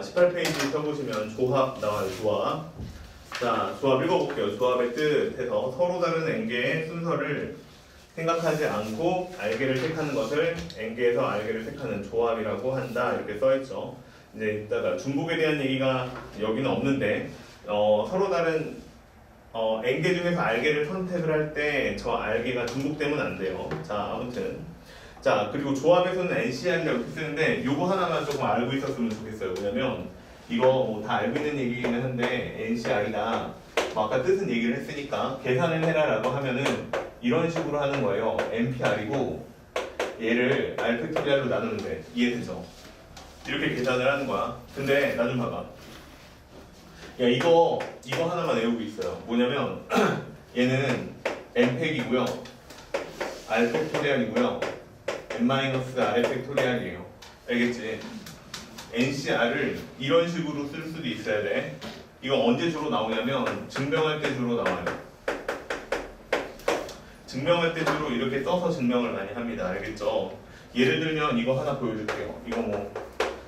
18페이지 펴보시면 조합 나와요. 조합. 자, 조합 읽어볼게요. 조합의 뜻에서 서로 다른 n개의 순서를 생각하지 않고 알게를 택하는 것을 n개에서 알게를 택하는 조합이라고 한다. 이렇게 써있죠. 이제 이따가 중복에 대한 얘기가 여기는 없는데 서로 다른 n개 중에서 알게를 선택을 할 때 저 알게가 중복되면 안 돼요. 자, 아무튼 자, 그리고 조합에서는 NCR이라고 이렇게 쓰는데 요거 하나만 조금 알고 있었으면 좋겠어요. 왜냐면 이거 뭐 다 알고 있는 얘기이긴 한데 NCR이다 뭐 아까 뜻은 얘기를 했으니까 계산을 해라라고 하면은 이런 식으로 하는 거예요. NPR이고 얘를 R 팩토리얼로 나누는데 이해되죠? 이렇게 계산을 하는 거야. 근데 나 좀 봐봐. 야, 이거 하나만 외우고 있어요. 뭐냐면 얘는 n팩이고요, r 팩토리얼이고요, n-r의 팩토리얼이에요. 알겠지? ncr을 이런 식으로 쓸 수도 있어야 돼. 이거 언제 주로 나오냐면 증명할 때 주로 나와요. 증명할 때 주로 이렇게 써서 증명을 많이 합니다. 알겠죠? 예를 들면 이거 하나 보여줄게요. 이거 뭐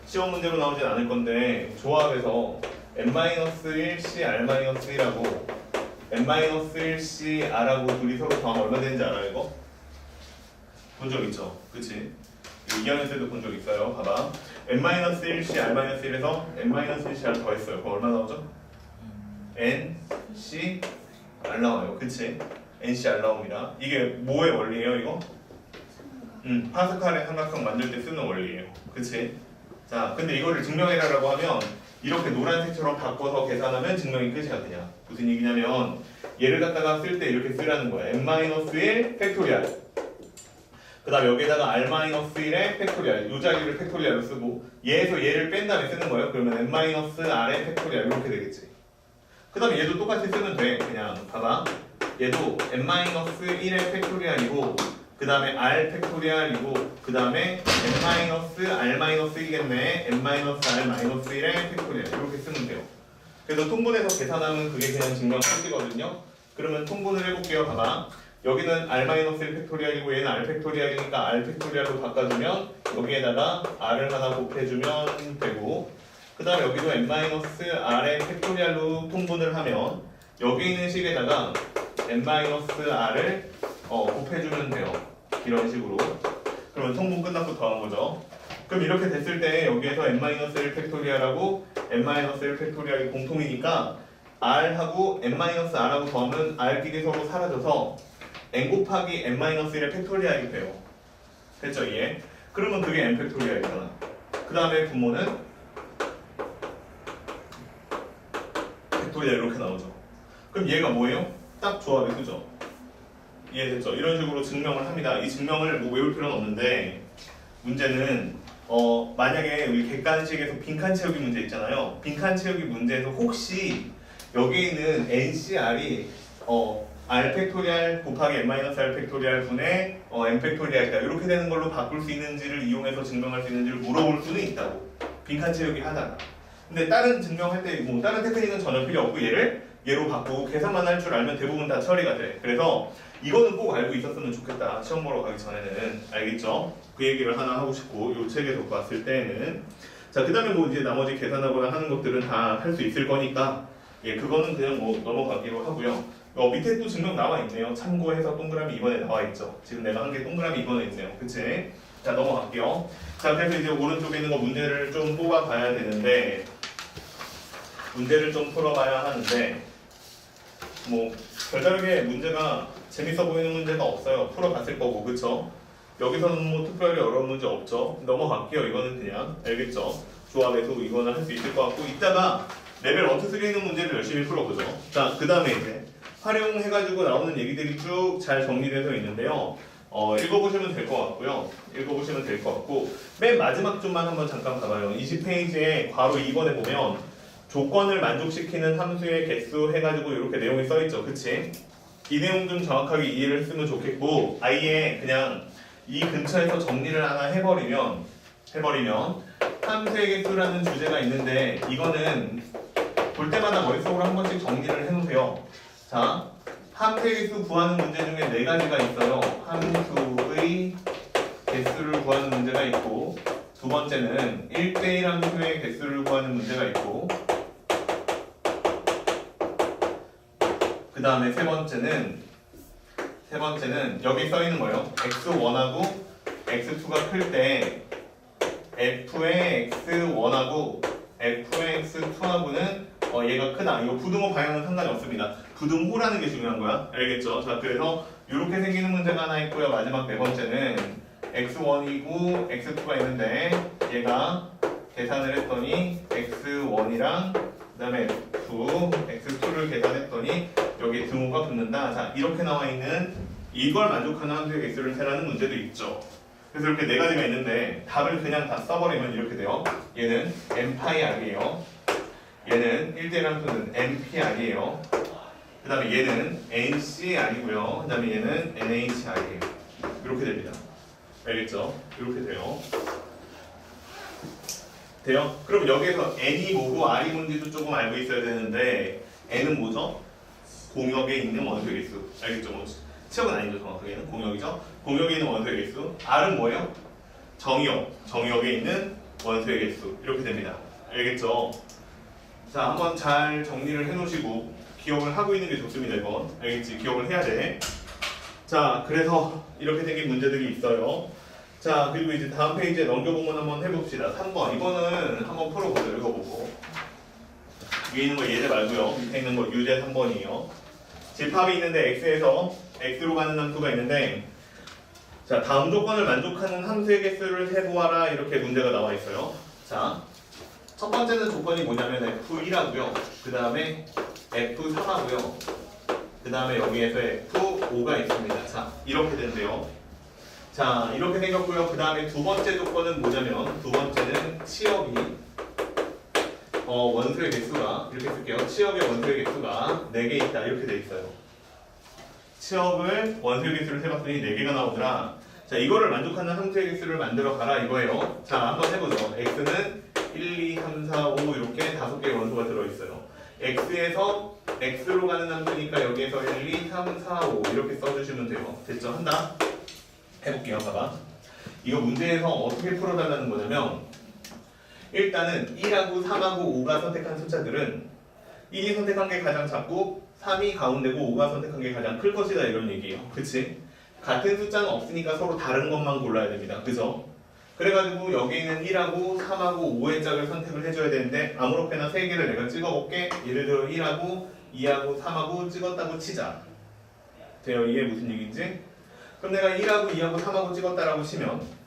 시험 문제로 나오진 않을 건데 조합에서 n-1cr-1이라고 n-1cr하고 둘이 서로 더하면 얼마 되는지 알아요? 이거? 본 적 있죠? 그치? 2학년 때도 본 적 있어요. 봐봐. n-1c r-1에서 n-1cr 더했어요. 그럼 얼마 나오죠? ncr 나와요. 그치? ncr 나옵니다. 이게 뭐의 원리예요 이거? 파스칼의 삼각형 만들 때 쓰는 원리예요. 그치? 자, 근데 이거를 증명해라라고 하면 이렇게 노란색처럼 바꿔서 계산하면 증명이 끝이야. 그냥 무슨 얘기냐면 얘를 갖다가 쓸 때 이렇게 쓰라는 거야. n-1 팩토리얼 그 다음 여기에다가 r-1의 팩토리얼 이 자리를 팩토리얼로 쓰고 얘에서 얘를 뺀 다음에 쓰는 거예요. 그러면 n-r의 팩토리얼 이렇게 되겠지. 그 다음에 얘도 똑같이 쓰면 돼. 그냥 봐봐. 얘도 n-1의 팩토리얼이고 그 다음에 r 팩토리얼이고 그 다음에 n-r-1이겠네. n-r-1의 팩토리얼 이렇게 쓰면 돼요. 그래서 통분해서 계산하면 그게 그냥 증명 끝이거든요. 그러면 통분을 해볼게요. 봐봐. 여기는 r-1 팩토리얼이고 얘는 r 팩토리얼이니까 r 팩토리얼로 바꿔주면 여기에다가 r을 하나 곱해주면 되고 그 다음에 여기도 n-r의 팩토리얼로 통분을 하면 여기 있는 식에다가 n-r을 곱해주면 돼요. 이런 식으로. 그러면 통분 끝났고 더한 거죠. 그럼 이렇게 됐을 때 여기에서 n-1 팩토리얼하고 n-1 팩토리얼이 공통이니까 r하고 n-r하고 더하면 r끼리 서로 사라져서 n 곱하기 n-1의 팩토리얼이 돼요. 됐죠? 이해? 그러면 그게 n 팩토리얼이잖아. 그 다음에 분모는 팩토리얼 이렇게 나오죠. 그럼 얘가 뭐예요? 딱 조합이 그죠? 이해됐죠? 이런 식으로 증명을 합니다. 이 증명을 뭐 외울 필요는 없는데 문제는 만약에 우리 객관식에서 빈칸 채우기 문제 있잖아요. 빈칸 채우기 문제에서 혹시 여기 있는 NCR이 R 팩토리얼 곱하기 n-r 팩토리얼 분의 n 팩토리얼이다. 이렇게 되는 걸로 바꿀 수 있는지를 이용해서 증명할 수 있는지를 물어볼 수는 있다고. 빈칸 채우기 하다가. 근데 다른 증명할 때 뭐 다른 테크닉은 전혀 필요 없고 얘로 바꾸고 계산만 할 줄 알면 대부분 다 처리가 돼. 그래서 이거는 꼭 알고 있었으면 좋겠다. 시험 보러 가기 전에는. 알겠죠? 그 얘기를 하나 하고 싶고 요 책에서 봤을 때는 자, 그 다음에 뭐 이제 나머지 계산하거나 하는 것들은 다 할 수 있을 거니까 예, 그거는 그냥 뭐 넘어가기로 하고요. 밑에 또 증명 나와 있네요. 참고해서 동그라미 2번에 나와 있죠. 지금 내가 한 게 동그라미 2번에 있네요. 그치? 자, 넘어갈게요. 자, 그래서 이제 오른쪽에 있는 거 문제를 좀 뽑아봐야 되는데 문제를 좀 풀어봐야 하는데 뭐 별다르게 문제가 재밌어 보이는 문제가 없어요. 풀어봤을 거고, 그쵸? 여기서는 뭐 특별히 어려운 문제 없죠? 넘어갈게요. 이거는 그냥 알겠죠? 조합에서 이거는 할 수 있을 것 같고 이따가 레벨 1, 2, 3 있는 문제를 열심히 풀어보죠. 자, 그 다음에 이제 활용해가지고 나오는 얘기들이 쭉 잘 정리되어 있는데요. 읽어보시면 될 것 같고요. 읽어보시면 될 것 같고 맨 마지막 줄만 한번 잠깐 봐봐요. 20페이지에 괄호 2번에 보면 조건을 만족시키는 함수의 개수 해가지고 이렇게 내용이 써있죠. 그치? 이 내용 좀 정확하게 이해를 했으면 좋겠고 아예 그냥 이 근처에서 정리를 하나 해버리면 함수의 개수라는 주제가 있는데 이거는 볼 때마다 머릿속으로 한 번씩 정리를 해놓으세요. 자, 함수의 개수 구하는 문제 중에 4가지가 있어요. 함수의 개수를 구하는 문제가 있고 두 번째는 1대1 함수의 개수를 구하는 문제가 있고, 그 다음에 세 번째는 여기 써 있는 거예요. x1하고 x2가 클 때 f의 x1하고 f의 x2하고는 얘가 크다. 이거 부등호 방향은 상관이 없습니다. 부등호라는 게 중요한 거야. 알겠죠? 자, 그래서 이렇게 생기는 문제가 하나 있고요. 마지막 네 번째는 x1이고 x2가 있는데 얘가 계산을 했더니 x1이랑 그 다음에 x2를 계산했더니 여기에 등호가 붙는다. 자, 이렇게 나와 있는 이걸 만족하는 함수의 개수를 세라는 문제도 있죠. 그래서 이렇게 네 가지가 있는데 답을 그냥 다 써버리면 이렇게 돼요. 얘는 mπr이에요. 얘는 1대1 함수는 npr이에요. 그 다음에 얘는 ncr이고요. 그 다음에 얘는 nhr이에요. 이렇게 됩니다. 알겠죠? 이렇게 돼요. 돼요? 그럼 여기에서 n이 뭐고 r이 뭔지도 조금 알고 있어야 되는데 n은 뭐죠? 공역에 있는 원소의 개수. 알겠죠? 뭐 치역은 아니죠. 정확하게는 공역이죠. 공역에 있는 원소의 개수. r은 뭐예요? 정역에 있는 원소의 개수. 이렇게 됩니다. 알겠죠? 자, 한번 잘 정리를 해놓으시고 기억을 하고 있는 게 좋습니다. 이건 알겠지? 기억을 해야 돼. 자, 그래서 이렇게 생긴 문제들이 있어요. 자, 그리고 이제 다음 페이지에 넘겨보면 한번 해봅시다. 3번. 이거는 한번 풀어보세요. 읽어보고. 위에 있는 거 예제 말고요. 밑에 있는 거 유제 3번이에요. 집합이 있는데 x에서 x로 가는 함수가 있는데, 자, 다음 조건을 만족하는 함수의 개수를 세보아라. 이렇게 문제가 나와 있어요. 자, 첫 번째는 조건이 뭐냐면 f1하고요. 그 다음에 f3하고요. 그 다음에 여기에서 f5가 있습니다. 자, 이렇게 된대요. 자, 이렇게 생겼고요. 그 다음에 두 번째 조건은 뭐냐면, 두 번째는 치역이 원소의 개수가, 이렇게 쓸게요. 치역의 원소의 개수가 4개 있다. 이렇게 돼 있어요. 치역을 원소의 개수를 세봤더니 4개가 나오더라. 자, 이거를 만족하는 함수의 개수를 만들어 가라 이거예요. 자, 한번 해보죠. x는 1, 2, 3, 4, 5 이렇게 5개의 원소가 들어있어요. x에서 x로 가는 함수니까 여기에서 1, 2, 3, 4, 5 이렇게 써주시면 돼요. 됐죠? 한다. 해볼게요. 봐봐. 이거 문제에서 어떻게 풀어달라는 거냐면, 일단은 1하고 3하고 5가 선택한 숫자들은 1이 선택한 게 가장 작고 3이 가운데고 5가 선택한 게 가장 클 것이다 이런 얘기예요. 그치? 같은 숫자는 없으니까 서로 다른 것만 골라야 됩니다. 그죠? 그래가지고 여기 있는 1하고 3하고 5의 짝을 선택을 해줘야 되는데 아무렇게나 3개를 내가 찍어볼게. 예를 들어 1하고 2하고 3하고 찍었다고 치자. 돼요? 이게 무슨 얘기인지? 그럼 내가 1하고 2하고 3하고 찍었다라고 치면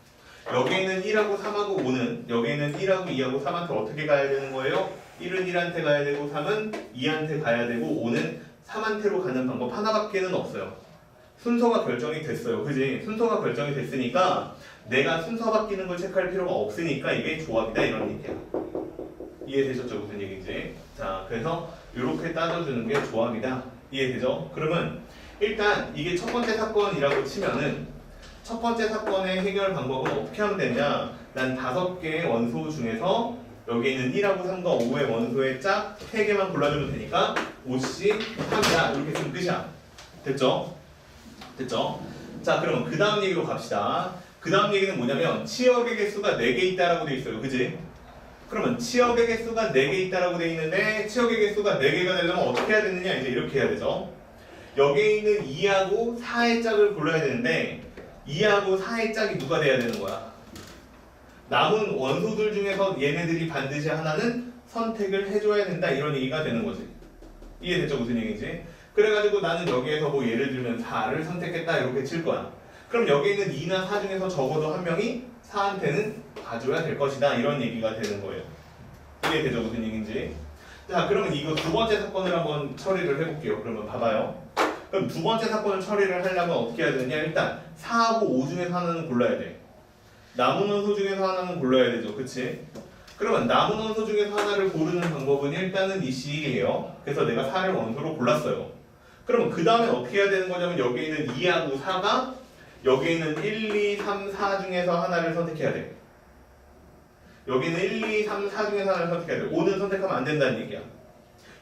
여기 있는 1하고 3하고 5는 여기 있는 1하고 2하고 3한테 어떻게 가야 되는 거예요? 1은 1한테 가야 되고 3은 2한테 가야 되고 5는 3한테로 가는 방법 하나밖에는 없어요. 순서가 결정이 됐어요. 그지? 순서가 결정이 됐으니까 내가 순서 바뀌는 걸 체크할 필요가 없으니까 이게 조합이다 이런 얘기야. 이해되셨죠? 무슨 얘기인지. 자, 그래서 이렇게 따져주는 게 조합이다. 이해되죠? 그러면 일단 이게 첫 번째 사건이라고 치면은 첫 번째 사건의 해결 방법은 어떻게 하면 되냐? 난 5개의 원소 중에서 여기 있는 1하고 3과 5의 원소의 짝 3개만 골라주면 되니까 5씩 3이야. 이렇게 쓰면 끝이야. 됐죠? 됐죠? 자, 그러면 그 다음 얘기로 갑시다. 그 다음 얘기는 뭐냐면 치역의 개수가 4개 있다라고 돼 있어요. 그지? 그러면 치역의 개수가 4개 있다라고 돼 있는데 치역의 개수가 4개가 되려면 어떻게 해야 되느냐? 이제 이렇게 해야 되죠. 여기에 있는 2하고 4의 짝을 골라야 되는데 2하고 4의 짝이 누가 돼야 되는 거야? 남은 원소들 중에서 얘네들이 반드시 하나는 선택을 해줘야 된다 이런 얘기가 되는 거지. 이해됐죠? 무슨 얘기인지? 그래가지고 나는 여기에서 뭐 예를 들면 4를 선택했다 이렇게 칠 거야. 그럼 여기 있는 2나 4 중에서 적어도 한 명이 4한테는 가줘야 될 것이다 이런 얘기가 되는 거예요. 이해되죠? 무슨 얘기인지? 자, 그러면 이거 두 번째 사건을 한번 처리를 해볼게요. 그러면 봐봐요. 그럼 두 번째 사건을 처리를 하려면 어떻게 해야 되냐? 일단 4하고 5 중에서 하나는 골라야 돼. 남은 원소 중에서 하나는 골라야 되죠. 그치? 그러면 남은 원소 중에서 하나를 고르는 방법은 일단은 이 C예요. 그래서 내가 4를 원소로 골랐어요. 그러면 그 다음에 어떻게 해야 되는 거냐면 여기 있는 2하고 4가 여기 있는 1, 2, 3, 4 중에서 하나를 선택해야 돼. 여기는 1, 2, 3, 4 중에서 하나를 선택해야 돼. 5는 선택하면 안 된다는 얘기야.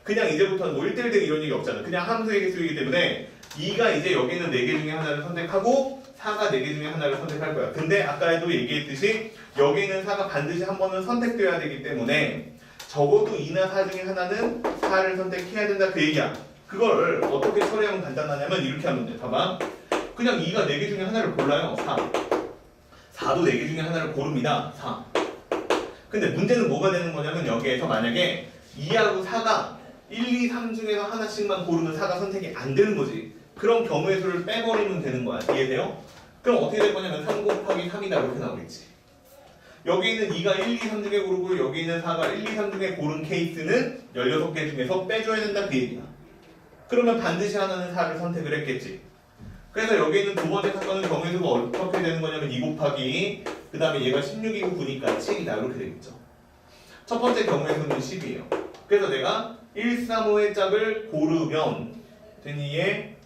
그냥 이제부터는 뭐 1대1 대기 이런 얘기 없잖아. 그냥 함수의 개수이기 때문에 2가 이제 여기 있는 4개 중에 하나를 선택하고 4가 4개 중에 하나를 선택할 거야. 근데 아까도 얘기했듯이 여기 있는 4가 반드시 한 번은 선택돼야 되기 때문에 적어도 2나 4 중에 하나는 4를 선택해야 된다 그 얘기야. 그걸 어떻게 처리하면 간단하냐면 이렇게 하면 돼. 봐봐. 그냥 2가 4개 중에 하나를 골라요. 4. 4도 4개 중에 하나를 고릅니다. 4. 근데 문제는 뭐가 되는 거냐면 여기에서 만약에 2하고 4가 1, 2, 3 중에서 하나씩만 고르면 4가 선택이 안 되는 거지. 그런 경우의 수를 빼버리면 되는 거야. 이해돼요? 그럼 어떻게 될 거냐면 3 곱하기 3이다 이렇게 나오겠지. 여기 있는 2가 1, 2, 3 중에 고르고 여기 있는 4가 1, 2, 3 중에 고른 케이스는 16개 중에서 빼줘야 된다 그 얘기야. 그러면 반드시 하나는 4를 선택을 했겠지. 그래서 여기 있는 두 번째 사건은 경우의 수가 어떻게 되는 거냐면 2 곱하기 그 다음에 얘가 16이고 9니까 7이다 이렇게 되겠죠. 첫 번째 경우의 수는 10이에요. 그래서 내가 1, 3, 5의 짝을 고르면 되니에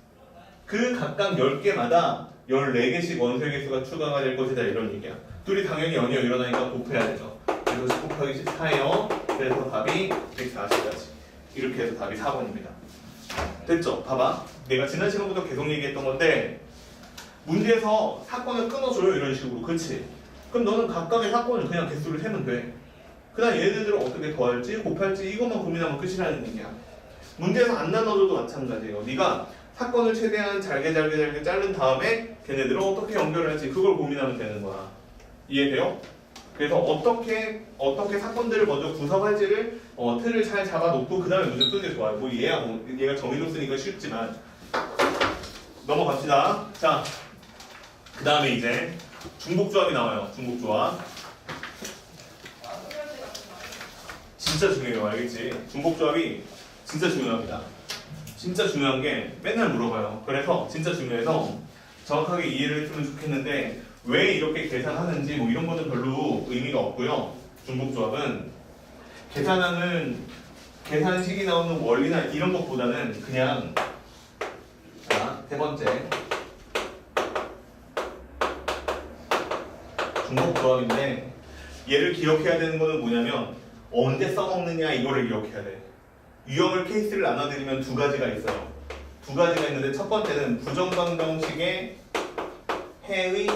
그 각각 10개마다 14개씩 원소의 개수가 추가가 될 것이다 이런 얘기야. 둘이 당연히 연이어 일어나니까 곱해야 되죠. 그래서 10 곱하기 14예요. 그래서 답이 140까지. 이렇게 해서 답이 4번입니다. 됐죠? 봐봐. 내가 지난 시간부터 계속 얘기했던 건데 문제에서 사건을 끊어줘요 이런 식으로. 그치? 그럼 너는 각각의 사건을 그냥 개수를 세면 돼. 그다음 얘네들을 어떻게 더할지 곱할지 이것만 고민하면 끝이라는 얘기야. 문제에서 안 나눠줘도 마찬가지예요. 네가 사건을 최대한 잘게 자른 다음에 걔네들을 어떻게 연결할지 그걸 고민하면 되는 거야. 이해돼요? 그래서 어떻게 사건들을 먼저 구성할지를 틀을 잘 잡아놓고 그 다음에 문제 쓰는 게 좋아요. 뭐 얘가 정의로 쓰니까 쉽지만 넘어갑시다. 자, 그 다음에 이제 중복조합이 나와요. 중복조합 진짜 중요해요. 알겠지? 중복조합이 진짜 중요합니다. 진짜 중요한 게 맨날 물어봐요. 그래서 진짜 중요해서 정확하게 이해를 했으면 좋겠는데 왜 이렇게 계산하는지 뭐 이런 거는 별로 의미가 없고요. 중복조합은 계산식이 나오는 원리나 이런 것보다는 그냥 자, 세 번째 중복조합인데 얘를 기억해야 되는 거는 뭐냐면 언제 써먹느냐 이거를 기억해야 돼. 유형을 케이스를 나눠드리면 두 가지가 있어요. 두 가지가 있는데 첫 번째는 부정방정식의 해의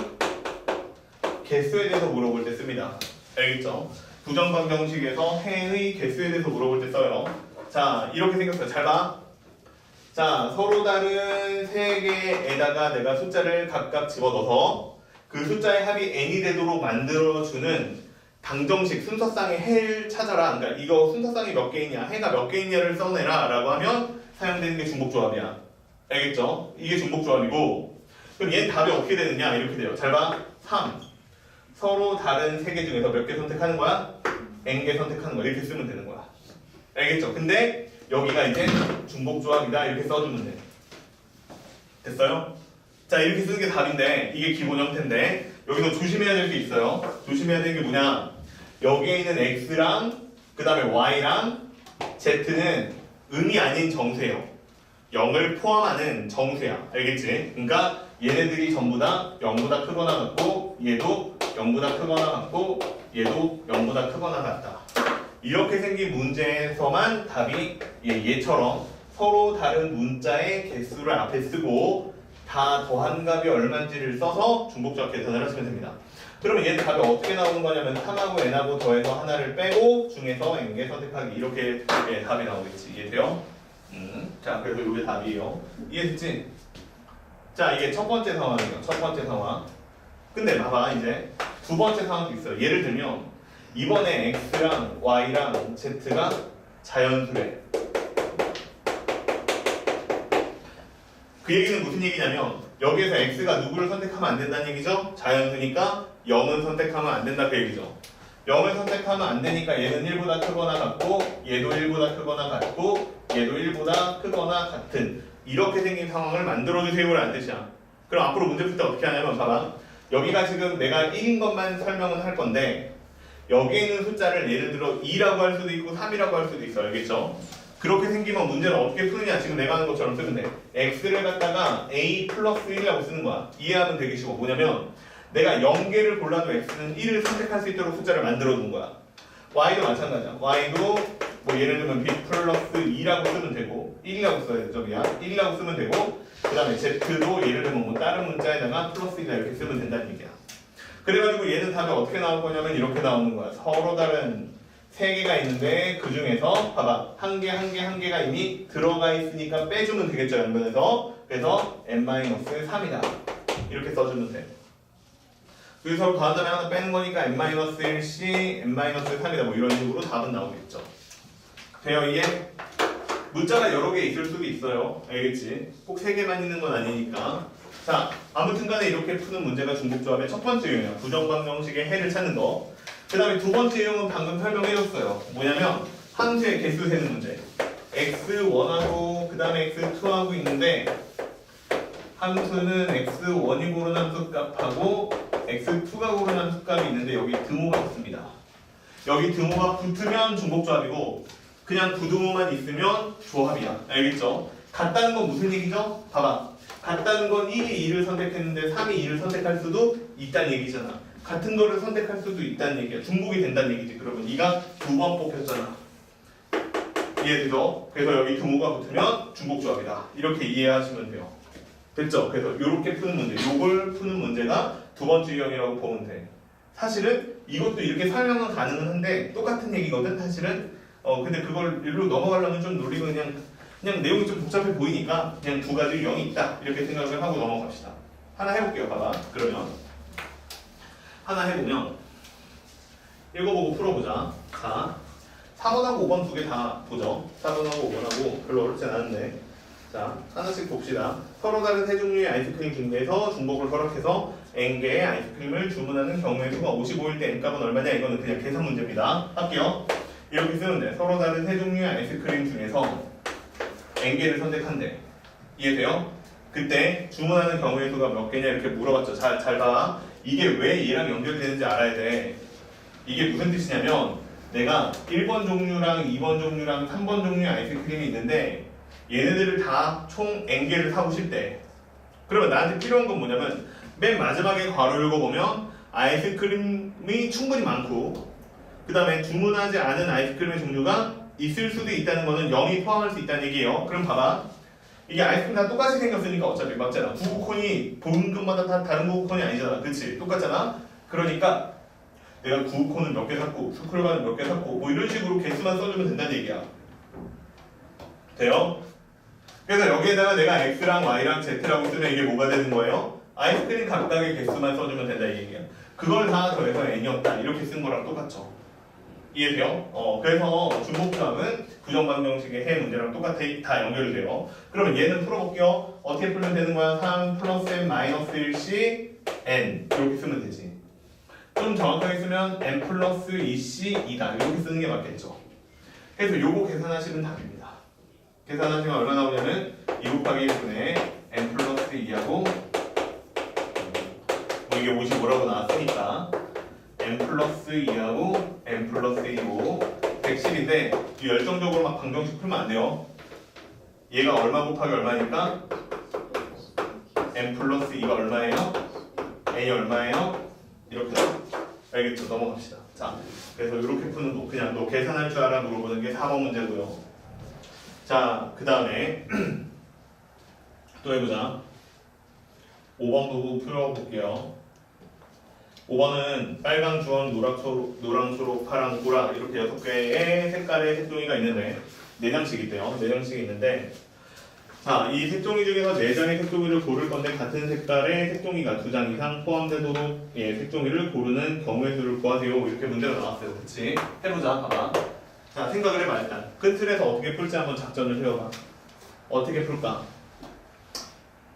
개수에 대해서 물어볼 때 씁니다. 알겠죠? 부정방정식에서 해의 개수에 대해서 물어볼 때 써요. 자, 이렇게 생겼어요. 잘 봐. 자, 서로 다른 세 개에다가 내가 숫자를 각각 집어넣어서 그 숫자의 합이 n이 되도록 만들어주는 방정식 순서상의 해를 찾아라. 그러니까 이거 순서상이 몇 개 있냐, 해가 몇 개 있냐를 써내라 라고 하면 사용되는 게 중복조합이야. 알겠죠? 이게 중복조합이고 그럼 얘는 답이 어떻게 되느냐 이렇게 돼요. 잘 봐. 3 서로 다른 세 개 중에서 몇 개 선택하는 거야? n개 선택하는 거야. 이렇게 쓰면 되는 거야. 알겠죠? 근데 여기가 이제 중복조합이다 이렇게 써주면 돼. 됐어요? 자, 이렇게 쓰는 게 답인데 이게 기본 형태인데 여기서 조심해야 될 게 있어요. 조심해야 되는 게 뭐냐? 여기에 있는 x랑 그 다음에 y랑 z는 음이 아닌 정수예요. 0을 포함하는 정수야. 알겠지? 그러니까 얘네들이 전부 다 0보다 크거나 같고 얘도 0보다 크거나 같고 얘도 0보다 크거나 같다. 이렇게 생긴 문제에서만 답이 얘처럼 서로 다른 문자의 개수를 앞에 쓰고 다 더한 값이 얼마인지를 써서 중복조합 계산을 하시면 됩니다. 그러면 얘는 답이 어떻게 나오는 거냐면 3하고 n하고 더해서 하나를 빼고 중에서 n개 선택하기 이렇게 답이 나오겠지. 이해돼요? 자, 그래서 이게 답이에요. 이해됐지? 자, 이게 첫 번째 상황이에요. 첫 번째 상황. 근데 봐봐, 이제 두 번째 상황도 있어요. 예를 들면 이번에 x랑 y랑 z가 자연수래. 그 얘기는 무슨 얘기냐면 여기에서 x가 누구를 선택하면 안 된다는 얘기죠? 자연수니까 0은 선택하면 안 된다 그 얘기죠. 0을 선택하면 안 되니까 얘는 1보다 크거나 같고 얘도 1보다 크거나 같고 얘도 1보다 크거나 같은 이렇게 생긴 상황을 만들어주세요라는 뜻이야. 그럼 앞으로 문제 풀 때 어떻게 하냐면 봐봐. 여기가 지금 내가 1인 것만 설명은 할 건데 여기에 있는 숫자를 예를 들어 2라고 할 수도 있고 3이라고 할 수도 있어. 알겠죠? 그렇게 생기면 문제는 어떻게 푸느냐 지금 내가 하는 것처럼 쓰면 돼. x를 갖다가 a 플러스 1이라고 쓰는 거야. 이해하면 되게 쉬워. 뭐냐면 내가 0개를 골라도 x는 1을 선택할 수 있도록 숫자를 만들어 둔 거야. y도 마찬가지야. y도 뭐 예를 들면 b 플러스 2라고 쓰면 되고 1이라고 써야 되죠. 미안. 1이라고 쓰면 되고 그 다음에 Z도 예를 들면 뭐 다른 문자에다가 플러스이다 이렇게 쓰면 된다는 얘기야. 그래가지고 얘는 답이 어떻게 나올 거냐면 이렇게 나오는 거야. 서로 다른 세 개가 있는데 그 중에서 봐봐 한 개가 이미 들어가 있으니까 빼주면 되겠죠 연변에서. 그래서 n-3이다 이렇게 써주면 돼. 그래서 서로 더한 다음에 하나 빼는 거니까 n-1c, n-3이다 뭐 이런 식으로 답은 나오겠죠. 돼요 이게? 문자가 여러 개 있을 수도 있어요. 알겠지? 꼭 세 개만 있는 건 아니니까. 자, 아무튼 간에 이렇게 푸는 문제가 중복조합의 첫 번째 유형이야. 부정방정식의 해를 찾는 거. 그 다음에 두 번째 유형은 방금 설명해줬어요. 뭐냐면 함수의 개수 세는 문제. x1하고 그 다음에 x2하고 있는데 함수는 x1이 고른 함수값하고 x2가 고른 함수값이 있는데 여기 등호가 붙습니다. 여기 등호가 붙으면 중복조합이고 그냥 부등호만 있으면 조합이야. 알겠죠? 같다는 건 무슨 얘기죠? 봐봐. 같다는 건 1이 2를 선택했는데 3이 2를 선택할 수도 있다는 얘기잖아. 같은 거를 선택할 수도 있다는 얘기야. 중복이 된다는 얘기지. 그러면 2가 두 번 뽑혔잖아. 이해되죠? 그래서 여기 등호가 붙으면 중복조합이다. 이렇게 이해하시면 돼요. 됐죠? 그래서 이렇게 푸는 문제. 요걸 푸는 문제가 두 번째 유형이라고 보면 돼. 사실은 이것도 이렇게 설명은 가능은 한데 똑같은 얘기거든. 사실은 근데 그걸 일로 넘어가려면 좀 노리고 그냥 내용이 좀 복잡해 보이니까 그냥 두 가지 유형이 있다 이렇게 생각을 하고 넘어갑시다. 하나 해볼게요. 봐봐. 그러면 하나 해보면 읽어보고 풀어보자. 자, 4번하고 5번 두 개 다 보죠. 4번하고 5번하고 별로 어렵지 않은데 자, 하나씩 봅시다. 서로 다른 세 종류의 아이스크림 중에서 중복을 허락해서 n개의 아이스크림을 주문하는 경우의 수가 55일 때 n값은 얼마냐? 이거는 그냥 계산 문제입니다. 할게요. 이렇게 쓰면 돼. 서로 다른 세 종류의 아이스크림 중에서 n개를 선택한대. 이해돼요? 그때 주문하는 경우의 수가 몇 개냐 이렇게 물어봤죠. 잘 봐. 이게 왜 얘랑 연결이 되는지 알아야 돼. 이게 무슨 뜻이냐면 내가 1번 종류랑 2번 종류랑 3번 종류의 아이스크림이 있는데 얘네들을 다 총 n개를 사고 싶대. 그러면 나한테 필요한 건 뭐냐면 맨 마지막에 괄호 읽어보면 아이스크림이 충분히 많고 그 다음에 주문하지 않은 아이스크림의 종류가 있을 수도 있다는 거는 0이 포함할 수 있다는 얘기예요. 그럼 봐봐. 이게 아이스크림 다 똑같이 생겼으니까 어차피 맞잖아. 구구콘이 본 것마다 다 다른 구구콘이 아니잖아. 그치? 똑같잖아? 그러니까 내가 구구콘을 몇 개 샀고 스쿨바는 몇 개 샀고 뭐 이런 식으로 개수만 써주면 된다는 얘기야. 돼요? 그래서 여기에다가 내가 x랑 y랑 z라고 쓰면 이게 뭐가 되는 거예요? 아이스크림 각각의 개수만 써주면 된다 이 얘기야. 그걸 다 더해서 n이었다 이렇게 쓴 거랑 똑같죠. 이해돼요? 그래서 중복조합은 부정방정식의 해 문제랑 똑같아 다 연결이 돼요. 그러면 얘는 풀어볼게요. 어떻게 풀면 되는 거야? 3 플러스 n 마이너스 1c n 이렇게 쓰면 되지. 좀 정확하게 쓰면 n 플러스 2c 2다 이렇게 쓰는 게 맞겠죠. 그래서 요거 계산하시면 답입니다. 계산하시면 얼마 나오냐면 2 곱하기 1분의 n 플러스 2하고 뭐 이게 55라고 나왔으니까 n 플러스 2하고 n 플러스 2고 110인데 이 열정적으로 막 방정식 풀면 안 돼요. 얘가 얼마 곱하기 얼마니까 n 플러스 2가 얼마예요? n이 얼마예요? 이렇게 알겠죠? 넘어갑시다. 자, 그래서 이렇게 푸는 거 그냥 너 계산할 줄 알아 물어보는 게 4번 문제고요. 자, 그 다음에 또 해보자. 5번도 풀어볼게요. 5번은 빨강, 주황, 노랑, 초록, 파랑, 보라 이렇게 6개의 색깔의 색종이가 있는데 4장씩 있대요. 4장씩 있는데 자, 이 색종이 중에서 4장의 색종이를 고를 건데 같은 색깔의 색종이가 2장 이상 포함되도록 색종이를 고르는 경우의 수를 구하세요. 이렇게 문제가 나왔어요. 그치? 해보자. 봐봐. 자, 생각을 해봐. 일단 큰 틀에서 어떻게 풀지 한번 작전을 세워봐. 어떻게 풀까?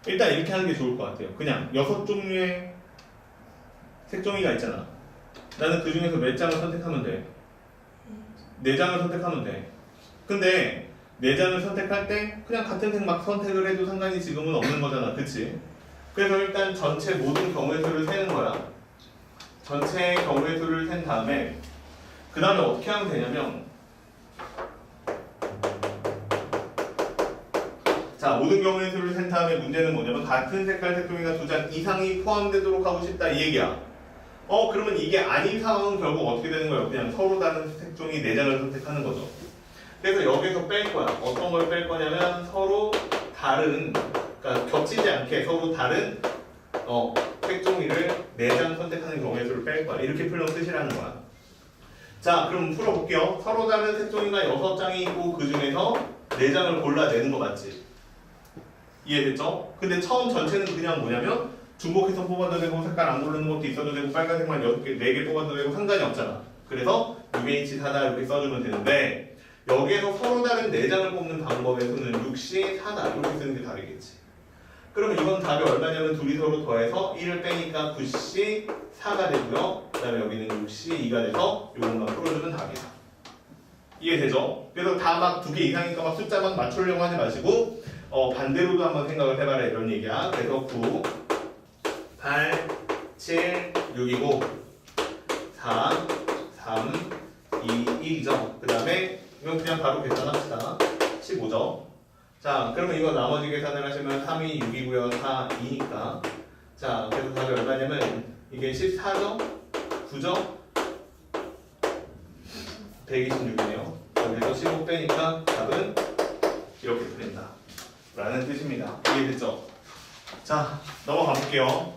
일단 이렇게 하는 게 좋을 것 같아요. 그냥 6종류의 색종이가 있잖아. 나는 그 중에서 몇 장을 선택하면 돼? 4장을 선택하면 돼. 근데 4장을 선택할 때 그냥 같은 색 막 선택을 해도 상관이 지금은 없는 거잖아. 그치? 그래서 일단 전체 모든 경우의 수를 세는 거야. 전체 경우의 수를 센 다음에 그 다음에 어떻게 하면 되냐면 자, 모든 경우의 수를 센 다음에 문제는 뭐냐면 같은 색깔 색종이가 2장 이상이 포함되도록 하고 싶다 이 얘기야. 그러면 이게 아닌 상황은 결국 어떻게 되는 거예요? 그냥 서로 다른 색종이 4장을 선택하는 거죠. 그래서 여기서 뺄 거야. 어떤 걸 뺄 거냐면 서로 다른 그러니까 겹치지 않게 서로 다른 색종이를 4장 선택하는 경우의 수를 뺄 거야. 이렇게 풀면 끝이라는 거야. 자, 그럼 풀어볼게요. 서로 다른 색종이가 6장이 있고 그 중에서 4장을 골라내는 거 맞지? 이해됐죠? 근데 처음 전체는 그냥 뭐냐면 중복해서 뽑아도 되고 색깔 안 고르는 것도 있어도 되고 빨간색만 4개 뽑아도 되고 상관이 없잖아. 그래서 UH4다 이렇게 써주면 되는데 여기에서 서로 다른 4장을 뽑는 방법에서는 6C, 4다 이렇게 쓰는 게 다르겠지. 그러면 이건 답이 얼마냐면 둘이 서로 더해서 1을 빼니까 9C 4가 되고요. 그 다음에 여기는 6C 2가 돼서 이것만 풀어주면 답이다. 이해되죠? 그래서 다 막 2개 이상이니까 막 숫자만 맞추려고 하지 마시고 반대로도 한번 생각을 해봐라 이런 얘기야. 그래서 9, 8, 7, 6이고 4, 3, 2, 1이죠. 그 다음에 이건 그냥 바로 계산합시다. 15죠. 자, 그러면 이거 나머지 계산을 하시면 3이 6이고요. 4, 2니까. 자, 그래서 답이 얼마냐면 이게 14죠? 9죠? 126이네요. 여기서 15 빼니까 답은 이렇게 풀린다. 라는 뜻입니다. 이해됐죠? 자, 넘어가 볼게요.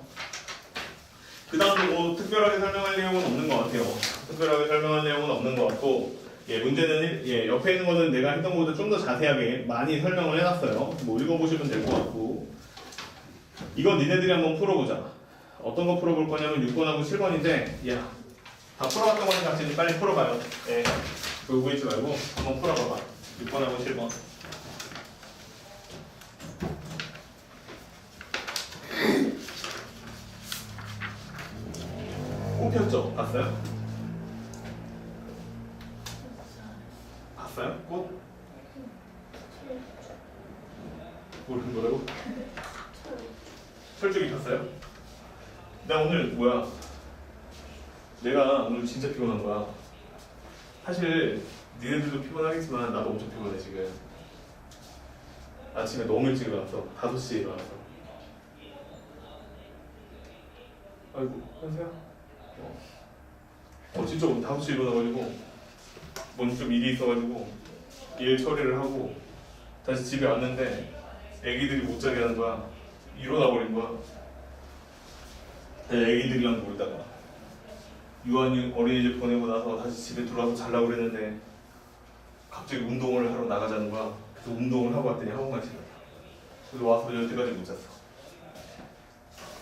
그 다음 뭐 특별하게 설명할 내용은 없는 것 같아요. 특별하게 설명할 내용은 없는 것 같고 문제는 옆에 있는 거는 내가 했던 것보다 좀 더 자세하게 많이 설명을 해놨어요. 뭐 읽어보시면 될 것 같고 이건 니네들이 한번 풀어보자. 어떤 거 풀어볼 거냐면 6번하고 7번인데 야, 다 풀어봤던 거니까 같이 빨리 풀어봐요. 울고 있지 말고 한번 풀어봐봐. 6번하고 7번. 꽃폈죠? 봤어요? 봤어요? 꽃? 뭐라고? 철쭉이 폈어요? 나 오늘 뭐야? 내가 오늘 진짜 피곤한 거야. 사실 니네들도 피곤하겠지만 나도 엄청 피곤해 지금. 아침에 너무 일찍 일어났어. 5시에 일어났어. 아이고 안녕하세요. 진짜 오늘 5시에 일어나가지고 먼저 좀 일이 있어가지고 일 처리를 하고 다시 집에 왔는데 애기들이 못 자게 하는 거야. 일어나 버린 거야. 애기들이랑 놀다가 유한이 어린이집 보내고 나서 다시 집에 들어와서 자려고 그랬는데 갑자기 운동을 하러 나가자는 거야. 그래서 운동을 하고 왔더니 학원까지 갔다. 그래서 와서 12시까지 못 잤어.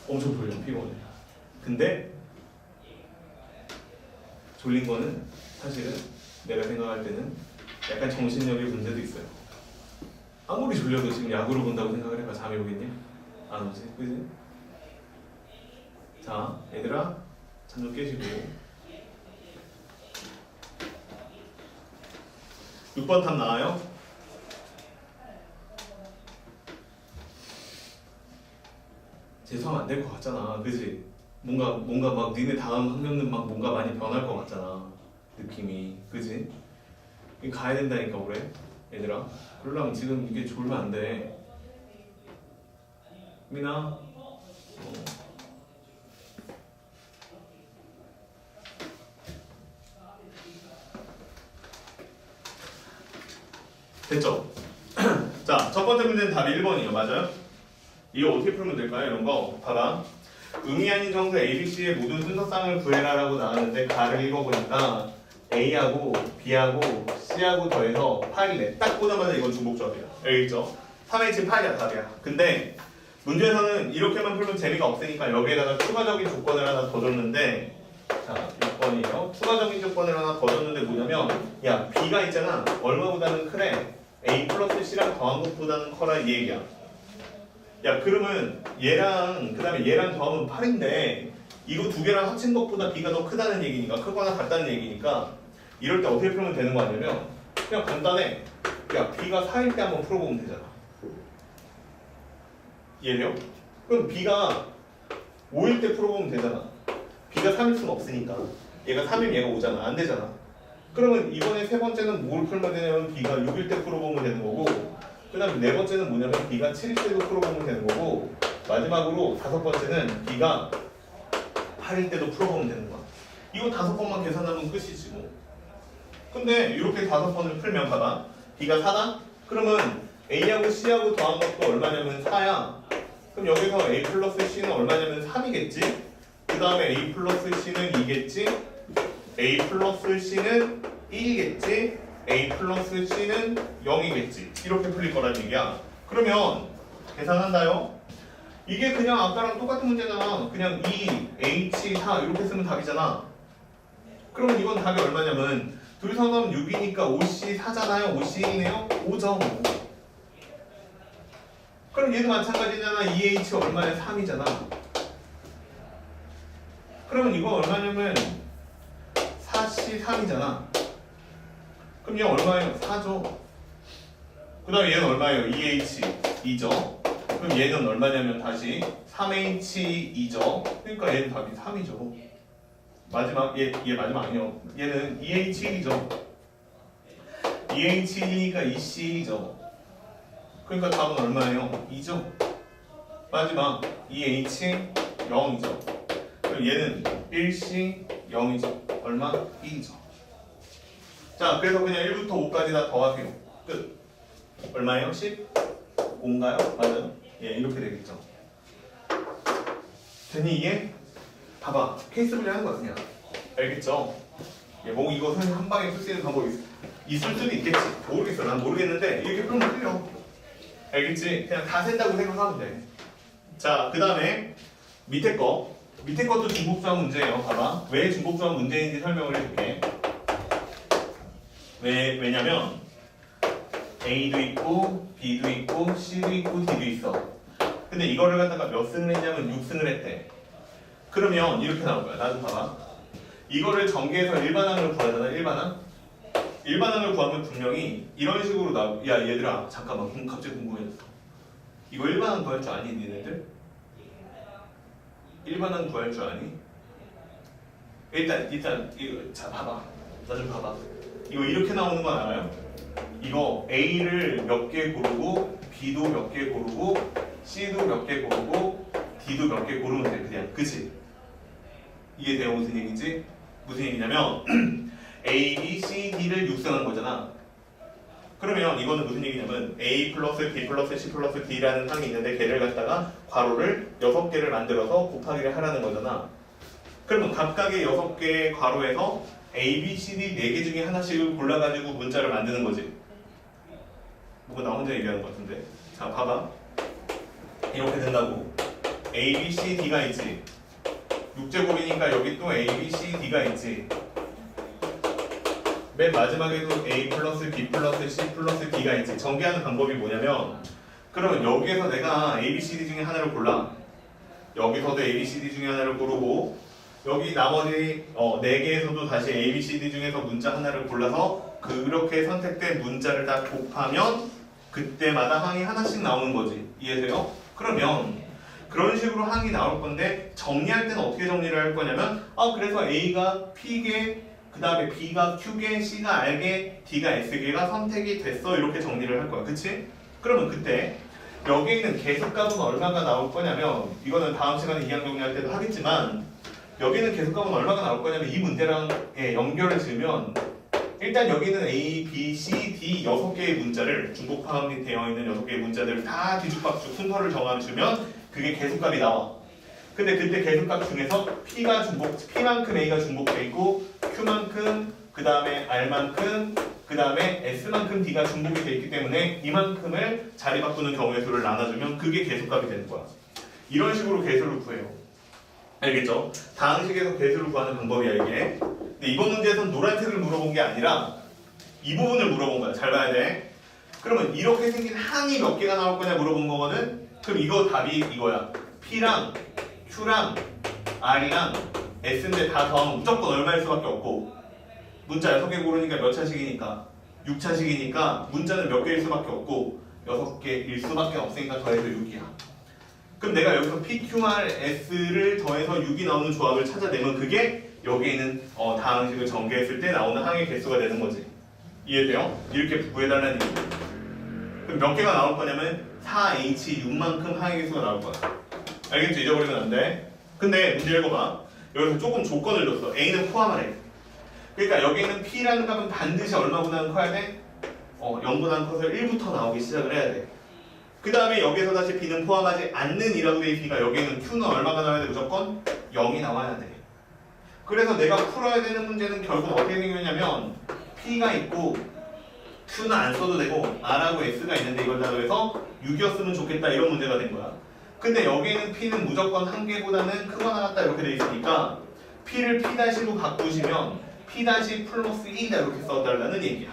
엄청 피곤해. 근데 졸린 거는 사실은 내가 생각할 때는 약간 정신력의 문제도 있어요. 아무리 졸려도 지금 야구를 본다고 생각을 해봐. 잠이 오겠니? 안 오지? 그지? 자, 얘들아 잠 좀 깨시고 6번 답 나와요? 재수하면 안 될 것 같잖아. 그지? 뭔가 막 니네 다음 학년은 막 뭔가 많이 변할 것 같잖아. 느낌이. 그지? 가야 된다니까 올해 얘들아. 그러려면 지금 이게 졸면 안 돼. 민아 됐죠? 자, 첫 번째 문제는 답이 1번이에요. 맞아요? 이거 어떻게 풀면 될까요? 이런 거 봐봐. 의미 아닌 정수 ABC의 모든 순서쌍을 구해라 라고 나왔는데 가를 읽어보니까 A하고 B하고 C하고 더해서 8이네. 딱 보자마자 이건 중복조합이야. 알겠죠? 3H 8이야 답이야. 근데 문제에서는 이렇게만 풀면 재미가 없으니까 여기에다가 추가적인 조건을 하나 더 줬는데 자, 6번이에요. 추가적인 조건을 하나 더 줬는데 뭐냐면 야, B가 있잖아. 얼마보다는 크래. A 플러스 C랑 더한 것보다는 커라 이 얘기야. 야, 그러면 얘랑 그 다음에 얘랑 더하면 8인데 이거 두 개랑 합친 것보다 B가 더 크다는 얘기니까 크거나 같다는 얘기니까 이럴 때 어떻게 풀면 되는 거 아니면 그냥 간단해. 야, B가 4일 때 한번 풀어보면 되잖아. 이해해요? 그럼 B가 5일 때 풀어보면 되잖아. B가 3일 수는 없으니까 얘가 3일 얘가 5잖아. 안 되잖아. 그러면 이번에 세 번째는 뭘 풀면 되냐면 B가 6일 때 풀어보면 되는 거고 그 다음에 네 번째는 뭐냐면 B가 7일 때도 풀어보면 되는 거고 마지막으로 다섯 번째는 B가 8일 때도 풀어보면 되는 거야. 이거 5번만 계산하면 끝이지 뭐. 근데 이렇게 5번을 풀면 봐봐. B가 4다? 그러면 A하고 C하고 더한 것도 얼마냐면 4야. 그럼 여기서 A 플러스 C는 얼마냐면 3이겠지? 그 다음에 A 플러스 C는 2겠지? A 플러스 C는 1이겠지? A 플러스 C는 0이겠지? 이렇게 풀릴 거란 얘기야. 그러면 계산한다요? 이게 그냥 아까랑 똑같은 문제잖아. 그냥 2, H, 4 이렇게 쓰면 답이잖아. 그러면 이건 답이 얼마냐면 둘 성함 6이니까 5C 4잖아요. 5C이네요? 5죠. 그럼 얘도 마찬가지잖아. 2H 얼마에 3이잖아. 그러면 이거 얼마냐면 4C 3이잖아. 그럼 얘 얼마예요? 4죠. 그 다음에 얘는 얼마예요? 2H 2죠. 그럼 얘는 얼마냐면 다시 3H 2죠. 그러니까 얘는 답이 3이죠. 마지막 얘 마지막 아니요. 얘는 2H 1이죠. 2H 1이니까 2C 1이죠. 그러니까 답은 얼마예요? 2죠. 마지막 2H 0이죠. 그럼 얘는 1C 0이죠. 얼마? 2죠. 자, 그래서 그냥 1부터 5까지 다 더하세요. 끝. 얼마예요? 15인가요? 맞아요? 예, 이렇게 되겠죠. 됐니 이게? 봐봐. 케이스 분리하는 거 그냥. 알겠죠? 예, 뭐 이것은 한 방에 풀 수 있는 방법이 있을 수도 있겠지. 모르겠어. 난 모르겠는데 이렇게 풀면 풀려. 알겠지? 그냥 다 센다고 생각하면 돼. 자, 그 다음에 밑에 거. 밑에 것도 중복조합 문제예요. 봐봐. 왜 중복조합 문제인지 설명을 해줄게. 왜냐면 A도 있고 B도 있고 C도 있고 D도 있어. 근데 이거를 갖다가 몇 승을 했냐면 6승을 했대. 그러면 이렇게 나올 거야. 나도 봐봐. 이거를 전개해서 일반항을 구하잖아. 일반항을 구하면 분명히 이런 식으로 야 얘들아 잠깐만 갑자기 궁금해졌어. 이거 일반항 구할 줄 아니 니네들? 일반항 구할 줄 아니? 일단 이거 자 봐봐. 나 좀 봐봐. 이거 이렇게 나오는 건 알아요? 이거 A를 몇 개 고르고 B도 몇 개 고르고 C도 몇 개 고르고 D도 몇 개 고르면 돼. 그냥 그치? 이해돼요? 무슨 얘기인지? 무슨 얘기냐면 A, B, C, D를 육성한 거잖아. 그러면 이거는 무슨 얘기냐면 A 플러스 B 플러스 C 플러스 D라는 항이 있는데 걔를 갖다가 괄호를 6개를 만들어서 곱하기를 하라는 거잖아. 그러면 각각의 6개의 괄호에서 A, B, C, D 4개 중에 하나씩을 골라가지고 문자를 만드는 거지. 뭐가 나 혼자 얘기하는 것 같은데. 자 봐봐. 이렇게 된다고. A, B, C, D가 있지. 6제곱이니까 여기 또 A, B, C, D가 있지. 맨 마지막에도 A 플러스 B 플러스 C 플러스 D가 있지. 전개하는 방법이 뭐냐면 그러면 여기에서 내가 A, B, C, D 중에 하나를 골라. 여기서도 A, B, C, D 중에 하나를 고르고 여기 나머지 4개에서도 다시 A, B, C, D 중에서 문자 하나를 골라서 그렇게 선택된 문자를 다 곱하면 그때마다 항이 하나씩 나오는 거지. 이해돼요? 그러면 그런 식으로 항이 나올 건데 정리할 때는 어떻게 정리를 할 거냐면 그래서 A가 P개 그 다음에 B가 Q개, C가 R개, D가 S개가 선택이 됐어. 이렇게 정리를 할 거야. 그치? 그러면 그때 여기 있는 계수값은 얼마가 나올 거냐면 이거는 다음 시간에 이항 정리할 때도 하겠지만 여기는 계수값은 얼마가 나올 거냐면 이 문제랑 연결을 지으면 일단 여기는 A, B, C, D 6개의 문자를 중복함이 되어 있는 6개의 문자들을 다 뒤죽박죽 순서를 정해주면 그게 계수값이 나와. 근데 그때 계수값 중에서 P만큼 A가 중복돼 있고 Q만큼 그 다음에 R만큼 그 다음에 S만큼 D가 중복이 돼 있기 때문에 이만큼을 자리 바꾸는 경우의 수를 나눠주면 그게 계수값이 되는 거야. 이런 식으로 계수를 구해요. 알겠죠? 다항식에서 계수를 구하는 방법이야 이게. 근데 이번 문제에서는 노란색을 물어본 게 아니라 이 부분을 물어본 거야. 잘 봐야 돼. 그러면 이렇게 생긴 항이 몇 개가 나올 거냐 물어본 거거든. 그럼 이거 답이 이거야. P랑 Q랑 R이랑 S인데 다 더하면 무조건 얼마일 수밖에 없고 문자 6개 고르니까 몇 차식이니까 6차식이니까 문자는 몇 개일 수밖에 없고 6개일 수밖에 없으니까 더해서 6이야. 그럼 내가 여기서 P, Q, R, S를 더해서 6이 나오는 조합을 찾아내면 그게 여기에 있는 다항식을 전개했을 때 나오는 항의 개수가 되는 거지. 이해돼요? 이렇게 구해달라는 얘기. 그럼 몇 개가 나올 거냐면 4H 6만큼 항의 개수가 나올 거야. 알겠죠? 잊어버리면 안 돼. 근데 문제 읽어봐. 여기서 조금 조건을 줬어. A는 포함을 해. 그러니까 여기 있는 P라는 값은 반드시 얼마보다는 커야 돼? 0보다는 커서 1부터 나오기 시작을 해야 돼. 그 다음에 여기서 다시 B는 포함하지 않는 2라고 돼 있으니까 여기에는 Q는 얼마가 나와야 돼? 무조건 0이 나와야 돼. 그래서 내가 풀어야 되는 문제는 결국 어떻게 생겼냐면 P가 있고 Q는 안 써도 되고 R하고 S가 있는데 이걸 다 더해서 6이었으면 좋겠다 이런 문제가 된 거야. 근데 여기에는 P는 무조건 한 개보다는 크거나 같다 이렇게 돼 있으니까 P를 P-로 바꾸시면 P- 플러스 2다 이렇게 써달라는 얘기야.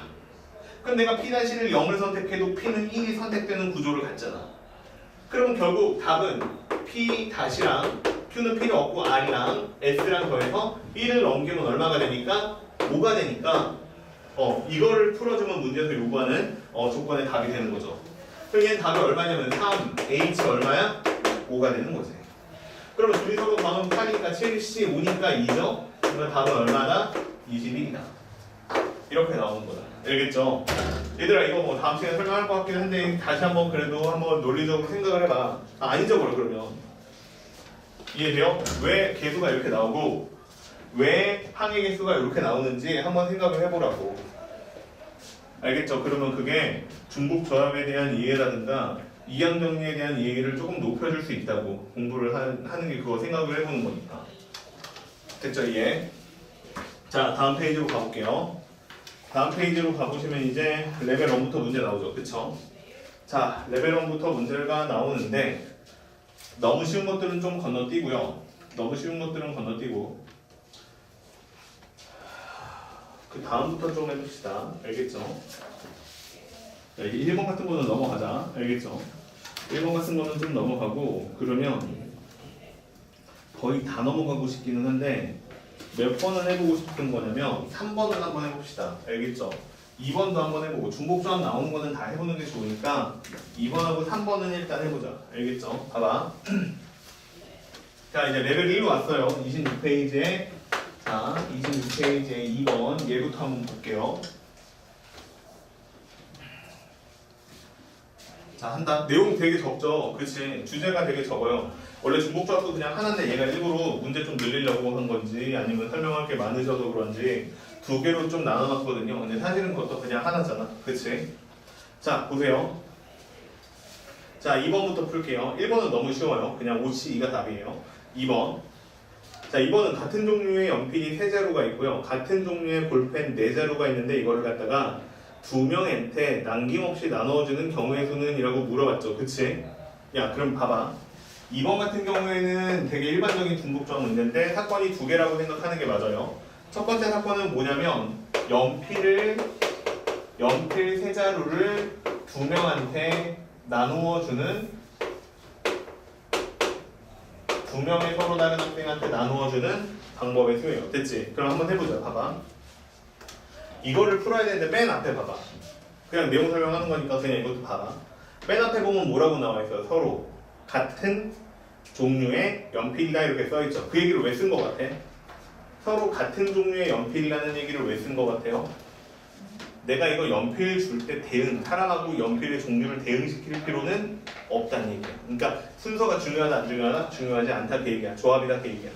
그럼 내가 P-를 0을 선택해도 P는 1이 선택되는 구조를 갖잖아. 그럼 결국 답은 P-랑 Q는 필요 없고 R이랑 S랑 더해서 1을 넘기면 얼마가 되니까 5가 되니까 이거를 풀어주면 문제에서 요구하는 조건의 답이 되는 거죠. 그럼 얘는 답이 얼마냐면 3, H 얼마야? 5가 되는 거지. 그럼 둘이 서로 방은 8이니까 7C 5니까 2죠? 그러면 답은 얼마다? 21이다. 이렇게 나오는 거다. 알겠죠? 얘들아 이거 뭐 다음 시간에 설명할 것 같긴 한데 다시 한번 그래도 한번 논리적으로 생각을 해봐. 아니적으로 그러면 이해돼요? 왜 개수가 이렇게 나오고 왜 항의 개수가 이렇게 나오는지 한번 생각을 해보라고. 알겠죠? 그러면 그게 중복 조합에 대한 이해라든가 이항 정리에 대한 이해를 조금 높여줄 수 있다고. 공부를 하는 게 그거 생각을 해보는 거니까. 됐죠? 이해? 자 다음 페이지로 가볼게요. 다음 페이지로 가보시면 이제 레벨 1부터 문제 나오죠. 그쵸? 자 레벨 1부터 문제가 나오는데 너무 쉬운 것들은 좀 건너뛰고요. 너무 쉬운 것들은 건너뛰고 그 다음부터 좀 해봅시다. 알겠죠? 자, 1번 같은 거는 넘어가자. 알겠죠? 1번 같은 거는 좀 넘어가고 그러면 거의 다 넘어가고 싶기는 한데 몇 번은 해보고 싶은 거냐면 3번은 한번 해봅시다. 알겠죠? 2번도 한번 해보고 중복조합 나오는 거는 다 해보는 게 좋으니까 2번하고 3번은 일단 해보자. 알겠죠? 봐봐. 자 이제 레벨 1로 왔어요. 26페이지에 자 26페이지에 2번 얘부터 한번 볼게요. 자 한다. 내용 되게 적죠? 그치? 주제가 되게 적어요. 원래 중복조합도 그냥 하나인데 얘가 일부러 문제 좀 늘리려고 한 건지 아니면 설명할 게 많으셔서 그런지 두 개로 좀 나눠놨거든요. 근데 사실은 그것도 그냥 하나잖아. 그치? 자 보세요. 자 2번부터 풀게요. 1번은 너무 쉬워요. 그냥 5C2가 답이에요. 2번. 자 2번은 같은 종류의 연필이 3자루가 있고요. 같은 종류의 볼펜 4자루가 있는데 이거를 갖다가 2명한테 남김없이 나눠주는 경우의 수는? 이라고 물어봤죠. 그치? 야 그럼 봐봐. 2번 같은 경우에는 되게 일반적인 중복조합 문제인데 사건이 두 개라고 생각하는 게 맞아요. 첫 번째 사건은 뭐냐면 연필 3자루를 2명한테 나누어주는 2명의 서로 다른 학생한테 나누어주는 방법의 수예요. 됐지? 그럼 한번 해보자. 봐봐. 이거를 풀어야 되는데 맨 앞에 봐봐. 그냥 내용 설명하는 거니까 그냥 이것도 봐봐. 맨 앞에 보면 뭐라고 나와 있어요? 서로 같은 종류의 연필이다 이렇게 써있죠. 그 얘기를 왜 쓴 것 같아? 서로 같은 종류의 연필이라는 얘기를 왜 쓴 것 같아요? 내가 이거 연필 줄 때 사람하고 연필의 종류를 대응시킬 필요는 없다는 얘기야. 그러니까 순서가 중요하다 안 중요하다? 중요하지 않다 그 얘기야. 조합이다 그 얘기야.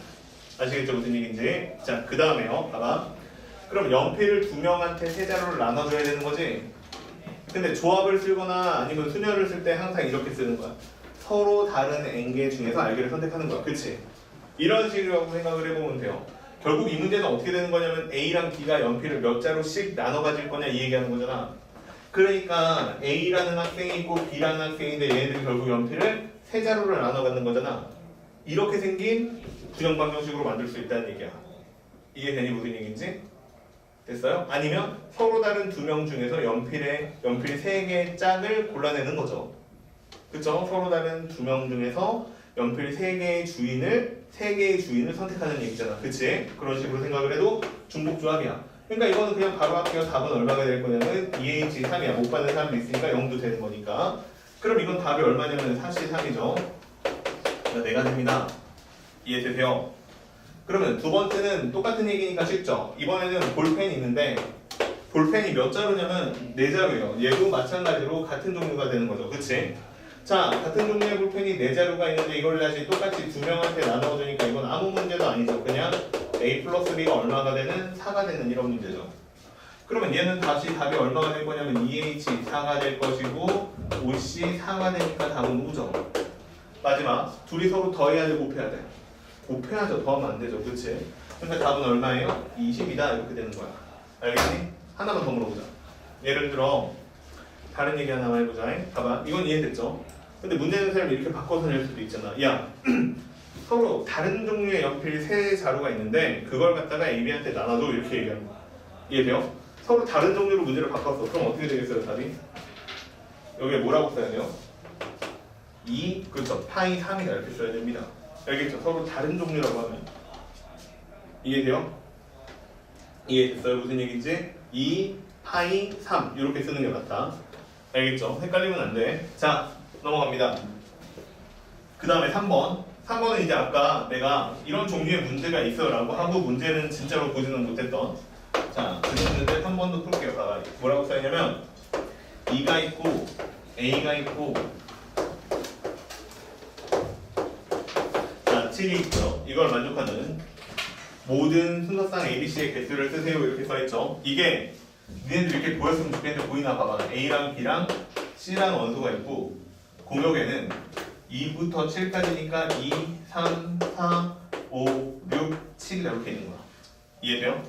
아시겠죠? 무슨 얘기인지? 자 그 다음에요. 봐봐. 그럼 연필을 2명한테 3자루를 나눠줘야 되는 거지? 근데 조합을 쓰거나 아니면 순열을 쓸 때 항상 이렇게 쓰는 거야. 서로 다른 n개 중에서 알개를 선택하는 거야. 그치? 이런 식으로 생각을 해보면 돼요. 결국 이 문제는 어떻게 되는 거냐면 A랑 B가 연필을 몇 자루씩 나눠 가질 거냐 이 얘기하는 거잖아. 그러니까 A라는 학생이 있고 B라는 학생인데 얘네들이 결국 연필을 3자루를 나눠 갖는 거잖아. 이렇게 생긴 구형 방정식으로 만들 수 있다는 얘기야. 이해되니 무슨 얘기인지? 됐어요? 아니면 서로 다른 2명 중에서 연필 3개의 짝을 골라내는 거죠. 그쵸? 서로 다른 2명 중에서 연필 3개의 주인을 선택하는 얘기잖아. 그치? 그런 식으로 생각을 해도 중복조합이야. 그러니까 이거는 그냥 바로 할게요. 답은 얼마가 될 거냐면 2H3이야. 못 받는 사람도 있으니까 0도 되는 거니까. 그럼 이건 답이 얼마냐면 4C3이죠. 그러니까 4가 됩니다. 이해되세요? 그러면 두 번째는 똑같은 얘기니까 쉽죠? 이번에는 볼펜이 있는데 볼펜이 몇 자루냐면 4자루예요. 얘도 마찬가지로 같은 종류가 되는 거죠. 그치? 자, 같은 종류의 볼펜이 4자루가 있는데 이걸 다시 똑같이 2명한테 나눠주니까 이건 아무 문제도 아니죠. 그냥 A 플러스 B가 얼마가 되는? 4가 되는 이런 문제죠. 그러면 얘는 다시 답이 얼마가 될 거냐면 2H 4가 될 것이고 OC 4가 되니까 답은 U죠. 마지막 둘이 서로 더해야 돼 곱해야 돼? 곱해야죠. 더하면 안 되죠. 그치? 그러니까 답은 얼마예요? 20이다 이렇게 되는 거야. 알겠니? 하나만 더 물어보자. 예를 들어 다른 얘기 하나만 해보자. 봐봐. 이건 이해됐죠? 근데 문제 내는 사람이 이렇게 바꿔서 낼 수도 있잖아. 야 서로 다른 종류의 연필 세 자루가 있는데 그걸 갖다가 AB한테 나눠줘 이렇게 얘기하는 거야. 이해돼요? 서로 다른 종류로 문제를 바꿨어. 그럼 어떻게 되겠어요 답이? 여기에 뭐라고 써야 돼요? 2, 그렇죠. 파이 3이다 이렇게 써야 됩니다. 알겠죠? 서로 다른 종류라고 하면 이해돼요? 이해됐어요? 무슨 얘기인지? 2, 파이 3 이렇게 쓰는 게 맞다. 알겠죠? 헷갈리면 안 돼. 자 넘어갑니다. 그 다음에 3번 3번은 이제 아까 내가 이런 종류의 문제가 있어 라고 하고 문제는 진짜로 보지는 못했던 자 그랬는데 3번도 풀게요. 봐봐. 뭐라고 써있냐면 2가 있고 A가 있고 자 7이 있고요. 이걸 만족하는 모든 순서상 ABC의 개수를 쓰세요 이렇게 써있죠. 이게 니네들 이렇게 보였으면 좋겠는데 보이나 봐봐. A랑 B랑 C라는 원소가 있고 공역에는 2부터 7까지니까 2, 3, 4, 5, 6, 7 이렇게 있는 거야. 이해돼요?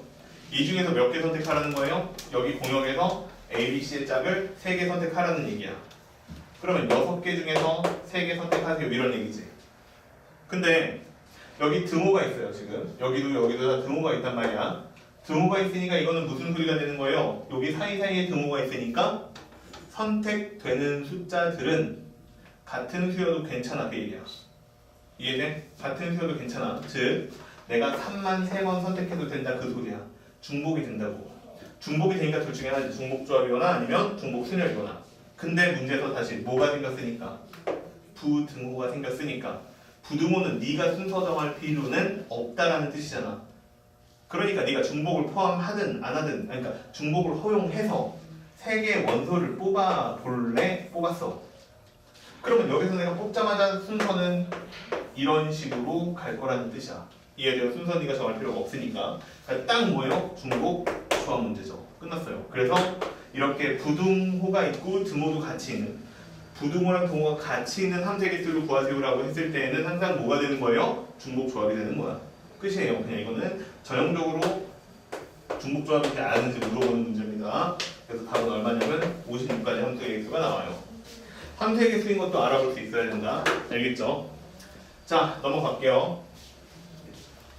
이 중에서 몇 개 선택하라는 거예요? 여기 공역에서 A, B, C의 짝을 3개 선택하라는 얘기야. 그러면 6개 중에서 3개 선택하세요 이런 얘기지. 근데 여기 등호가 있어요 지금. 여기도 다 등호가 있단 말이야. 등호가 있으니까 이거는 무슨 소리가 되는 거예요? 여기 사이사이에 등호가 있으니까 선택되는 숫자들은 같은 수여도 괜찮아 그 얘기야. 이해돼? 같은 수여도 괜찮아. 즉 내가 3만 3번 선택해도 된다 그 소리야. 중복이 된다고. 중복이 되니까 둘 중에 하나지. 중복조합이거나 아니면 중복순열이거나. 근데 문제에서 다시 뭐가 생겼으니까? 부등호가 생겼으니까 부등호는 네가 순서 정할 필요는 없다라는 뜻이잖아. 그러니까 네가 중복을 포함하든 안 하든 그러니까 중복을 허용해서 3개의 원소를 뽑아볼래? 뽑았어. 그러면 여기서 내가 뽑자마자 순서는 이런 식으로 갈 거라는 뜻이야. 이해돼요? 순서 네가 정할 필요가 없으니까. 그러니까 딱 뭐예요? 중복 조합 문제죠. 끝났어요. 그래서 이렇게 부등호가 있고 등호도 같이 있는 부등호랑 등호가 같이 있는 함재 개수를 구하세요라고 했을 때에는 항상 뭐가 되는 거예요? 중복 조합이 되는 거야. 끝이에요. 그냥 이거는 전형적으로 중복 조합이 잘 아는지 물어보는 문제입니다. 그래서 답은 얼마냐면 56까지 함수의 개수가 나와요. 함수의 개수인 것도 알아볼 수 있어야 된다. 알겠죠? 자, 넘어갈게요.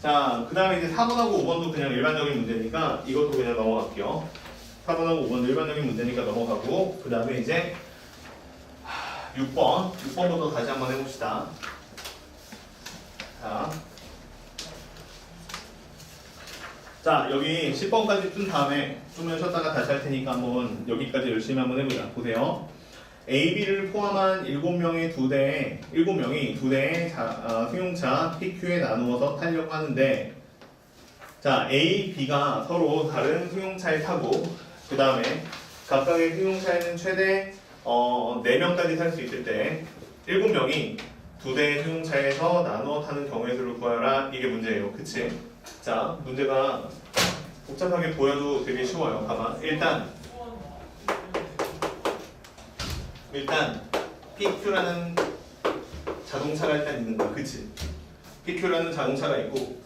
자, 그 다음에 이제 4번하고 5번도 그냥 일반적인 문제니까 이것도 그냥 넘어갈게요. 4번하고 5번도 일반적인 문제니까 넘어가고 그 다음에 이제 6번부터 다시 한번 해봅시다. 자, 여기 10번까지 푼 다음에 좀만 쉬었다가 다시 할 테니까 한번 여기까지 열심히 한번 해보자. 보세요. A, B를 포함한 7명이 2대의 승용차 PQ에 나누어서 타려고 하는데 자, A, B가 서로 다른 승용차에 타고 그 다음에 각각의 승용차에는 최대 4명까지 탈 수 있을 때 7명이 2대의 승용차에서 나누어 타는 경우의 수를 구하라. 이게 문제예요. 그치? 자, 문제가 복잡하게 보여도 되게 쉬워요. 봐봐. 일단 PQ라는 자동차가 일단 있는 거야. 그치? PQ라는 자동차가 있고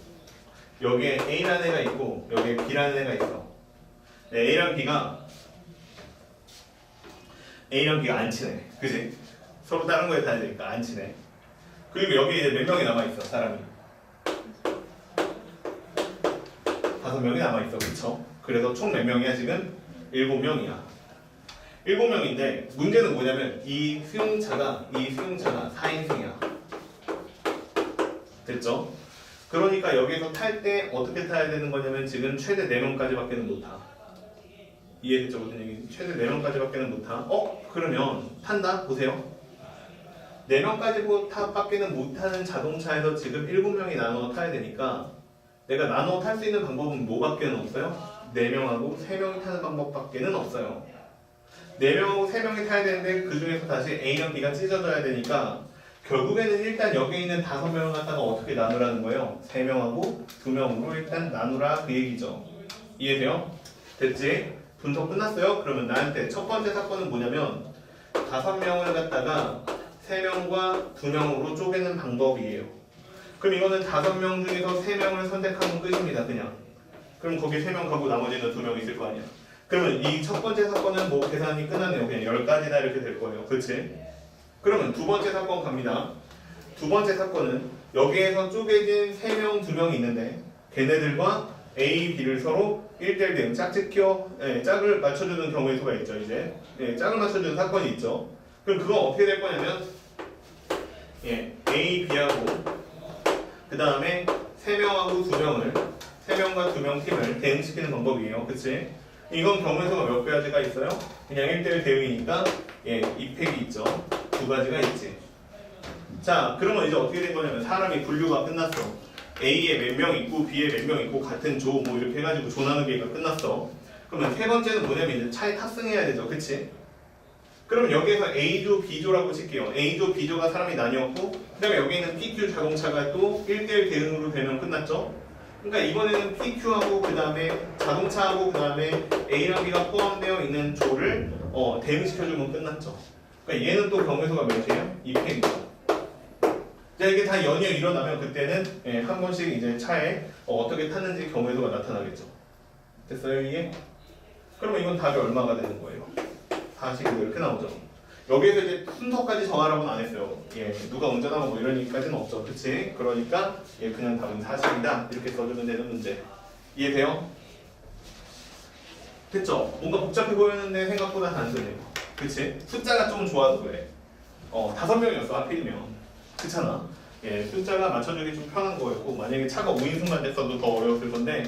여기에 A라는 애가 있고 여기에 B라는 애가 있어. 네, A랑 B가 안 친해. 그치? 서로 다른 거에 타야 되니까 안 친해. 그리고 여기 이제 몇 명이 남아있어 사람이 5명이 남아있어. 그쵸? 그래서 총 몇 명이야 지금? 7명이야. 7명인데 문제는 뭐냐면 이 수용차가 4인승이야. 됐죠? 그러니까 여기서 탈 때 어떻게 타야 되는 거냐면 지금 최대 4명까지밖에 못 타. 이해됐죠? 무슨 얘기인지? 최대 4명까지밖에 못 타. 그러면 탄다? 보세요. 4명까지밖에 못 타는 자동차에서 지금 7명이 나눠 타야 되니까 내가 나눠 탈 수 있는 방법은 뭐밖에 없어요? 4명하고 3명이 타는 방법밖에 없어요. 4명하고 3명이 타야 되는데 그 중에서 다시 A랑 B가 찢어져야 되니까 결국에는 일단 여기 있는 5명을 갖다가 어떻게 나누라는 거예요? 3명하고 2명으로 일단 나누라 그 얘기죠. 이해돼요? 됐지? 분석 끝났어요? 그러면 나한테 첫 번째 사건은 뭐냐면 5명을 갖다가 3명과 2명으로 쪼개는 방법이에요. 그럼 이거는 5명 중에서 3명을 선택하면 끝입니다. 그냥. 그럼 거기 3명 가고 나머지는 2명 있을 거 아니야. 그러면 이 첫 번째 사건은 뭐 계산이 끝났네요. 그냥 10가지다 이렇게 될 거예요. 그치? 그러면 두 번째 사건 갑니다. 두 번째 사건은 여기에서 쪼개진 3명, 2명이 있는데 걔네들과 A, B를 서로 1대1 대응, 짝짓겨, 짝을 맞춰주는 경우의 수가 있죠. 이제 짝을 맞춰주는 사건이 있죠. 그럼 그건 어떻게 될 거냐면 A, B하고 그 다음에 3명하고 2명을 3명과 2명 팀을 대응시키는 방법이에요. 그치? 이건 경우의 수가 몇 가지가 있어요? 그냥 1대1 대응이니까 이 팩이 있죠. 2가지가 있지. 자, 그러면 이제 어떻게 된 거냐면 사람이 분류가 끝났어. A에 몇 명 있고 B에 몇 명 있고 같은 조 뭐 이렇게 해가지고 조 나누기가 끝났어. 그러면 세 번째는 뭐냐면 이제 차에 탑승해야 되죠. 그치? 그럼 여기에서 A조, B조라고 칠게요. A조, B조가 사람이 나뉘었고 그 다음에 여기 있는 PQ 자동차가 또 1대1 대응으로 되면 끝났죠. 그러니까 이번에는 PQ하고 그 다음에 자동차하고 그 다음에 A랑 B가 포함되어 있는 조를 대응시켜주면 끝났죠. 그러니까 얘는 또 경우수가 몇이에요? 2팩이죠. 자, 이게 다 연이어 일어나면 그때는 한 번씩 이제 차에 어떻게 탔는지 경우수가 나타나겠죠. 됐어요 이게? 그러면 이건 답이 얼마가 되는 거예요? 40 이렇게 나오죠. 여기에서 이제 순서까지 정하라고는 안 했어요. 누가 운전하고 뭐 이런 얘기까지는 없죠. 그치? 그러니까 그냥 답은 40이다 이렇게 써주면 되는 문제. 이해돼요? 됐죠? 뭔가 복잡해 보였는데 생각보다 단순해요. 그치? 숫자가 좀 좋아서 그래. 5명이었어 하필이면. 그렇잖아. 숫자가 맞춰주기 좀 편한 거였고 만약에 차가 5인승만 됐어도 더 어려웠을 건데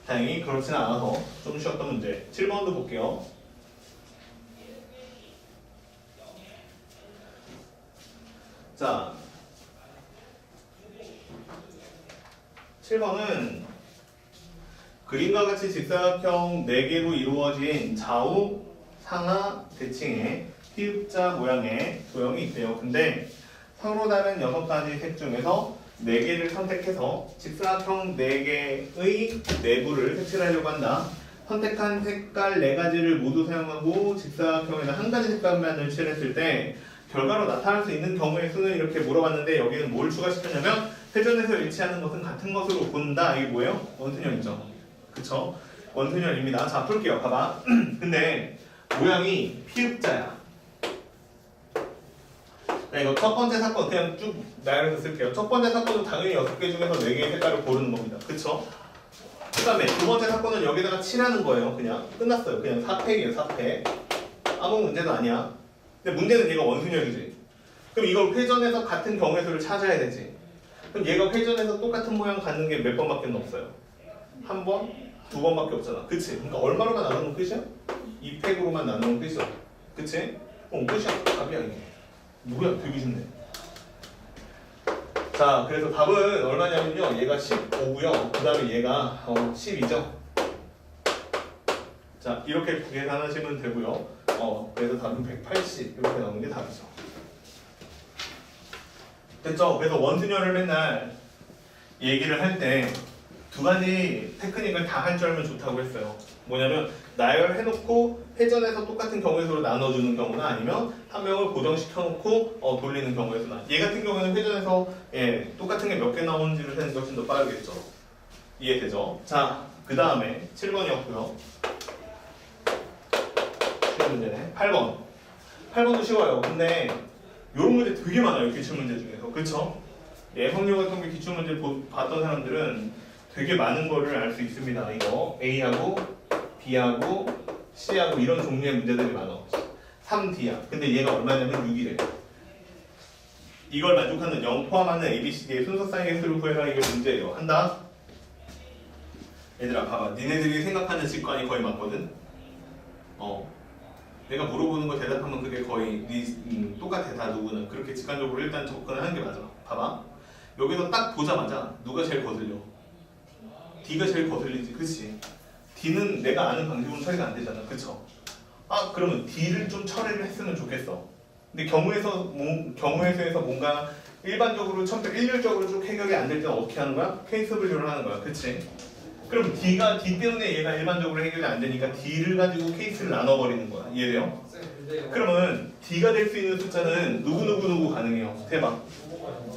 다행히 그렇지는 않아서 좀 쉬웠던 문제. 7번도 볼게요. 자, 7번은 그림과 같이 직사각형 4개로 이루어진 좌우 상하 대칭의 피읍자 모양의 도형이 있대요. 근데 서로 다른 6가지 색 중에서 4개를 선택해서 직사각형 4개의 내부를 색칠하려고 한다. 선택한 색깔 4가지를 모두 사용하고 직사각형에는 한 가지 색깔만을 칠했을 때 결과로 나타날 수 있는 경우의 수는 이렇게 물어봤는데 여기는 뭘 추가시켰냐면 회전에서 일치하는 것은 같은 것으로 본다. 이게 뭐예요? 원순열이죠. 그쵸? 원순열입니다. 자, 풀게요. 봐봐. 근데 모양이 피읍자야. 이거 첫 번째 사건 그냥 쭉 나열해서 쓸게요. 첫 번째 사건은 당연히 6개 중에서 4개의 색깔을 고르는 겁니다. 그쵸? 그 다음에 두 번째 사건은 여기다가 칠하는 거예요. 그냥 끝났어요. 그냥 4팩이에요. 4팩. 아무 문제도 아니야. 근데 문제는 얘가 원순열이지. 그럼 이걸 회전해서 같은 경우의 수를 찾아야 되지. 그럼 얘가 회전해서 똑같은 모양 갖는 게 몇 번밖에 없어요? 한 번? 2번밖에 없잖아. 그치? 그러니까 얼마로만 나누면 끝이야? 2팩으로만 나누면 끝이야. 그치? 끝이야. 답이야 이게. 뭐야? 되게 쉽네. 자, 그래서 답은 얼마냐면요. 얘가 15고요. 그 다음에 얘가 12죠. 자, 이렇게 계산하시면 되고요. 그래서 답은 180 이렇게 나오는 게 답이죠. 됐죠? 그래서 원순열을 맨날 얘기를 할 때 2가지 테크닉을 다 할 줄 알면 좋다고 했어요. 뭐냐면 나열해놓고 회전해서 똑같은 경우의 수로 나눠주는 경우나 아니면 한 명을 고정시켜놓고 돌리는 경우의 수나 얘 같은 경우에는 회전해서 똑같은 게 몇 개 나오는지를 세는 게 훨씬 더 빠르겠죠. 이해되죠? 자, 그 다음에 7번이었고요. 쉬운 문제네. 8번. 8번도 쉬워요. 근데 이런 문제 되게 많아요. 기출문제 중에서. 그쵸? 확률 같은 게 기출문제 봤던 사람들은 되게 많은 거를 알 수 있습니다. 이거 A하고 B하고 C하고 이런 종류의 문제들이 많아. 3D야. 근데 얘가 얼마냐면 6이래. 이걸 만족하는 0 포함하는 ABCD의 순서쌍의 수를 구해라. 이게 문제예요. 한다? 얘들아 봐봐. 니네들이 생각하는 직관이 거의 맞거든? 내가 물어보는 거 대답하면 그게 거의 똑같아. 다 누구는. 그렇게 직관적으로 일단 접근하는 게 맞아. 봐봐. 여기서 딱 보자마자 누가 제일 거슬려? D가 제일 거슬리지. 그치? D는 내가 아는 방식으로 처리가 안 되잖아. 그쵸? 그러면 D를 좀 처리를 했으면 좋겠어. 근데 경우에서 뭔가 일반적으로 일률적으로 쭉 해결이 안 될 때는 어떻게 하는 거야? 케이스 분류를 하는 거야. 그치? 그럼 D가 D 때문에 얘가 일반적으로 해결이 안 되니까 D를 가지고 케이스를 나눠버리는 거야. 이해돼요? 그러면 D가 될 수 있는 숫자는 누구 가능해요. 대박.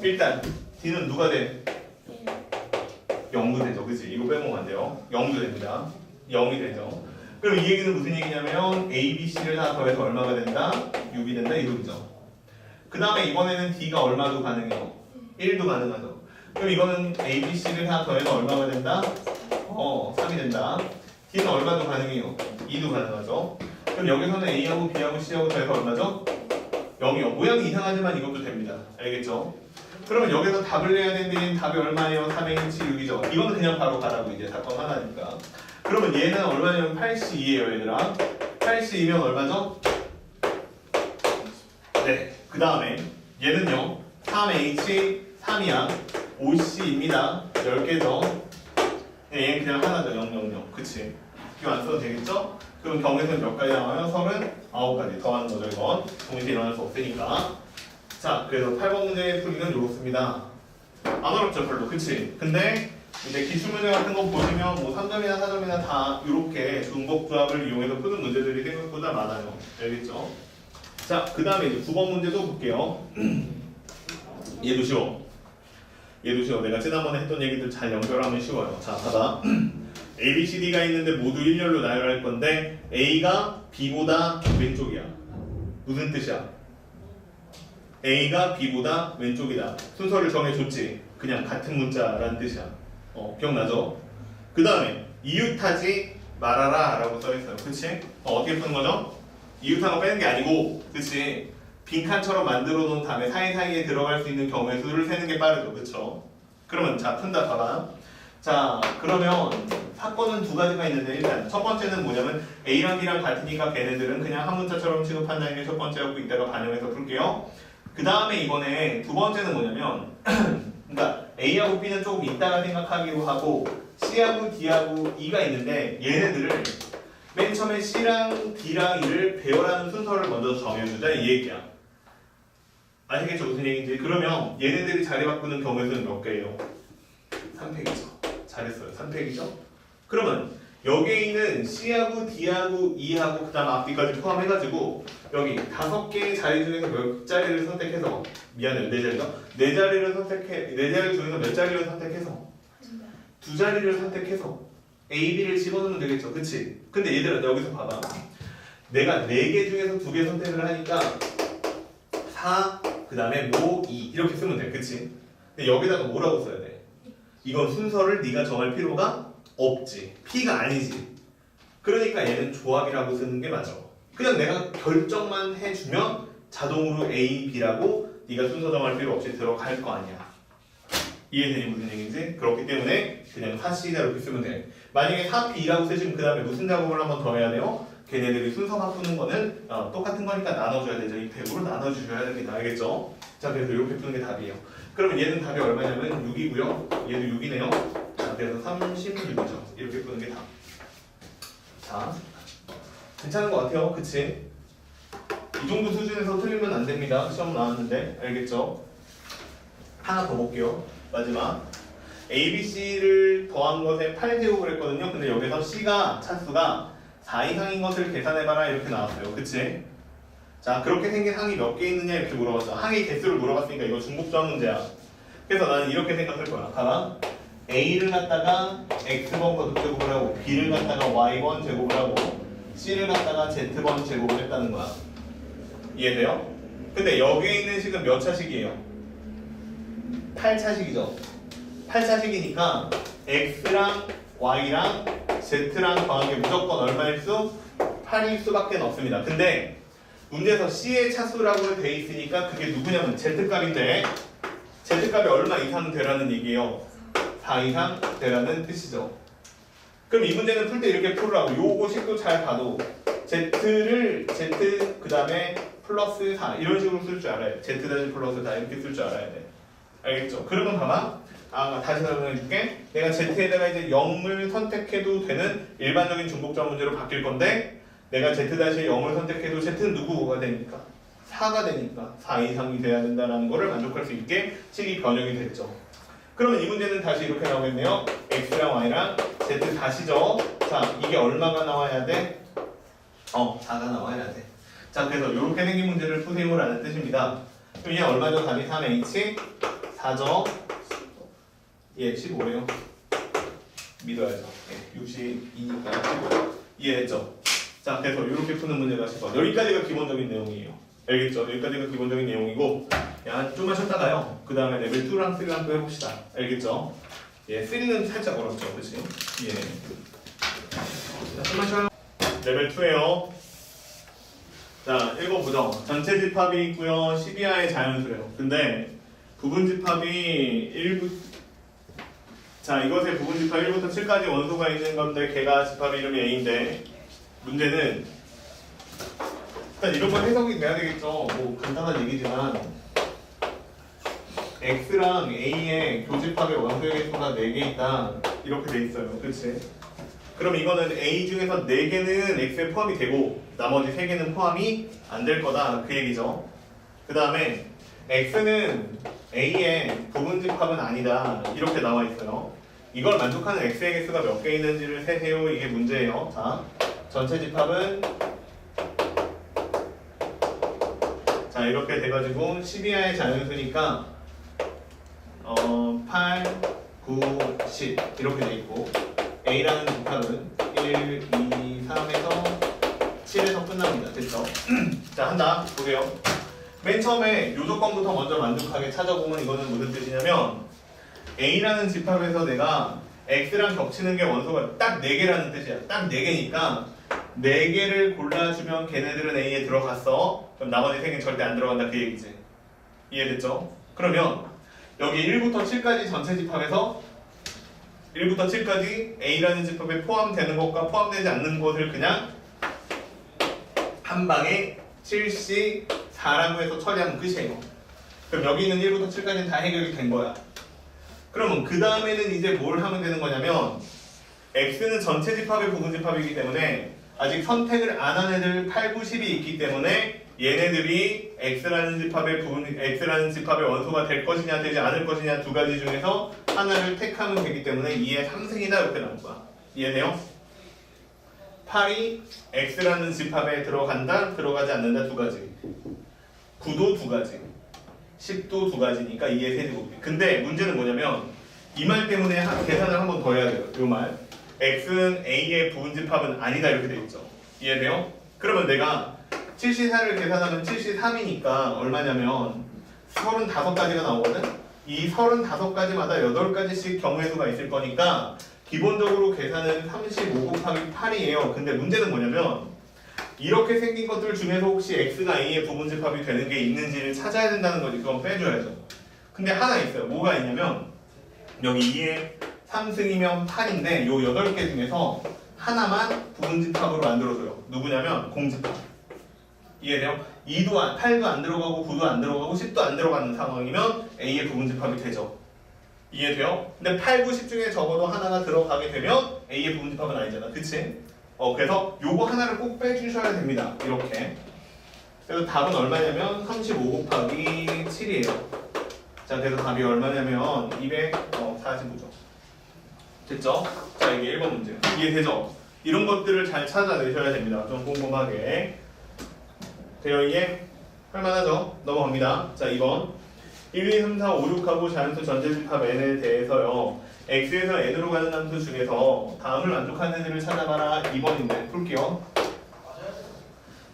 일단 D는 누가 돼? 0도 되죠. 그치? 이거 빼먹으면 안 돼요. 0도 됩니다. 0이 되죠. 그럼 이 얘기는 무슨 얘기냐면 A, B, C를 다 더해서 얼마가 된다? 6이 된다 이 소리죠. 그 다음에 이번에는 D가 얼마도 가능해요? 1도 가능하죠. 그럼 이거는 A, B, C를 다 더해서 얼마가 된다? 3이 된다. D는 얼마도 가능해요? 2도 가능하죠. 그럼 여기서는 A하고 B하고 C하고 더해서 얼마죠? 0이요. 모양이 이상하지만 이것도 됩니다. 알겠죠? 그러면 여기서 답을 내야 되는데 답이 얼마예요? 3H 6이죠. 이거는 그냥 바로 가라고 이제 사건 하나니까. 그러면 얘는 얼마냐면 82예요 얘들아. 82면 얼마죠? 네. 그 다음에 얘는요 3H 3이야. 5C입니다. 10개죠. 네, 얘는 그냥 하나죠. 0, 0, 0. 그치? 이거 안 써도 되겠죠? 그럼 경우에서는 몇 가지 나와요? 39가지 더하는 거죠. 이건 동시에 일어날 수 없으니까. 자, 그래서 8번 문제의 풀이는 이렇습니다. 안 어렵죠 별로. 그치? 근데 이제 기출문제 같은 거 보시면 뭐 3점이나 4점이나 다 이렇게 중복조합을 이용해서 푸는 문제들이 생각보다 많아요. 알겠죠? 자, 그 다음에 이제 9번 문제도 볼게요. 얘도 쉬워. 얘도 쉬워. 내가 지난번에 했던 얘기들 잘 연결하면 쉬워요. 자, 봐봐. A, B, C, D가 있는데 모두 일렬로 나열할 건데 A가 B보다 왼쪽이야. 무슨 뜻이야? A가 B보다 왼쪽이다. 순서를 정해줬지. 그냥 같은 문자라는 뜻이야. 기억나죠? 그 다음에 이웃하지 말아라 라고 써있어요. 그치? 어떻게 푸는 거죠? 이웃한 거 빼는 게 아니고, 그치? 빈칸처럼 만들어 놓은 다음에 사이사이에 들어갈 수 있는 경우의 수를 세는 게 빠르죠. 그쵸? 그러면 자, 푼다 봐봐. 자, 그러면 사건은 두 가지가 있는데 일단 첫 번째는 뭐냐면 A랑 B랑 같으니까 걔네들은 그냥 한 문자처럼 취급한다는 게 첫 번째였고 이따가 반영해서 풀게요. 그 다음에 이번에 두 번째는 뭐냐면 그러니까 A하고 B는 조금 이따가 생각하기로 하고 C하고 D하고 E가 있는데 얘네들을 맨 처음에 C랑 D랑 E를 배열하는 순서를 먼저 정해주자 이 얘기야. 아시겠죠? 무슨 얘기인지. 그러면 얘네들이 자리 바꾸는 경우의 수는 몇 개예요? 3팩이죠. 잘했어요. 3팩이죠? 그러면 여기에 있는 C하고 D하고 E하고 그 다음 앞뒤까지 포함해가지고 여기 5개의 자리 중에서 몇 자리를 선택해서 미안해요. 4자리죠? 4자리를 선택해 4자리 중에서 몇 자리를 선택해서 2자리를 선택해서 A, B를 집어넣으면 되겠죠. 그치? 근데 얘들아 여기서 봐봐. 내가 4개 중에서 2개 선택을 하니까 4, 그 다음에 뭐 2 이렇게 쓰면 돼. 그치? 근데 여기다가 뭐라고 써야 돼? 이건 순서를 네가 정할 필요가 없지. P가 아니지. 그러니까 얘는 조합이라고 쓰는 게 맞아. 그냥 내가 결정만 해주면 자동으로 A, B라고 네가 순서 정할 필요 없이 들어갈 거 아니야. 이해되니 무슨 얘기인지? 그렇기 때문에 그냥 4C다 이렇게 쓰면 돼. 만약에 4B라고 쓰시면 그 다음에 무슨 작업을 한번 더 해야 돼요? 걔네들이 순서 바꾸는 거는 똑같은 거니까 나눠줘야 되죠. 이 100으로 나눠주셔야 됩니다. 알겠죠? 자, 그래서 이렇게 푸는 게 답이에요. 그러면 얘는 답이 얼마냐면 6이고요. 얘도 6이네요. 자, 그래서 36이죠. 이렇게 푸는 게 답. 자, 괜찮은 것 같아요. 그치? 이 정도 수준에서 틀리면 안 됩니다. 시험 나왔는데. 알겠죠? 하나 더 볼게요. 마지막. A, B, C를 더한 것에 8제곱을 했거든요. 근데 여기서 C가 차수가 4 이상인 것을 계산해봐라 이렇게 나왔어요. 그치? 자, 그렇게 생긴 항이 몇 개 있느냐 이렇게 물어봤어. 항의 개수를 물어봤으니까 이거 중복조합 문제야. 그래서 나는 이렇게 생각할 거야. 봐봐. A를 갖다가 X번 거듭제곱을 하고 B를 갖다가 Y번 제곱을 하고 C를 갖다가 Z번 제곱을 했다는 거야. 이해돼요? 근데 여기에 있는 식은 몇 차식이에요? 8차식이죠. 8차식이니까 X랑 Y랑 Z랑 더한 게 무조건 얼마일 수? 8일 수밖에 없습니다. 근데 문제에서 C의 차수라고 돼 있으니까 그게 누구냐면 Z값인데 Z값이 얼마 이상 되라는 얘기예요. 4 이상 되라는 뜻이죠. 그럼 이 문제는 풀 때 이렇게 풀으라고. 요거 식도 잘 봐도 Z를 Z 그 다음에 플러스 4 이런 식으로 쓸 줄 알아야 돼. Z 다시 플러스 4 이렇게 쓸 줄 알아야 돼. 알겠죠? 그러면 봐봐. 다시 설명해줄게. 내가 Z에다가 이제 0을 선택해도 되는 일반적인 중복조합 문제로 바뀔 건데 내가 Z-0을 선택해도 Z는 누구가 되니까? 4가 되니까 4 이상이 돼야 된다는 거를 만족할 수 있게 식이 변형이 됐죠. 그러면 이 문제는 다시 이렇게 나오겠네요. X랑 Y랑 Z4시죠. 자, 이게 얼마가 나와야 돼? 4가 나와야 돼. 자, 그래서 이렇게 생긴 문제를 푸세요라는 뜻입니다. 그럼 얘 얼마죠? 답이 3H 4죠. 예, 15래요. 믿어야죠. 예, 62니까 15. 이해했죠? 자, 그래서 이렇게 푸는 문제가 10번. 여기까지가 기본적인 내용이에요. 알겠죠? 여기까지가 기본적인 내용이고, 야, 좀만 쉬었다가요. 그 다음에 레벨 2랑 3랑 또 해봅시다. 알겠죠? 예, 3는 살짝 어렵죠, 그치? 예. 자, 좀만 쉬어요. 레벨 2에요. 자, 읽어보죠. 전체 집합이 있고요. 12하의 자연수예요. 근데 부분 집합이 1부, 자, 이것의 부분 집합 1부터 7까지 원소가 있는 건데 걔가 집합 이름이 A인데 문제는 일단 이런 건 해석이 돼야 되겠죠. 뭐 간단한 얘기지만 X랑 A의 교집합의 원소의 개수가 4개 있다 이렇게 돼 있어요. 그렇지? 그럼 이거는 A 중에서 4개는 X에 포함이 되고 나머지 3개는 포함이 안 될 거다 그 얘기죠. 그 다음에 X는 A의 부분 집합은 아니다 이렇게 나와 있어요. 이걸 만족하는 X의 개수가 몇 개 있는지를 세세요. 이게 문제예요. 자, 전체 집합은 자 이렇게 돼가지고 12하의 자연수니까 8, 9, 10 이렇게 돼 있고 A라는 집합은 1, 2, 3에서 7에서 끝납니다. 됐죠? 자, 한다. 보세요. 맨 처음에 요 조건부터 먼저 만족하게 찾아보면 이거는 무슨 뜻이냐면 A라는 집합에서 내가 X랑 겹치는 게 원소가 딱 4개라는 뜻이야. 딱 4개니까 4개를 골라주면 걔네들은 A에 들어갔어. 그럼 나머지 3개는 절대 안 들어간다 그 얘기지. 이해됐죠? 그러면 여기 1부터 7까지 전체 집합에서 1부터 7까지 A라는 집합에 포함되는 것과 포함되지 않는 것을 그냥 한 방에 7C 4라고 해서 처리하면 끝이에요. 그럼 여기 있는 1부터 7까지는 다 해결이 된 거야. 그러면 그 다음에는 이제 뭘 하면 되는 거냐면 X는 전체 집합의 부분 집합이기 때문에 아직 선택을 안 한 애들 8, 9, 10이 있기 때문에 얘네들이 X라는 집합의 원소가 될 것이냐 되지 않을 것이냐 두 가지 중에서 하나를 택하면 되기 때문에 2의 3승이다 이렇게 나올 거야. 이해돼요? 8이 X라는 집합에 들어간다 들어가지 않는다 두 가지. 9도 두 가지. 10도 두 가지니까 2의 세제곱이. 근데 문제는 뭐냐면 이 말 때문에 계산을 한 번 더 해야 돼요. 이 말. X는 A의 부분 집합은 아니다 이렇게 돼 있죠. 이해돼요? 그러면 내가 74를 계산하면 73이니까 얼마냐면 35가지가 나오거든? 이 35가지마다 8가지씩 경우의 수가 있을 거니까 기본적으로 계산은 35 곱하기 8이에요. 근데 문제는 뭐냐면 이렇게 생긴 것들 중에서 혹시 X가 A의 부분 집합이 되는 게 있는지를 찾아야 된다는 거지. 그건 빼줘야죠. 근데 하나 있어요. 뭐가 있냐면 여기 2의 3승이면 8인데 요 8개 중에서 하나만 부분 집합으로 만들어줘요. 누구냐면 공집합. 이해돼요? 8도 안 들어가고 9도 안 들어가고 10도 안 들어가는 상황이면 A의 부분 집합이 되죠. 이해돼요? 근데 8, 9, 10 중에 적어도 하나가 들어가게 되면 A의 부분 집합은 아니잖아. 그치? 그래서 요거 하나를 꼭 빼주셔야 됩니다. 이렇게. 그래서 답은 얼마냐면 35 곱하기 7이에요. 자, 그래서 답이 얼마냐면 245죠. 됐죠? 자, 이게 1번 문제. 이해되죠? 이런 것들을 잘 찾아내셔야 됩니다. 좀 꼼꼼하게. 돼요, 이게? 할만하죠? 넘어갑니다. 자, 2번. 1, 2, 3, 4, 5, 6하고 자연수 전체 집합 n에 대해서요. x에서 n으로 가는 함수 중에서 다음을 만족하는 애들을 찾아봐라. 2번인데 풀게요.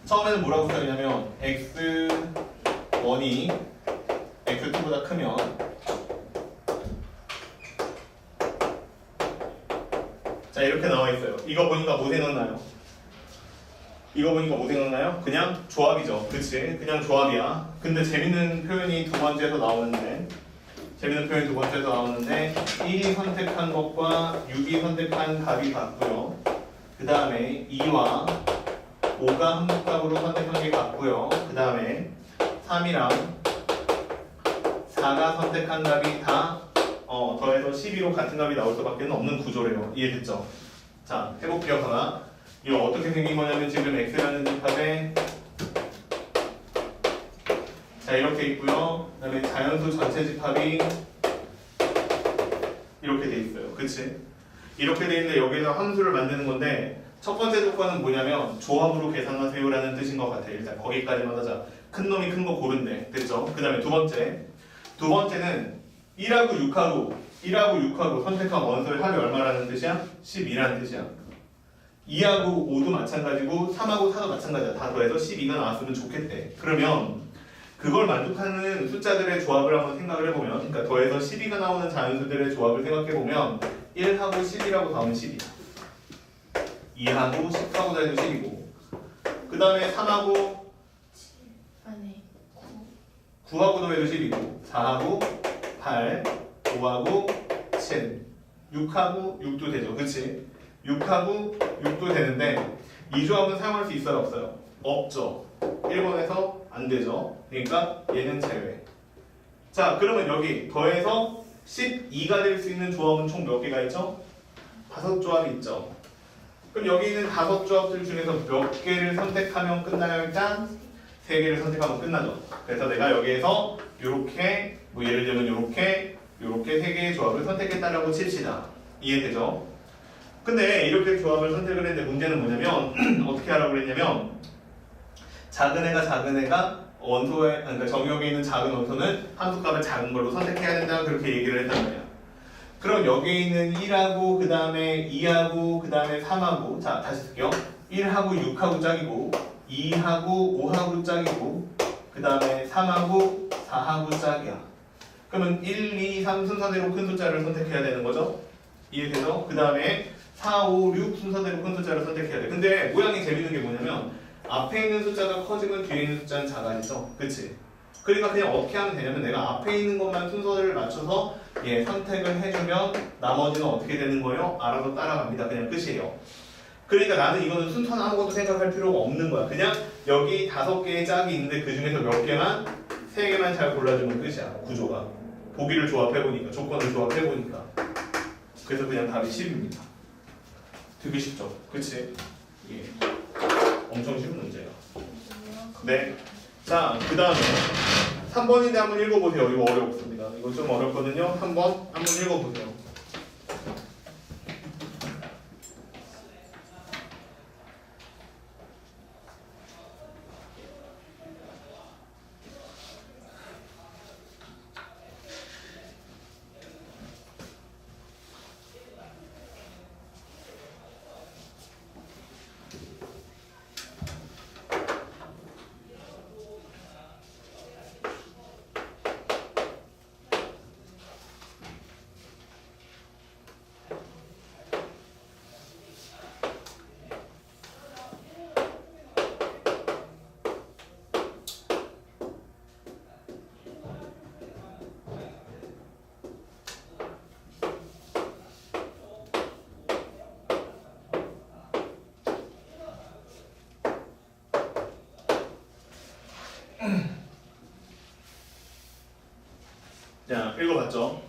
처음에는 뭐라고 써있냐면 x1이 x2보다 크면 자 이렇게 나와있어요. 이거 보니까 뭐 생각나요? 그냥 조합이죠. 그치? 그냥 조합이야. 근데 재밌는 표현이 두 번째에서 나오는데 1이 선택한 것과 6이 선택한 값이 같고요. 그 다음에 2와 5가 한복합으로 선택한 게 같고요. 그 다음에 3이랑 4가 선택한 값이 다 더해서 12로 같은 값이 나올 수밖에 없는 구조래요. 이해됐죠? 자, 해볼게요. 하나. 이거 어떻게 생긴 거냐면 지금 x라는 집합에 자 이렇게 있고요. 그 다음에 자연수 전체 집합이 이렇게 돼 있어요. 그치? 이렇게 돼 있는데 여기서 함수를 만드는 건데 첫 번째 조건은 뭐냐면 조합으로 계산하세요라는 뜻인 것 같아. 일단 거기까지만 하자. 큰 놈이 큰 거 고른대. 됐죠? 그 다음에 두 번째는 1하고 6하고 선택한 원소의 합이 얼마라는 뜻이야? 12라는 뜻이야. 2하고 5도 마찬가지고 3하고 4도 마찬가지야. 다 더해서 12가 나왔으면 좋겠대. 그러면 그걸 만족하는 숫자들의 조합을 한번 생각을 해보면, 그러니까 더해서 12가 나오는 자연수들의 조합을 생각해보면 1하고 10이라고 더하면 10이야. 2하고 10하고 더해도 10이고, 그 다음에 3하고 아니 9하고 더해도 10이고, 4하고 8, 5하고 7, 6하고 6도 되죠. 그치? 6하고 6도 되는데 이 조합은 사용할 수 있어요? 없어요? 없죠. 1번에서 안 되죠. 그러니까 얘는 제외. 자, 그러면 여기 더해서 12가 될 수 있는 조합은 총 몇 개가 있죠? 5조합이 있죠. 그럼 여기 있는 5조합들 중에서 몇 개를 선택하면 끝나요? 일단 3개를 선택하면 끝나죠. 그래서 내가 여기에서 이렇게 뭐 예를 들면 이렇게 3개의 조합을 선택했다라고 칩시다. 이해되죠? 근데 이렇게 조합을 선택을 했는데 문제는 뭐냐면 어떻게 하라고 그랬냐면 작은 애가 원소에, 그러니까 정의역에 있는 작은 원소는 함수값을 작은 걸로 선택해야 된다, 그렇게 얘기를 했단 말이야. 그럼 여기에 있는 1하고 그 다음에 2하고 그 다음에 3하고, 자 다시 쓸게요. 1하고 6하고 짝이고 2하고 5하고 짝이고 그 다음에 3하고 4하고 짝이야. 그러면 1, 2, 3 순서대로 큰 숫자를 선택해야 되는 거죠. 이해되죠? 그 다음에 4, 5, 6 순서대로 큰 숫자를 선택해야 돼. 근데 모양이 재밌는 게 뭐냐면 앞에 있는 숫자가 커지면 뒤에 있는 숫자는 작아지죠. 그치? 그러니까 그냥 어떻게 하면 되냐면 내가 앞에 있는 것만 순서를 맞춰서 선택을 해주면 나머지는 어떻게 되는 거예요? 알아서 따라갑니다. 그냥 끝이에요. 그러니까 나는 이거는 순서는 아무것도 생각할 필요가 없는 거야. 그냥 여기 5개의 짝이 있는데 그 중에서 몇 개만, 3개만 잘 골라주면 끝이야. 구조가. 보기를 조합해보니까, 조건을 조합해보니까. 그래서 그냥 답이 10입니다. 되게 쉽죠? 그치? 예. 엄청 쉬운 문제예요. 네. 자, 그 다음에 3번인데 한번 읽어보세요. 이거 어렵습니다. 이거 좀 어렵거든요. 3번 한번 읽어보세요. 자, 읽어봤죠?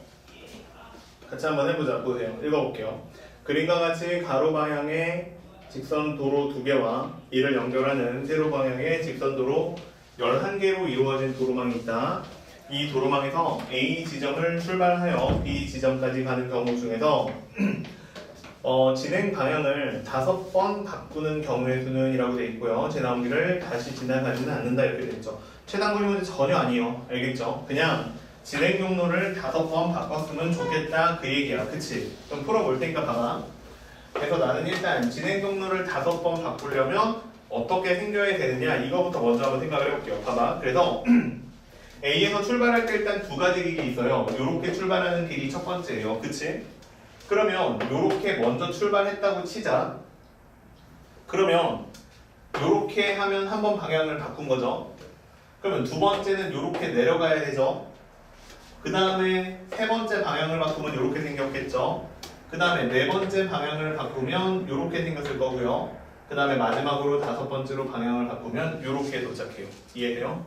같이 한번 해보자. 보세요. 읽어볼게요. 그림과 같이 가로 방향의 직선 도로 2개와 이를 연결하는 세로 방향의 직선 도로 11개로 이루어진 도로망이 있다. 이 도로망에서 A 지점을 출발하여 B 지점까지 가는 경우 중에서 진행 방향을 5번 바꾸는 경우의 수는 이라고 되어 있고요. 제 나오기를 다시 지나가지는 않는다, 이렇게 되어 있죠. 최단거리 문제 전혀 아니에요. 알겠죠? 그냥 진행 경로를 5번 바꿨으면 좋겠다, 그 얘기야. 그치? 그럼 풀어볼 테니까 봐봐. 그래서 나는 일단 진행 경로를 5번 바꾸려면 어떻게 생겨야 되느냐, 이거부터 먼저 한번 생각을 해볼게요. 봐봐. 그래서 A에서 출발할 때 일단 2가지 길이 있어요. 요렇게 출발하는 길이 첫 번째예요. 그치? 그러면 요렇게 먼저 출발했다고 치자. 그러면 요렇게 하면 한 번 방향을 바꾼 거죠. 그러면 두 번째는 요렇게 내려가야 되죠. 그 다음에 세 번째 방향을 바꾸면 이렇게 생겼겠죠. 그 다음에 네 번째 방향을 바꾸면 이렇게 생겼을 거고요. 그 다음에 마지막으로 5번째로 방향을 바꾸면 이렇게 도착해요. 이해돼요?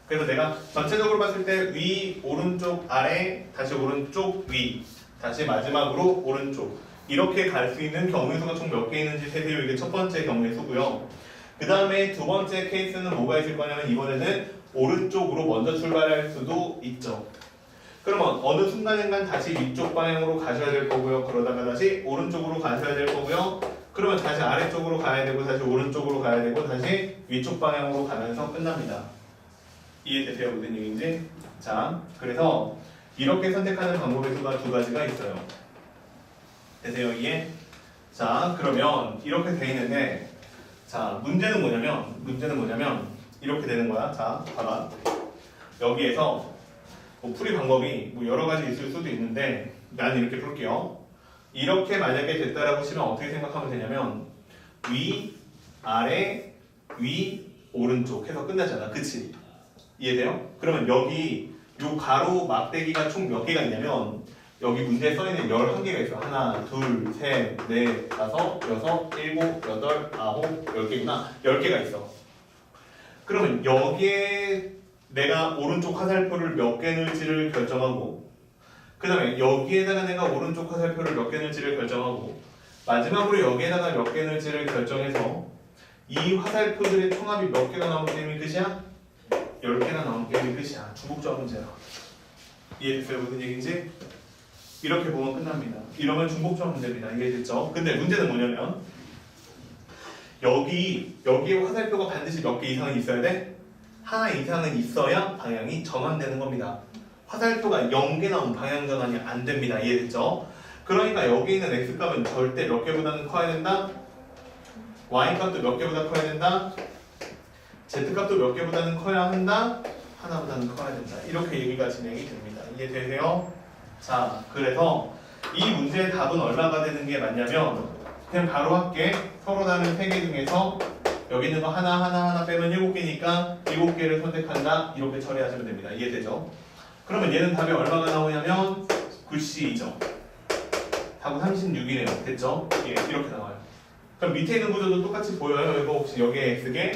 그래서 내가 전체적으로 봤을 때 위, 오른쪽, 아래, 다시 오른쪽, 위, 다시 마지막으로 오른쪽, 이렇게 갈 수 있는 경우의 수가 총 몇 개 있는지 세세요. 이게 첫 번째 경우의 수고요. 그 다음에 두 번째 케이스는 뭐가 있을 거냐면 이번에는 오른쪽으로 먼저 출발할 수도 있죠. 그러면 어느 순간인간 다시 위쪽 방향으로 가셔야 될 거고요. 그러다가 다시 오른쪽으로 가셔야 될 거고요. 그러면 다시 아래쪽으로 가야 되고 다시 오른쪽으로 가야 되고 다시 위쪽 방향으로 가면서 끝납니다. 이해되세요? 무슨 얘기인지? 자, 그래서 이렇게 선택하는 방법의 수가 두 가지가 있어요. 되세요? 이해? 자, 그러면 이렇게 돼 있는데 자, 문제는 뭐냐면 이렇게 되는 거야. 자, 봐봐. 여기에서 뭐 풀이 방법이 뭐 여러 가지 있을 수도 있는데 나는 이렇게 풀게요. 이렇게 만약에 됐다라고 치면 어떻게 생각하면 되냐면 위, 아래, 위, 오른쪽 해서 끝나잖아. 그치? 이해돼요? 그러면 여기 요 가로 막대기가 총 몇 개가 있냐면 여기 문제에 써있는 11개가 있어. 하나, 둘, 셋, 넷, 다섯, 여섯, 일곱, 여덟, 아홉, 10개구나. 10개가 있어. 그러면 여기에 내가 오른쪽 화살표를 몇 개 넣을지를 결정하고 그 다음에 여기에다가 내가 오른쪽 화살표를 몇 개 넣을지를 결정하고 마지막으로 여기에다가 몇 개 넣을지를 결정해서 이 화살표들의 총합이 몇 개가 나오는 게임이 끝이야? 10개나 나오는 게임이 끝이야. 중복조합 문제야. 이해됐어요? 무슨 얘기인지? 이렇게 보면 끝납니다. 이러면 중복조합 문제입니다. 이해됐죠? 근데 문제는 뭐냐면 여기에 화살표가 반드시 몇 개 이상은 있어야 돼? 하나 이상은 있어야 방향이 전환되는 겁니다. 화살표가 0개 나오면 방향 전환이 안 됩니다. 이해됐죠? 그러니까 여기 있는 x값은 절대 몇 개보다는 커야 된다? y값도 몇 개보다 커야 된다? z값도 몇 개보다는 커야 한다? 하나보다는 커야 된다. 이렇게 얘기가 진행이 됩니다. 이해되세요? 자, 그래서 이 문제의 답은 얼마가 되는 게 맞냐면 그냥 바로 할게. 서로 다른 3개 중에서 여기 있는 거 하나 빼면 7개니까 7개를 선택한다. 이렇게 처리하시면 됩니다. 이해되죠? 그러면 얘는 답이 얼마가 나오냐면 9C이죠. 답은 36이네요. 됐죠? 예, 이렇게 나와요. 그럼 밑에 있는 구조도 똑같이 보여요. 이거 혹시 여기에 X개,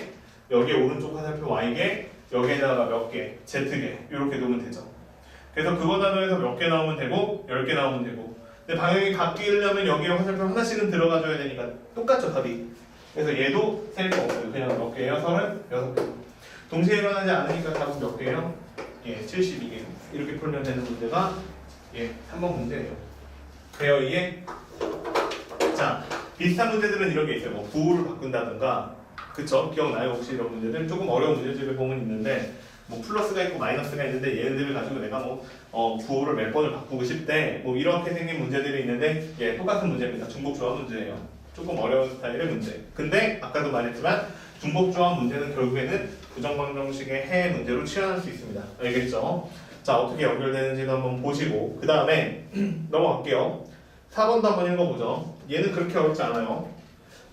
여기에 오른쪽 화살표 Y개, 여기에다가 몇 개, Z개 이렇게 놓으면 되죠. 그래서 그거 단위에서 몇 개 나오면 되고 10개 나오면 되고 근데 방향이 바뀌려면 여기에 화살표 하나씩은 들어가줘야 되니까 똑같죠 답이. 그래서 얘도 셀 거 없어요. 그냥 몇 개예요? 36개. 동시에 일어나지 않으니까 답은 몇 개예요? 예, 72개. 이렇게 풀면 되는 문제가 예, 3번 문제예요. 돼요 이해? 자, 비슷한 문제들은 이런 게 있어요. 뭐 부호를 바꾼다든가 그쵸? 기억나요? 혹시 이런 문제들? 조금 어려운 문제집에 보면 있는데 뭐 플러스가 있고 마이너스가 있는데 얘네들을 가지고 내가 뭐 부호를 몇 번을 바꾸고 싶대 뭐 이렇게 생긴 문제들이 있는데 예, 똑같은 문제입니다. 중복조합 문제예요. 조금 어려운 스타일의 문제. 근데 아까도 말했지만 중복조합 문제는 결국에는 부정방정식의 해 문제로 치환할 수 있습니다. 알겠죠? 자, 어떻게 연결되는지도 한번 보시고 그 다음에 넘어갈게요. 4번도 한번 읽어보죠. 얘는 그렇게 어렵지 않아요.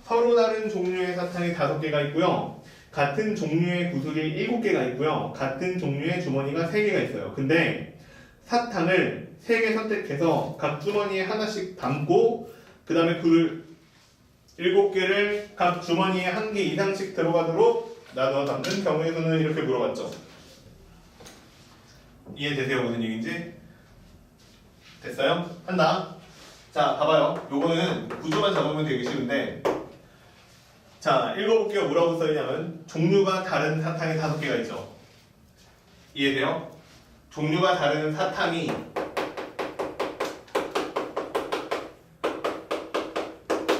서로 다른 종류의 사탕이 5개가 있고요. 같은 종류의 구슬이 7개가 있고요. 같은 종류의 주머니가 3개가 있어요. 근데 사탕을 3개 선택해서 각 주머니에 하나씩 담고 그 다음에 그 7개를 각 주머니에 1개 이상씩 들어가도록 나눠 담는 경우의 수는 이렇게 물어봤죠. 이해되세요? 무슨 얘기인지? 됐어요? 한다. 자, 봐봐요. 요거는 구조만 잡으면 되게 쉬운데 자, 읽어볼게요. 뭐라고 써있냐면 종류가 다른 사탕이 5개가 있죠. 이해돼요? 종류가 다른 사탕이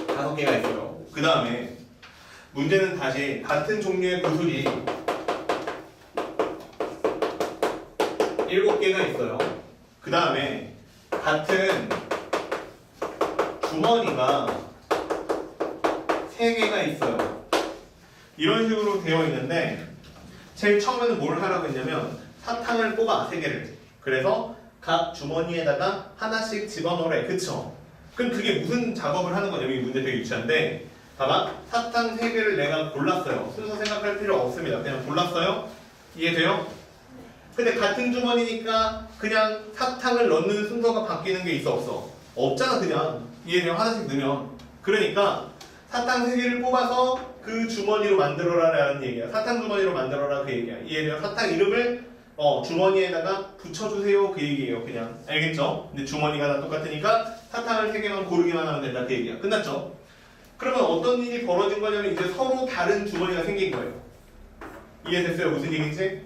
5개가 있어요. 그 다음에 문제는 다시 같은 종류의 구슬이 7개가 있어요. 그 다음에 같은 주머니가 3개가 있어요. 이런 식으로 되어 있는데 제일 처음에는 뭘 하라고 했냐면 사탕을 뽑아 3개를. 그래서 각 주머니에다가 하나씩 집어넣으래. 그쵸? 그럼 그게 무슨 작업을 하는 거냐면 이 문제 되게 유치한데 봐봐. 사탕 3개를 내가 골랐어요. 순서 생각할 필요 없습니다. 그냥 골랐어요. 이해돼요? 근데 같은 주머니니까 그냥 사탕을 넣는 순서가 바뀌는 게 있어 없어? 없잖아. 그냥 이해돼요? 하나씩 넣으면. 그러니까 사탕 3개를 뽑아서 그 주머니로 만들어라 라는 얘기야. 사탕 주머니로 만들어라 그 얘기야. 이해돼요? 사탕 이름을 주머니에다가 붙여주세요 그 얘기예요. 그냥 알겠죠? 근데 주머니가 다 똑같으니까 사탕을 3개만 고르기만 하면 된다 그 얘기야. 끝났죠? 그러면 어떤 일이 벌어진 거냐면 이제 서로 다른 주머니가 생긴 거예요. 이해됐어요? 무슨 얘기인지?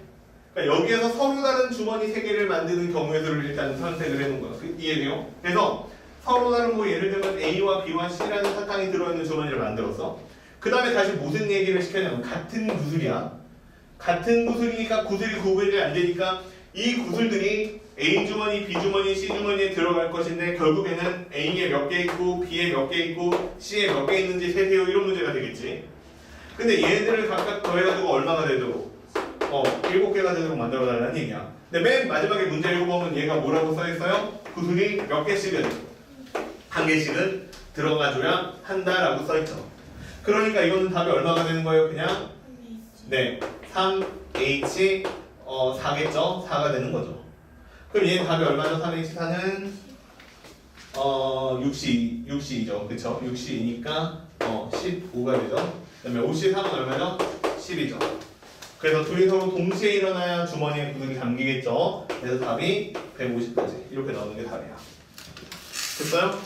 그러니까 여기에서 서로 다른 주머니 3개를 만드는 경우의 수를 일단 선택을 해놓은 거야. 이해돼요? 그래서 서로 다른 뭐 예를 들면 A와 B와 C라는 사탕이 들어있는 주머니를 만들었어. 그 다음에 다시 무슨 얘기를 시켰냐면 같은 구슬이야. 같은 구슬이니까 구슬이 구분이 안 되니까 이 구슬들이 A 주머니, B 주머니, C 주머니에 들어갈 것인데 결국에는 A에 몇 개 있고 B에 몇 개 있고 C에 몇 개 있는지 세세요. 이런 문제가 되겠지. 근데 얘들을 각각 더해가지고 얼마가 되도록 7개가 되도록 만들어달라는 얘기야. 근데 맨 마지막에 문제 읽어보면 얘가 뭐라고 써있어요? 구슬이 몇 개씩은 한 개씩은 들어가줘야 한다라고 써있죠. 그러니까 이거는 답이 얼마가 되는 거예요? 그냥 네 3H 4겠죠? 4가 되는 거죠. 그럼 얘는 답이 얼마죠? 3H4는 62죠. 그쵸? 62니까 15가 되죠. 그 다음에 53은 얼마죠? 10이죠. 그래서 둘이 서로 동시에 일어나야 주머니에 구슬이 담기겠죠. 그래서 답이 150까지 이렇게 나오는 게 답이야. 됐어요?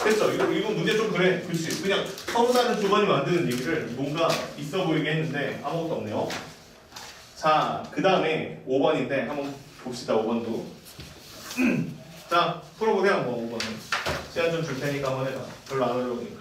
됐죠? 이거 문제 좀 그래. 그렇지. 그냥 서로 다른 주머니 만드는 얘기를 뭔가 있어 보이게 했는데 아무것도 없네요. 자, 그 다음에 5번인데 한번 봅시다. 5번도. 자, 풀어보세요. 한번 5번은. 시간 좀 줄 테니까 한번 해봐. 별로 안 어려우니까.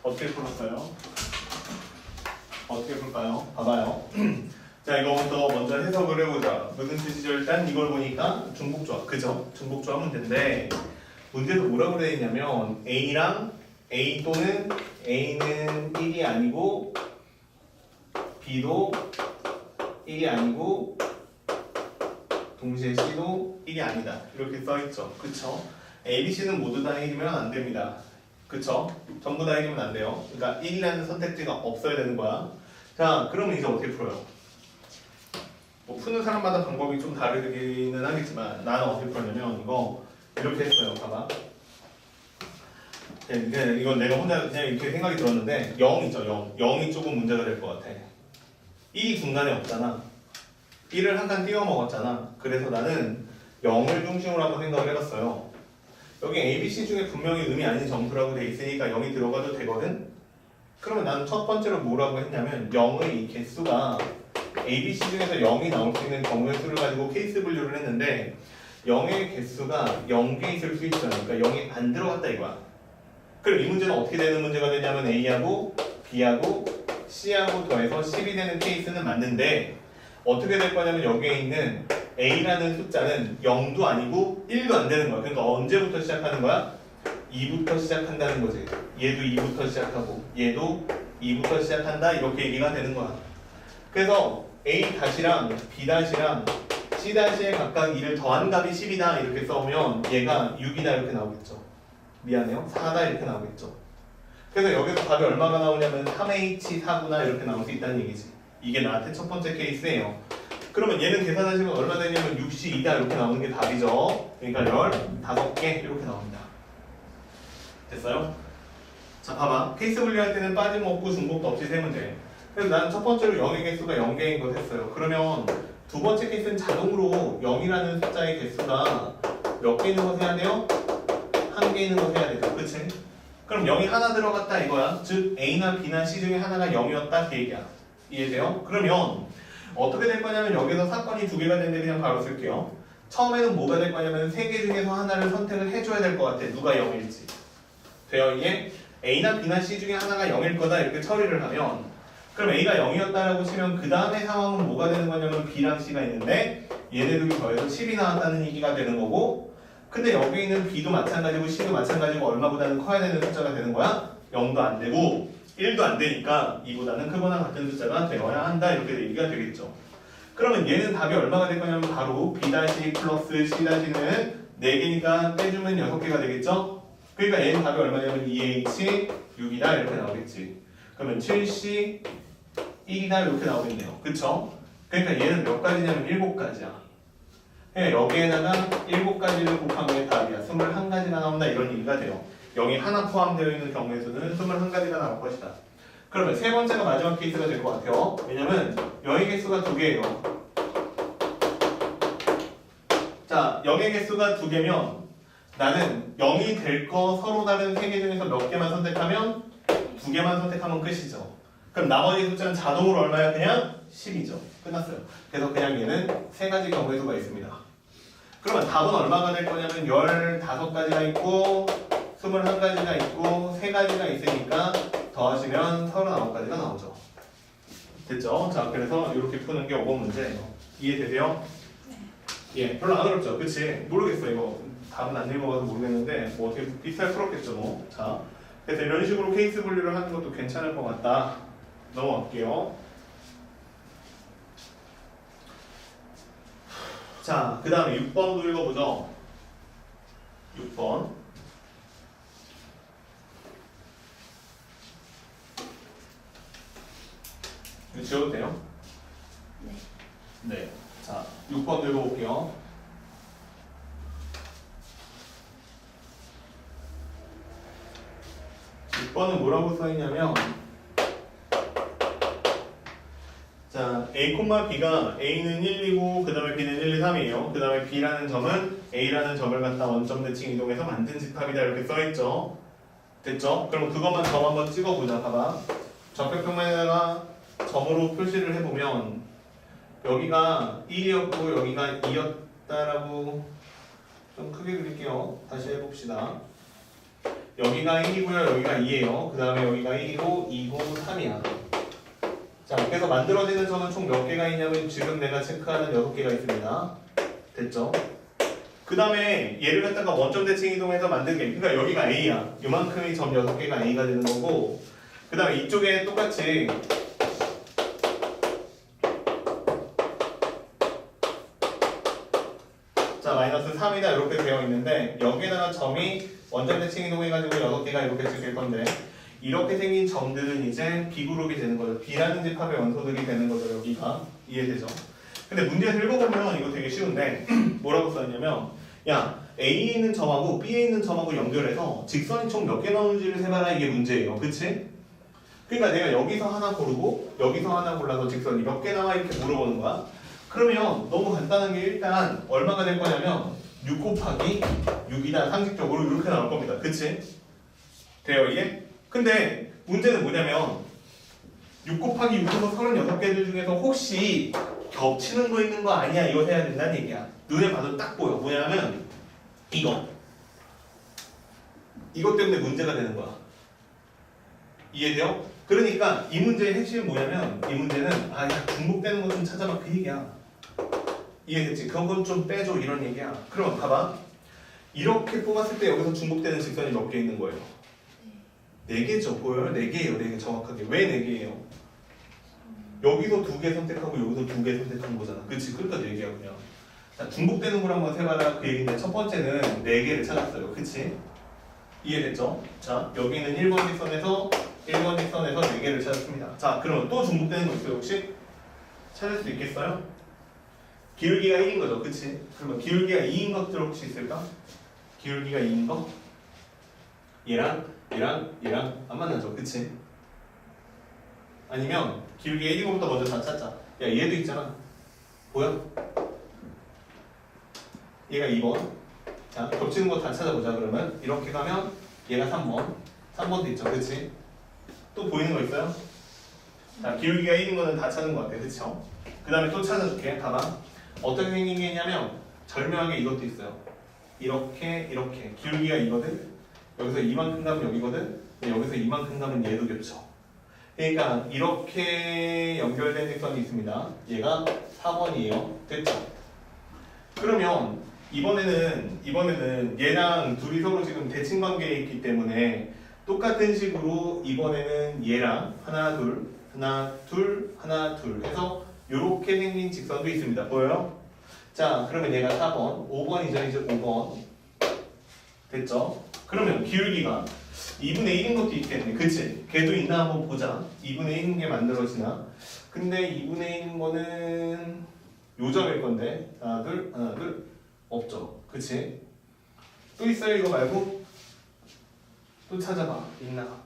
어떻게 풀었어요? 어떻게 풀까요? 봐봐요. 자, 이거부터 먼저 해석을 해보자. 무슨 뜻이죠? 일단 이걸 보니까 중복조합, 그죠? 중복조합 문제인데 문제도 뭐라고 되어 있냐면 A랑 A 또는 A는 1이 아니고 B도 1이 아니고 동시에 C도 1이 아니다. 이렇게 써있죠. 그쵸? A, B, C는 모두 다 1이면 안 됩니다. 그쵸? 전부 다 1이면 안 돼요. 그러니까 1이라는 선택지가 없어야 되는 거야. 자, 그러면 이제 어떻게 풀어요? 뭐 푸는 사람마다 방법이 좀 다르기는 하겠지만 나는 어떻게 풀었냐면 이거 이렇게 했어요. 봐봐. 이건 내가 혼자 그냥 이렇게 생각이 들었는데 0 있죠. 0. 0이 조금 문제가 될 것 같아. 1이 중간에 없잖아. 1을 한 칸 띄워 먹었잖아. 그래서 나는 0을 중심으로 한번 생각을 해봤어요. 여기 A, B, C 중에 분명히 의미 아닌 점수라고 돼 있으니까 0이 들어가도 되거든? 그러면 나는 첫 번째로 뭐라고 했냐면 0의 개수가 A, B, C 중에서 0이 나올 수 있는 경우의 수를 가지고 케이스 분류를 했는데 0의 개수가 0개 있을 수 있어요. 그러니까 0이 안 들어갔다 이거야. 그럼 이 문제는 어떻게 되는 문제가 되냐면 A하고 B하고 C하고 더해서 10이 되는 케이스는 맞는데 어떻게 될 거냐면 여기에 있는 A라는 숫자는 0도 아니고 1도 안 되는 거야. 그러니까 언제부터 시작하는 거야? 2부터 시작한다는 거지. 얘도 2부터 시작하고 얘도 2부터 시작한다 이렇게 얘기가 되는 거야. 그래서 A-랑 B-랑 C'에 각각 2를 더한 값이 10이다 이렇게 써오면 얘가 6이다 이렇게 나오겠죠. 미안해요. 4다 이렇게 나오겠죠. 그래서 여기서 답이 얼마가 나오냐면 3H4구나 이렇게 나올 수 있다는 얘기지. 이게 나한테 첫 번째 케이스예요. 그러면 얘는 계산하시면 얼마 되냐면 62다 이렇게 나오는 게 답이죠. 그러니까 15개 이렇게 나옵니다. 됐어요? 자 봐봐. 케이스 분리할 때는 빠짐없고 중복도 없이 세면 돼. 그래서 나는 첫 번째로 0의 개수가 0개인 거 했어요. 그러면 두 번째 케이스는 자동으로 0이라는 숫자의 개수가 몇 개 있는 거 해야 돼요? 한 개 있는 거 해야 되죠. 그치? 그럼 0이 하나 들어갔다 이거야. 즉 A나 B나 C 중에 하나가 0이었다 그 얘기야. 이해돼요? 그러면 어떻게 될 거냐면 여기서 사건이 두 개가 되는데 그냥 바로 쓸게요. 처음에는 뭐가 될 거냐면 세 개 중에서 하나를 선택을 해줘야 될 것 같아. 누가 0일지. 돼요 이게? A나 B나 C 중에 하나가 0일 거다 이렇게 처리를 하면 그럼 A가 0이었다라고 치면 그 다음에 상황은 뭐가 되는 거냐면 B랑 C가 있는데 얘네 둘이 더해서 10이 나왔다는 얘기가 되는 거고 근데 여기 있는 B도 마찬가지고 C도 마찬가지고 얼마보다는 커야 되는 숫자가 되는 거야? 0도 안 되고 1도 안 되니까 이보다는 크거나 같은 숫자가 되어야 한다 이렇게 얘기가 되겠죠. 그러면 얘는 답이 얼마가 될 거냐면 바로 B- 플러스 C-는 4개니까 빼주면 6개가 되겠죠? 그러니까 얘는 답이 얼마냐면 2H 6이다 이렇게 나오겠지. 그러면 7C 1이다 이렇게 나오겠네요. 그쵸? 그러니까 얘는 몇 가지냐면 7가지야. 그러니까 여기에다가 7가지를 곱한 게 답이야. 21가지가 나온다 이런 얘기가 돼요. 0이 하나 포함되어 있는 경우에서는 21가지가 나올 것이다. 그러면 세 번째가 마지막 케이스가 될 것 같아요. 왜냐면 0의 개수가 2개예요. 자, 0의 개수가 2개면 나는 0이 될 거 서로 다른 3개 중에서 몇 개만 선택하면 2개만 선택하면 끝이죠. 그럼 나머지 숫자는 자동으로 얼마야? 그냥 10이죠. 끝났어요. 그래서 그냥 얘는 3가지 경우의 수가 있습니다. 그러면 답은 얼마가 될 거냐면 15가지가 있고 21가지가 있고 3가지가 있으니까 더하시면 39가지가 나오죠. 됐죠? 자, 그래서 이렇게 푸는 게 5번 문제예요. 이해되세요? 예, 별로 안 어렵죠? 그치? 모르겠어 이거 답은 안 읽어봐서 모르겠는데 뭐 어떻게 비슷하게 풀었겠죠 뭐. 자, 그래서 이런 식으로 케이스 분류를 하는 것도 괜찮을 것 같다. 넘어갈게요. 자, 그 다음에 6번도 읽어보죠. 6번. 이거 지워도 돼요? 네. 네. 자, 6번 읽어볼게요. 번은 뭐라고 써있냐면 자 A, B가 A는 1이고 그 다음에 B는 1, 2, 3이에요. 그 다음에 B라는 점은 A라는 점을 갖다 원점 대칭 이동해서 만든 집합이다 이렇게 써있죠. 됐죠? 그럼 그것만 점 한번 찍어보자. 봐봐. 적격평면에다가 점으로 표시를 해보면 여기가 1이었고 여기가 2였다라고 좀 크게 그릴게요. 다시 해봅시다. 여기가 1이고요. 여기가 2예요. 그 다음에 여기가 1이고 2고 3이야. 자, 그래서 만들어지는 점은 총 몇 개가 있냐면 지금 내가 체크하는 6개가 있습니다. 됐죠? 그 다음에 얘를 갖다가 원점 대칭 이동해서 만든 게 그러니까 여기가 A야. 요만큼이 점 6개가 A가 되는 거고 그 다음에 이쪽에 똑같이 자 마이너스 3이다 이렇게 되어 있는데 여기에다가 점이 원점 대칭 이동해가지고 6개가 이렇게 찍힐 건데 이렇게 생긴 점들은 이제 B그룹이 되는 거죠. B라는 집합의 원소들이 되는 거죠. 여기가 이해되죠? 근데 문제에서 읽어보면 이거 되게 쉬운데 뭐라고 써있냐면 야 A에 있는 점하고 B에 있는 점하고 연결해서 직선이 총 몇 개 나오는지를 세봐라 이게 문제예요. 그치? 그러니까 내가 여기서 하나 고르고 여기서 하나 골라서 직선이 몇 개 나와 이렇게 물어보는 거야. 그러면 너무 간단한 게 일단 얼마가 될 거냐면 6 곱하기 6이다. 상식적으로 이렇게 나올 겁니다. 그치? 돼요 이게? 근데 문제는 뭐냐면 6 곱하기 6에서 36개들 중에서 혹시 겹치는 거 있는 거 아니야 이거 해야 된다는 얘기야. 눈에 봐도 딱 보여. 뭐냐면 이거 때문에 문제가 되는 거야. 이해돼요? 그러니까 이 문제의 핵심은 뭐냐면 이 문제는 야 중복되는 거 좀 찾아봐 그 얘기야. 이해됐지? 그건 좀 빼줘 이런 얘기야. 그럼 봐봐. 이렇게 뽑았을 때 여기서 중복되는 직선이 몇 개 있는 거예요? 4개죠. 보여요? 4개예요. 4개 정확하게. 왜 4개예요? 여기서 2개 선택하고 여기서 2개 선택한 거잖아. 그치? 그러니까 4개야 그냥. 자, 중복되는 걸 한번 세봐라 그 얘기인데 첫 번째는 4개를 찾았어요. 그치? 이해됐죠? 자, 여기는 1번 직선에서 1번 직선에서 4개를 찾았습니다. 자, 그러면 또 중복되는 거 있어요 혹시? 찾을 수 있겠어요? 기울기가 1인 거죠. 그치? 그러면 기울기가 2인 것들 혹시 있을까? 기울기가 2인 거? 얘랑 안 만나죠. 그치? 아니면 기울기가 1인 것부터 먼저 다 찾자. 야, 얘도 있잖아. 보여? 얘가 2번. 자, 겹치는 거 다 찾아보자. 그러면 이렇게 가면 얘가 3번도 있죠. 그치? 또 보이는 거 있어요? 자, 기울기가 1인 거는 다 찾은 거 같아. 그쵸? 그 다음에 또 찾아줄게. 봐봐. 어떻게 생긴 게 있냐면 절묘하게 이것도 있어요. 이렇게 기울기가 이거든. 여기서 이만큼 가면 여기거든. 여기서 이만큼 가면 얘도 겹쳐. 그러니까 이렇게 연결된 직선이 있습니다. 얘가 4번이에요. 됐죠? 그러면 이번에는 얘랑 둘이 서로 지금 대칭 관계에 있기 때문에 똑같은 식으로 이번에는 얘랑 하나 둘 해서 이렇게 생긴 직선도 있습니다. 보여요? 자, 그러면 얘가 4번, 5번이죠. 이제 5번 됐죠? 그러면 기울기가 2분의 1인 것도 있겠네. 그치? 걔도 있나 한번 보자. 2분의 1인 게 만들어지나? 근데 2분의 1인 거는 요점일 건데 하나 둘 없죠. 그치? 또 있어요 이거 말고? 또 찾아봐. 있나?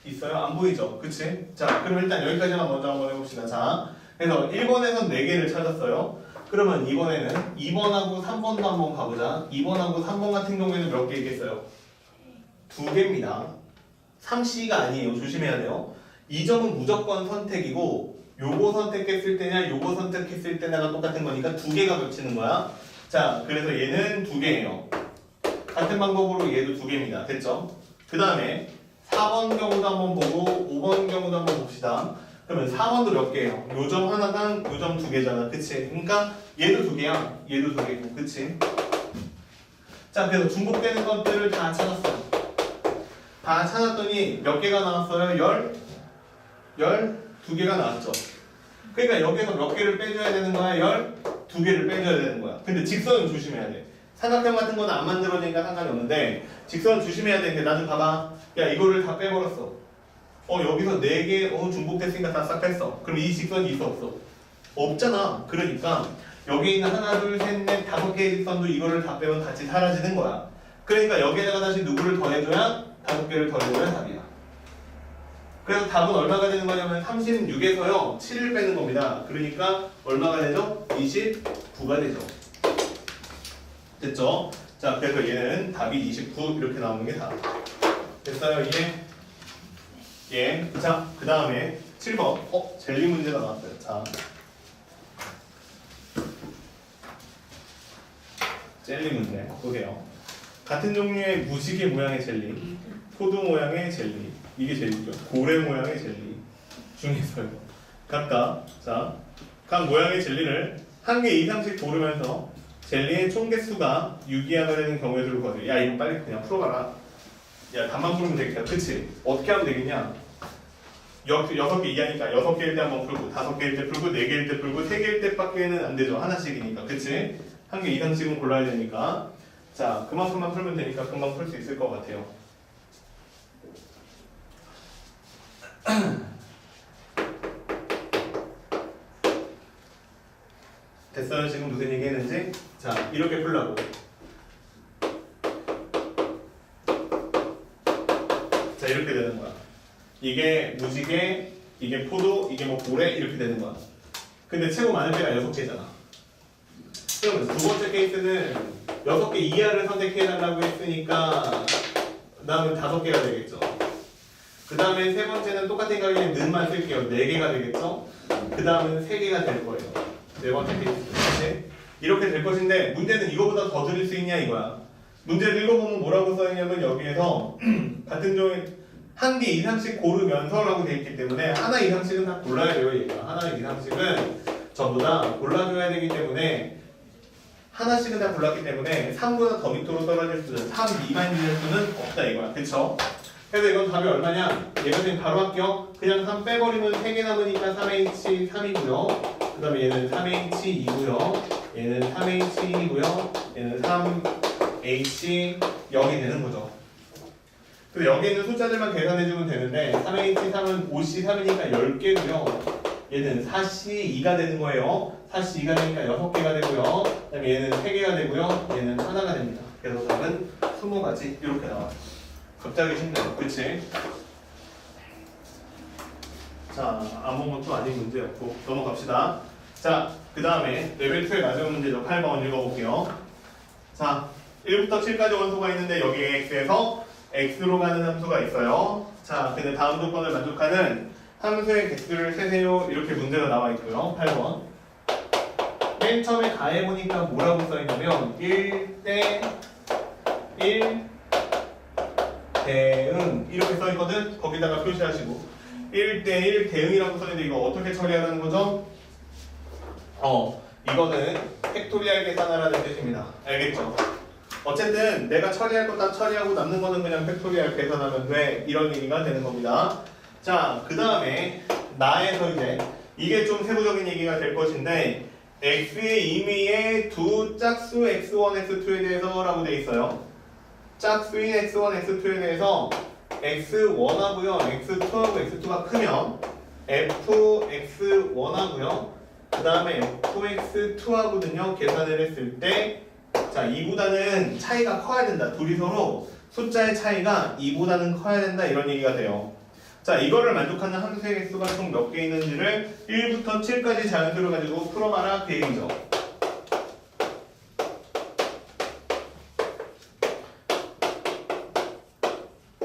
있어요? 안 보이죠? 그치? 자, 그럼 일단 여기까지만 먼저 한번 해봅시다. 자, 그래서 1번에선 4개를 찾았어요. 그러면 이번에는 2번하고 3번도 한번 가보자. 2번하고 3번 같은 경우에는 몇 개 있겠어요? 2개입니다. 3C가 아니에요. 조심해야 돼요. 이 점은 무조건 선택이고 요거 선택했을 때냐 요거 선택했을 때냐가 똑같은 거니까 2개가 겹치는 거야. 자, 그래서 얘는 2개예요. 같은 방법으로 얘도 2개입니다. 됐죠? 그 다음에 4번 경우도 한번 보고 5번 경우도 한번 봅시다. 그러면 4번도 몇 개예요? 요점 하나당 요점 2개잖아. 그치? 그러니까 얘도 2개야. 얘도 2개고. 그치? 자, 그래서 중복되는 것들을 다 찾았어요. 다 찾았더니 몇 개가 나왔어요? 12개가 나왔죠. 그러니까 여기서 몇 개를 빼줘야 되는 거야? 12개를 빼줘야 되는 거야. 근데 직선은 조심해야 돼. 삼각형 같은 거는 안 만들어지니까 상관이 없는데 직선은 조심해야 되는데 나도 봐봐. 야, 이거를 다 빼버렸어. 여기서 4개 중복됐으니까 다 싹 뺐어. 그럼 이 직선이 있어 없어? 없잖아. 그러니까 여기 있는 하나 둘 셋 넷 5개의 직선도 이거를 다 빼면 같이 사라지는 거야. 그러니까 여기에다가 다시 누구를 더해줘야 5개를 더해줘야 답이야. 그래서 답은 얼마가 되는 거냐면 36에서요 7을 빼는 겁니다. 그러니까 얼마가 되죠? 29가 되죠. 됐죠? 자, 그래서 얘는 답이 29 이렇게 나오는 게 답. 됐어요? 이게? 예. 자, 그 다음에 7번. 젤리 문제가 나왔어요. 자, 젤리 문제 보세요. 같은 종류의 무지개 모양의 젤리, 포도 모양의 젤리, 이게 젤리죠. 고래 모양의 젤리 중에서요. 각각 각 모양의 젤리를 한 개 이상씩 고르면서 젤리의 총 개수가 유기하가 되는 경우의 수를 거둬. 야, 이거 빨리 그냥 풀어봐라. 야, 답만 풀으면 되겠다. 그치? 어떻게 하면 되겠냐? 6개 이하니까 6개일 때 한번 풀고 5개일 때 풀고 4개일 때 풀고 3개일 때밖에는 안 되죠. 하나씩이니까. 그치? 한 개 이상씩은 골라야 되니까. 자, 그만큼만 풀면 되니까 금방 풀 수 있을 것 같아요. 됐어요? 지금 무슨 얘기 했는지? 자, 이렇게 풀라고. 자, 이렇게 되는 거야. 이게 무지개, 이게 포도, 이게 뭐 고래 이렇게 되는 거야. 근데 최고 많은 개가 6개잖아. 그러면 두 번째 케이스는 6개 이하를 선택해달라고 했으니까 그 다음은 5개가 되겠죠. 그 다음에 세 번째는 똑같은 가격에 는만 쓸게요. 4개가 되겠죠. 그 다음은 3개가 될 거예요. 네 번째 케이스. 이렇게 될 것인데 문제는 이거보다 더 드릴 수 있냐 이거야. 문제를 읽어보면 뭐라고 써있냐면 여기에서 같은 종의 한 개 이상씩 고르면서라고 돼 있기 때문에 하나 이상씩은 다 골라야 돼요. 얘가 하나 이상씩은 전부 다 골라줘야 되기 때문에 하나씩은 다 골랐기 때문에 3보다 더 밑으로 떨어질 수는 3 미만일 수는 없다 이거야. 그쵸? 그래서 이건 답이 얼마냐? 얘가 지금 바로 할게요. 그냥 3 빼버리면 3개 남으니까 3H 3이고요. 그 다음에 얘는 3H 2고요. 얘는 3H 1이고요. 얘는 3H 0이 되는 거죠. 그래서 여기 있는 숫자들만 계산해주면 되는데 3H 3은 5C 3이니까 10개고요. 얘는 4C 2가 되는 거예요. 4C 2가 되니까 6개가 되고요. 그 다음에 얘는 3개가 되고요. 얘는 하나가 됩니다. 그래서 답은 20가지 이렇게 나와요. 갑자기 힘들어, 그치? 자, 아무것도 아닌 문제였고 넘어갑시다. 자, 그 다음에 레벨 2의 마지막 문제죠. 8번 읽어볼게요. 자, 1부터 7까지 원소가 있는데 여기에 x에서 x로 가는 함수가 있어요. 자, 근데 다음 조건을 만족하는 함수의 개수를 세세요. 이렇게 문제가 나와 있고요. 8번. 맨 처음에 가해보니까 뭐라고 써있냐면 1대 1 대응 이렇게 써있거든. 거기다가 표시하시고 1대1 대응이라고 써있는데 이거 어떻게 처리하라는 거죠? 이거는 팩토리얼 계산하라는 뜻입니다. 알겠죠? 어쨌든 내가 처리할 거 다 처리하고 남는 거는 그냥 팩토리얼 계산하면 돼. 이런 얘기가 되는 겁니다. 자, 그 다음에 나에서 이제 이게 좀 세부적인 얘기가 될 것인데 x의 임의의 두 짝수 x1, x2에 대해서 라고 돼 있어요. 짝수인 x1, x2에 대해서 x1하고요, x2하고 x2가 크면 fx1하고요, 그 다음에 fx2하거든요. 계산을 했을 때, 자, 이보다는 차이가 커야 된다. 둘이 서로 숫자의 차이가 이보다는 커야 된다. 이런 얘기가 돼요. 자, 이거를 만족하는 함수의 개수가 총 몇 개 있는지를 1부터 7까지 자연수를 가지고 풀어봐라. 그 얘기죠.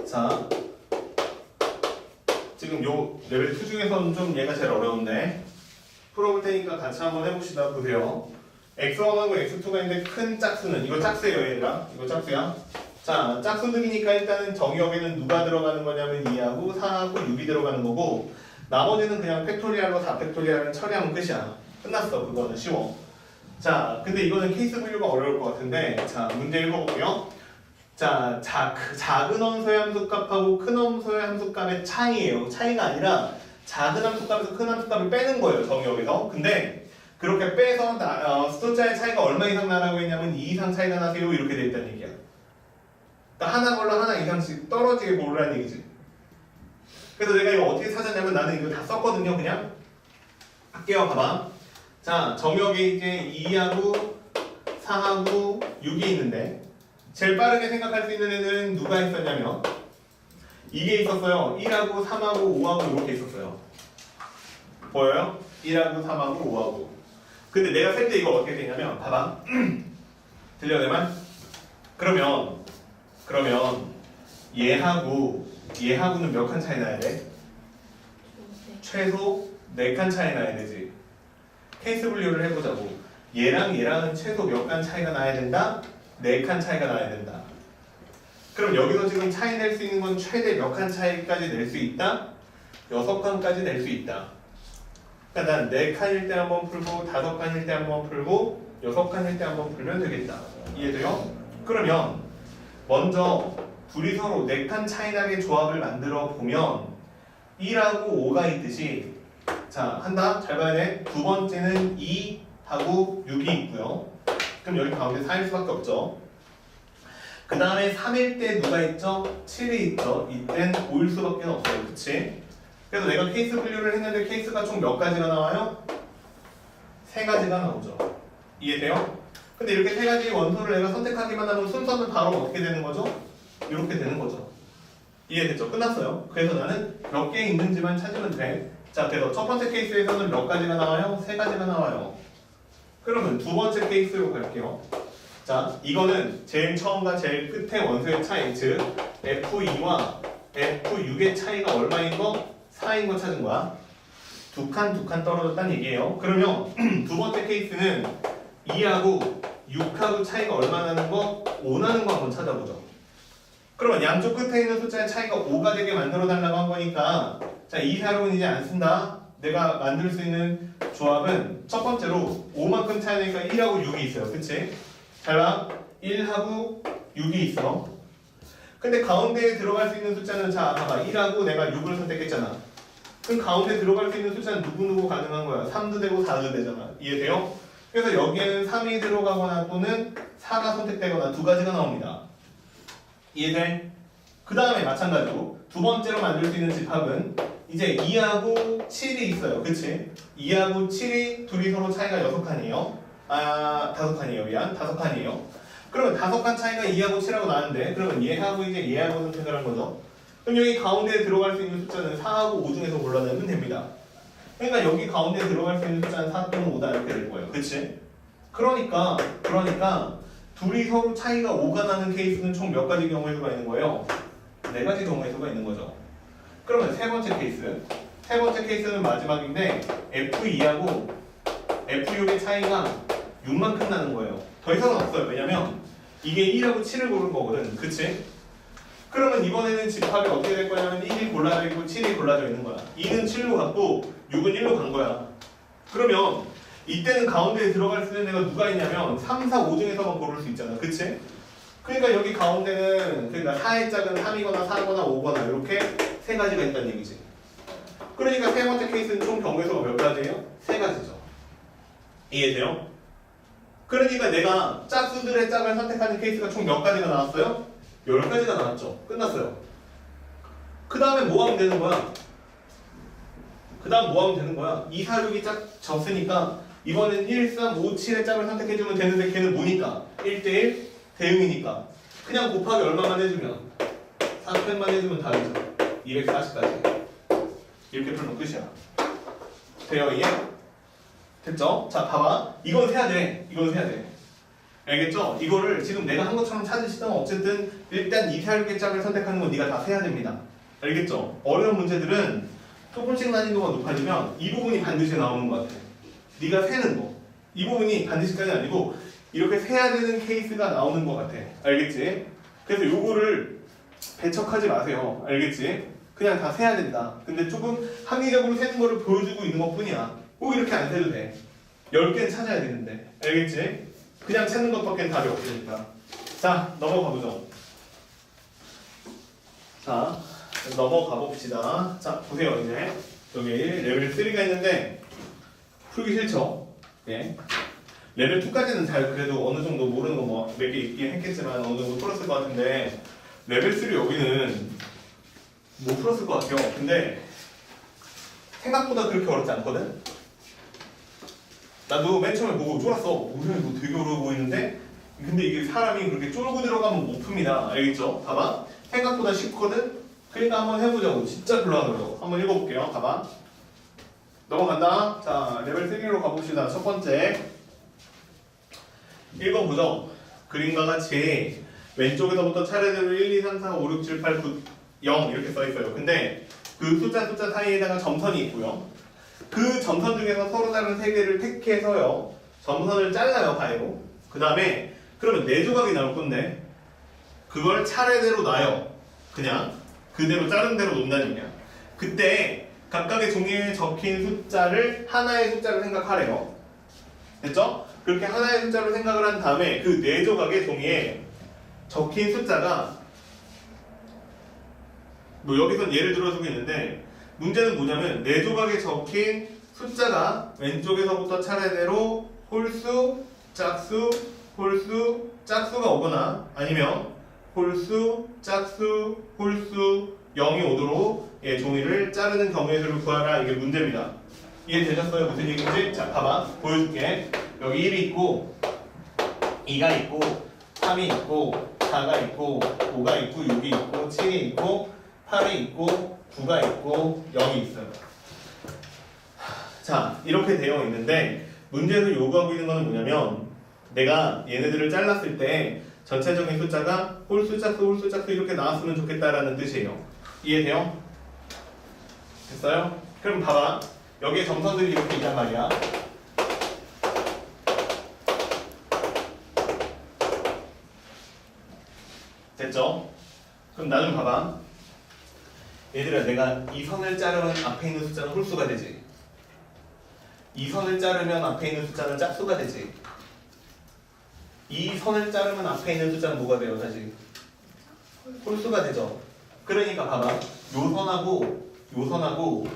자, 지금 요 레벨 2 중에서는 좀 얘가 제일 어려운데 풀어볼 테니까 같이 한번 해봅시다. 보세요. x1하고 x2가 있는데 큰 짝수는 이거 짝수예요, 얘들아. 이거 짝수야. 자, 짝수들이니까 일단은 정의역에는 누가 들어가는 거냐면 2하고 4하고 6이 들어가는 거고 나머지는 그냥 팩토리얼로 4팩토리얼을 처리하면 끝이야. 끝났어. 그거는 쉬워. 자, 근데 이거는 케이스 분류가 어려울 것 같은데 자, 문제 읽어볼게요. 자, 작은 함수의 함수값하고 큰 함수의 함수값의 차이예요. 차이가 아니라 작은 함수값에서 큰 함수값을 빼는 거예요. 정의역에서. 근데 그렇게 빼서 숫자의 차이가 얼마 이상 나라고 했냐면 2 이상 차이가 나세요. 이렇게 돼 있다는 얘기야. 그러니까 하나 걸로 하나 이상씩 떨어지게 고르라는 얘기지. 그래서 내가 이거 어떻게 찾았냐면 나는 이거 다 썼거든요. 그냥 할게요. 봐봐. 자, 정역에 이제 2하고 4하고 6이 있는데 제일 빠르게 생각할 수 있는 애는 누가 있었냐면 이게 있었어요. 1하고 3하고 5하고 이렇게 있었어요. 보여요? 1하고 3하고 5하고. 근데 내가 셀 때 이거 어떻게 되냐면 봐봐. 들려 내 말? 그러면 얘하고는 몇 칸 차이 나야 돼? 최소 4칸 차이 나야 되지. 케이스 분류를 해보자고. 얘랑은 최소 몇 칸 차이가 나야 된다? 4칸 차이가 나야 된다. 그럼 여기서 지금 차이 낼 수 있는 건 최대 몇 칸 차이까지 낼 수 있다? 6칸까지 낼 수 있다. 그러니까 난 4칸일 때 한번 풀고 5칸일 때 한번 풀고 6칸일 때 한번 풀면 되겠다. 이해돼요? 그러면 먼저 둘이 서로 4칸 차이 나게 조합을 만들어 보면 1하고 5가 있듯이 자, 한다. 잘 봐야 돼. 두 번째는 2하고 6이 있고요. 그럼 여기 가운데 4일 수밖에 없죠. 그 다음에 3일 때 누가 있죠? 7이 있죠. 이땐 5일 수밖에 없어요. 그치? 그래서 내가 케이스 분류를 했는데 케이스가 총 몇 가지가 나와요? 3가지가 나오죠. 이해돼요? 근데 이렇게 3가지 원소를 내가 선택하기만 하면 순서는 바로 어떻게 되는 거죠? 이렇게 되는 거죠. 이해됐죠? 끝났어요. 그래서 나는 몇 개 있는지만 찾으면 돼. 자, 그래서 첫 번째 케이스에서는 몇 가지가 나와요? 3가지가 나와요. 그러면 두 번째 케이스로 갈게요. 자, 이거는 제일 처음과 제일 끝의 원소의 차이, 즉 F2와 F6의 차이가 얼마인 거? 4인 거 찾은 거야. 두 칸 떨어졌다는 얘기예요. 그러면 두 번째 케이스는 2하고 6하고 차이가 얼마 나는 거? 5 나는 거 한번 찾아보죠. 그러면 양쪽 끝에 있는 숫자의 차이가 5가 되게 만들어 달라고 한 거니까 자, 2, 4로는 이제 안 쓴다. 내가 만들 수 있는 조합은 첫 번째로 5만큼 차이 나니까 1하고 6이 있어요. 그치? 잘 봐. 1하고 6이 있어. 근데 가운데에 들어갈 수 있는 숫자는 자 봐봐 1하고 내가 6을 선택했잖아. 그럼 가운데 들어갈 수 있는 숫자는 누구 가능한 거야? 3도 되고 4도 되잖아. 이해돼요? 그래서 여기에는 3이 들어가거나 또는 4가 선택되거나 두 가지가 나옵니다. 이해돼? 그 다음에 마찬가지로 두 번째로 만들 수 있는 집합은 이제 2하고 7이 있어요. 그치? 2하고 7이 둘이 서로 차이가 6칸이에요. 아, 5칸이에요. 미안. 5칸이에요. 그러면 5칸 차이가 2하고 7하고 나는데 그러면 얘하고 이제 얘하고 선택을 한 거죠. 그럼 여기 가운데에 들어갈 수 있는 숫자는 4하고 5 중에서 골라내면 됩니다. 그러니까 여기 가운데에 들어갈 수 있는 숫자는 4 또는 5다 이렇게 될 거예요. 그치? 그러니까 둘이 서로 차이가 5가 나는 케이스는 총 몇 가지 경우의 수가 있는 거예요? 4가지 경우의 수가 있는 거죠. 그러면 세 번째 케이스. 세 번째 케이스는 마지막인데 F2하고 F6의 차이가 6만큼 나는 거예요. 더 이상은 없어요. 왜냐면 이게 1하고 7을 고른 거거든. 그치? 그러면 이번에는 집합이 어떻게 될 거냐면 1이 골라져 있고 7이 골라져 있는 거야. 2는 7로 갔고 6은 1로 간 거야. 그러면 이때는 가운데에 들어갈 수 있는 애가 누가 있냐면 3, 4, 5 중에서만 고를 수 있잖아. 그치? 그러니까 여기 가운데는 그러니까 4의 짝은 3이거나 4거나 5거나 이렇게 세 가지가 있다는 얘기지. 그러니까 세 번째 케이스는 총 경우의 수가 몇 가지예요? 세 가지죠. 이해돼요? 그러니까 내가 짝수들의 짝을 선택하는 케이스가 총 몇 가지가 나왔어요? 10가지가 나왔죠. 끝났어요. 그 다음에 뭐 하면 되는 거야? 그 다음 뭐 하면 되는 거야? 2, 4, 6이 짝 졌으니까 이번엔 1, 3, 5, 7의 짝을 선택해주면 되는데 걔는 뭐니까? 1대1 대응이니까 그냥 곱하기 얼마만 해주면 4펜만 해주면 다르죠. 240까지 이렇게 풀면 끝이야. 돼요 이해? 됐죠? 자 봐봐 이건 세야 돼. 이건 세야 돼. 알겠죠? 이거를 지금 내가 한 것처럼 찾으시던 어쨌든 일단 2, 4, 6의 짝을 선택하는 건 네가 다 세야 됩니다. 알겠죠? 어려운 문제들은 조금씩 난이도가 높아지면 이 부분이 반드시 나오는 것 같아. 네가 세는 거. 이 부분이 반드시까지 아니고 이렇게 세야 되는 케이스가 나오는 것 같아. 알겠지? 그래서 요거를 배척하지 마세요. 알겠지? 그냥 다 세야 된다. 근데 조금 합리적으로 세는 거를 보여주고 있는 것 뿐이야. 꼭 이렇게 안 세도 돼. 10개는 찾아야 되는데. 알겠지? 그냥 찾는 것밖엔 답이 없으니까. 자, 넘어가 보죠. 자, 넘어가 봅시다. 자, 보세요. 이제 여기 레벨 3가 있는데 풀기 싫죠? 예. 레벨 2까지는 잘 그래도 어느 정도 모르는 거 뭐 몇 개 있긴 했겠지만 어느 정도 풀었을 것 같은데 레벨 3 여기는 못 풀었을 것 같아요. 근데 생각보다 그렇게 어렵지 않거든? 나도 맨 처음에 보고 쫄았어. 뭐야 이거 되게 어려워 보이는데? 근데 이게 사람이 그렇게 쫄고 들어가면 못 풉니다. 알겠죠? 봐봐. 생각보다 쉽거든? 그러니까 한번 해보자고. 진짜 별로 안 어려워. 한번 읽어볼게요. 봐봐. 넘어간다. 자, 레벨 3로 가봅시다. 첫 번째. 읽어보죠. 그림과 같이 왼쪽에서부터 차례대로 1, 2, 3, 4, 5, 6, 7, 8, 9, 0 이렇게 써있어요. 근데 그 숫자 사이에다가 점선이 있고요. 그 점선 중에서 서로 다른 세 개를 택해서요. 점선을 잘라요. 가위로. 그 다음에 그러면 4조각이 나올 건데 그걸 차례대로 놔요. 그냥 그대로 자른 대로 놓는다는 얘기야. 그때 각각의 종이에 적힌 숫자를 하나의 숫자로 생각하래요. 됐죠? 그렇게 하나의 숫자로 생각을 한 다음에 그 4조각의 종이에 적힌 숫자가 뭐 여기선 예를 들어주고 있는데 문제는 뭐냐면 4조각에 적힌 숫자가 왼쪽에서부터 차례대로 홀수, 짝수, 홀수, 짝수가 오거나 아니면 홀수, 짝수, 홀수, 0이 오도록 종이를 자르는 경우의 수를 구하라. 이게 문제입니다. 이해되셨어요? 무슨 얘기인지? 자, 봐봐. 보여줄게. 여기 1이 있고 2가 있고 3이 있고 4가 있고 5가 있고 6이 있고 7이 있고 8이 있고 9가 있고 0이 있어요. 자, 이렇게 되어 있는데 문제에서 요구하고 있는 거는 뭐냐면 내가 얘네들을 잘랐을 때 전체적인 숫자가 홀수, 짝수, 홀수, 짝수 이렇게 나왔으면 좋겠다라는 뜻이에요. 이해돼요? 됐어요? 그럼 봐봐. 여기에 점선들이 이렇게 있단 말이야. 됐죠? 그럼 나 좀 봐봐. 얘들아, 내가 이 선을 자르면 앞에 있는 숫자는 홀수가 되지. 이 선을 자르면 앞에 있는 숫자는 짝수가 되지. 이 선을 자르면 앞에 있는 숫자는 뭐가 돼요, 다시? 홀수가 되죠. 그러니까 봐봐. 요선하고 요선하고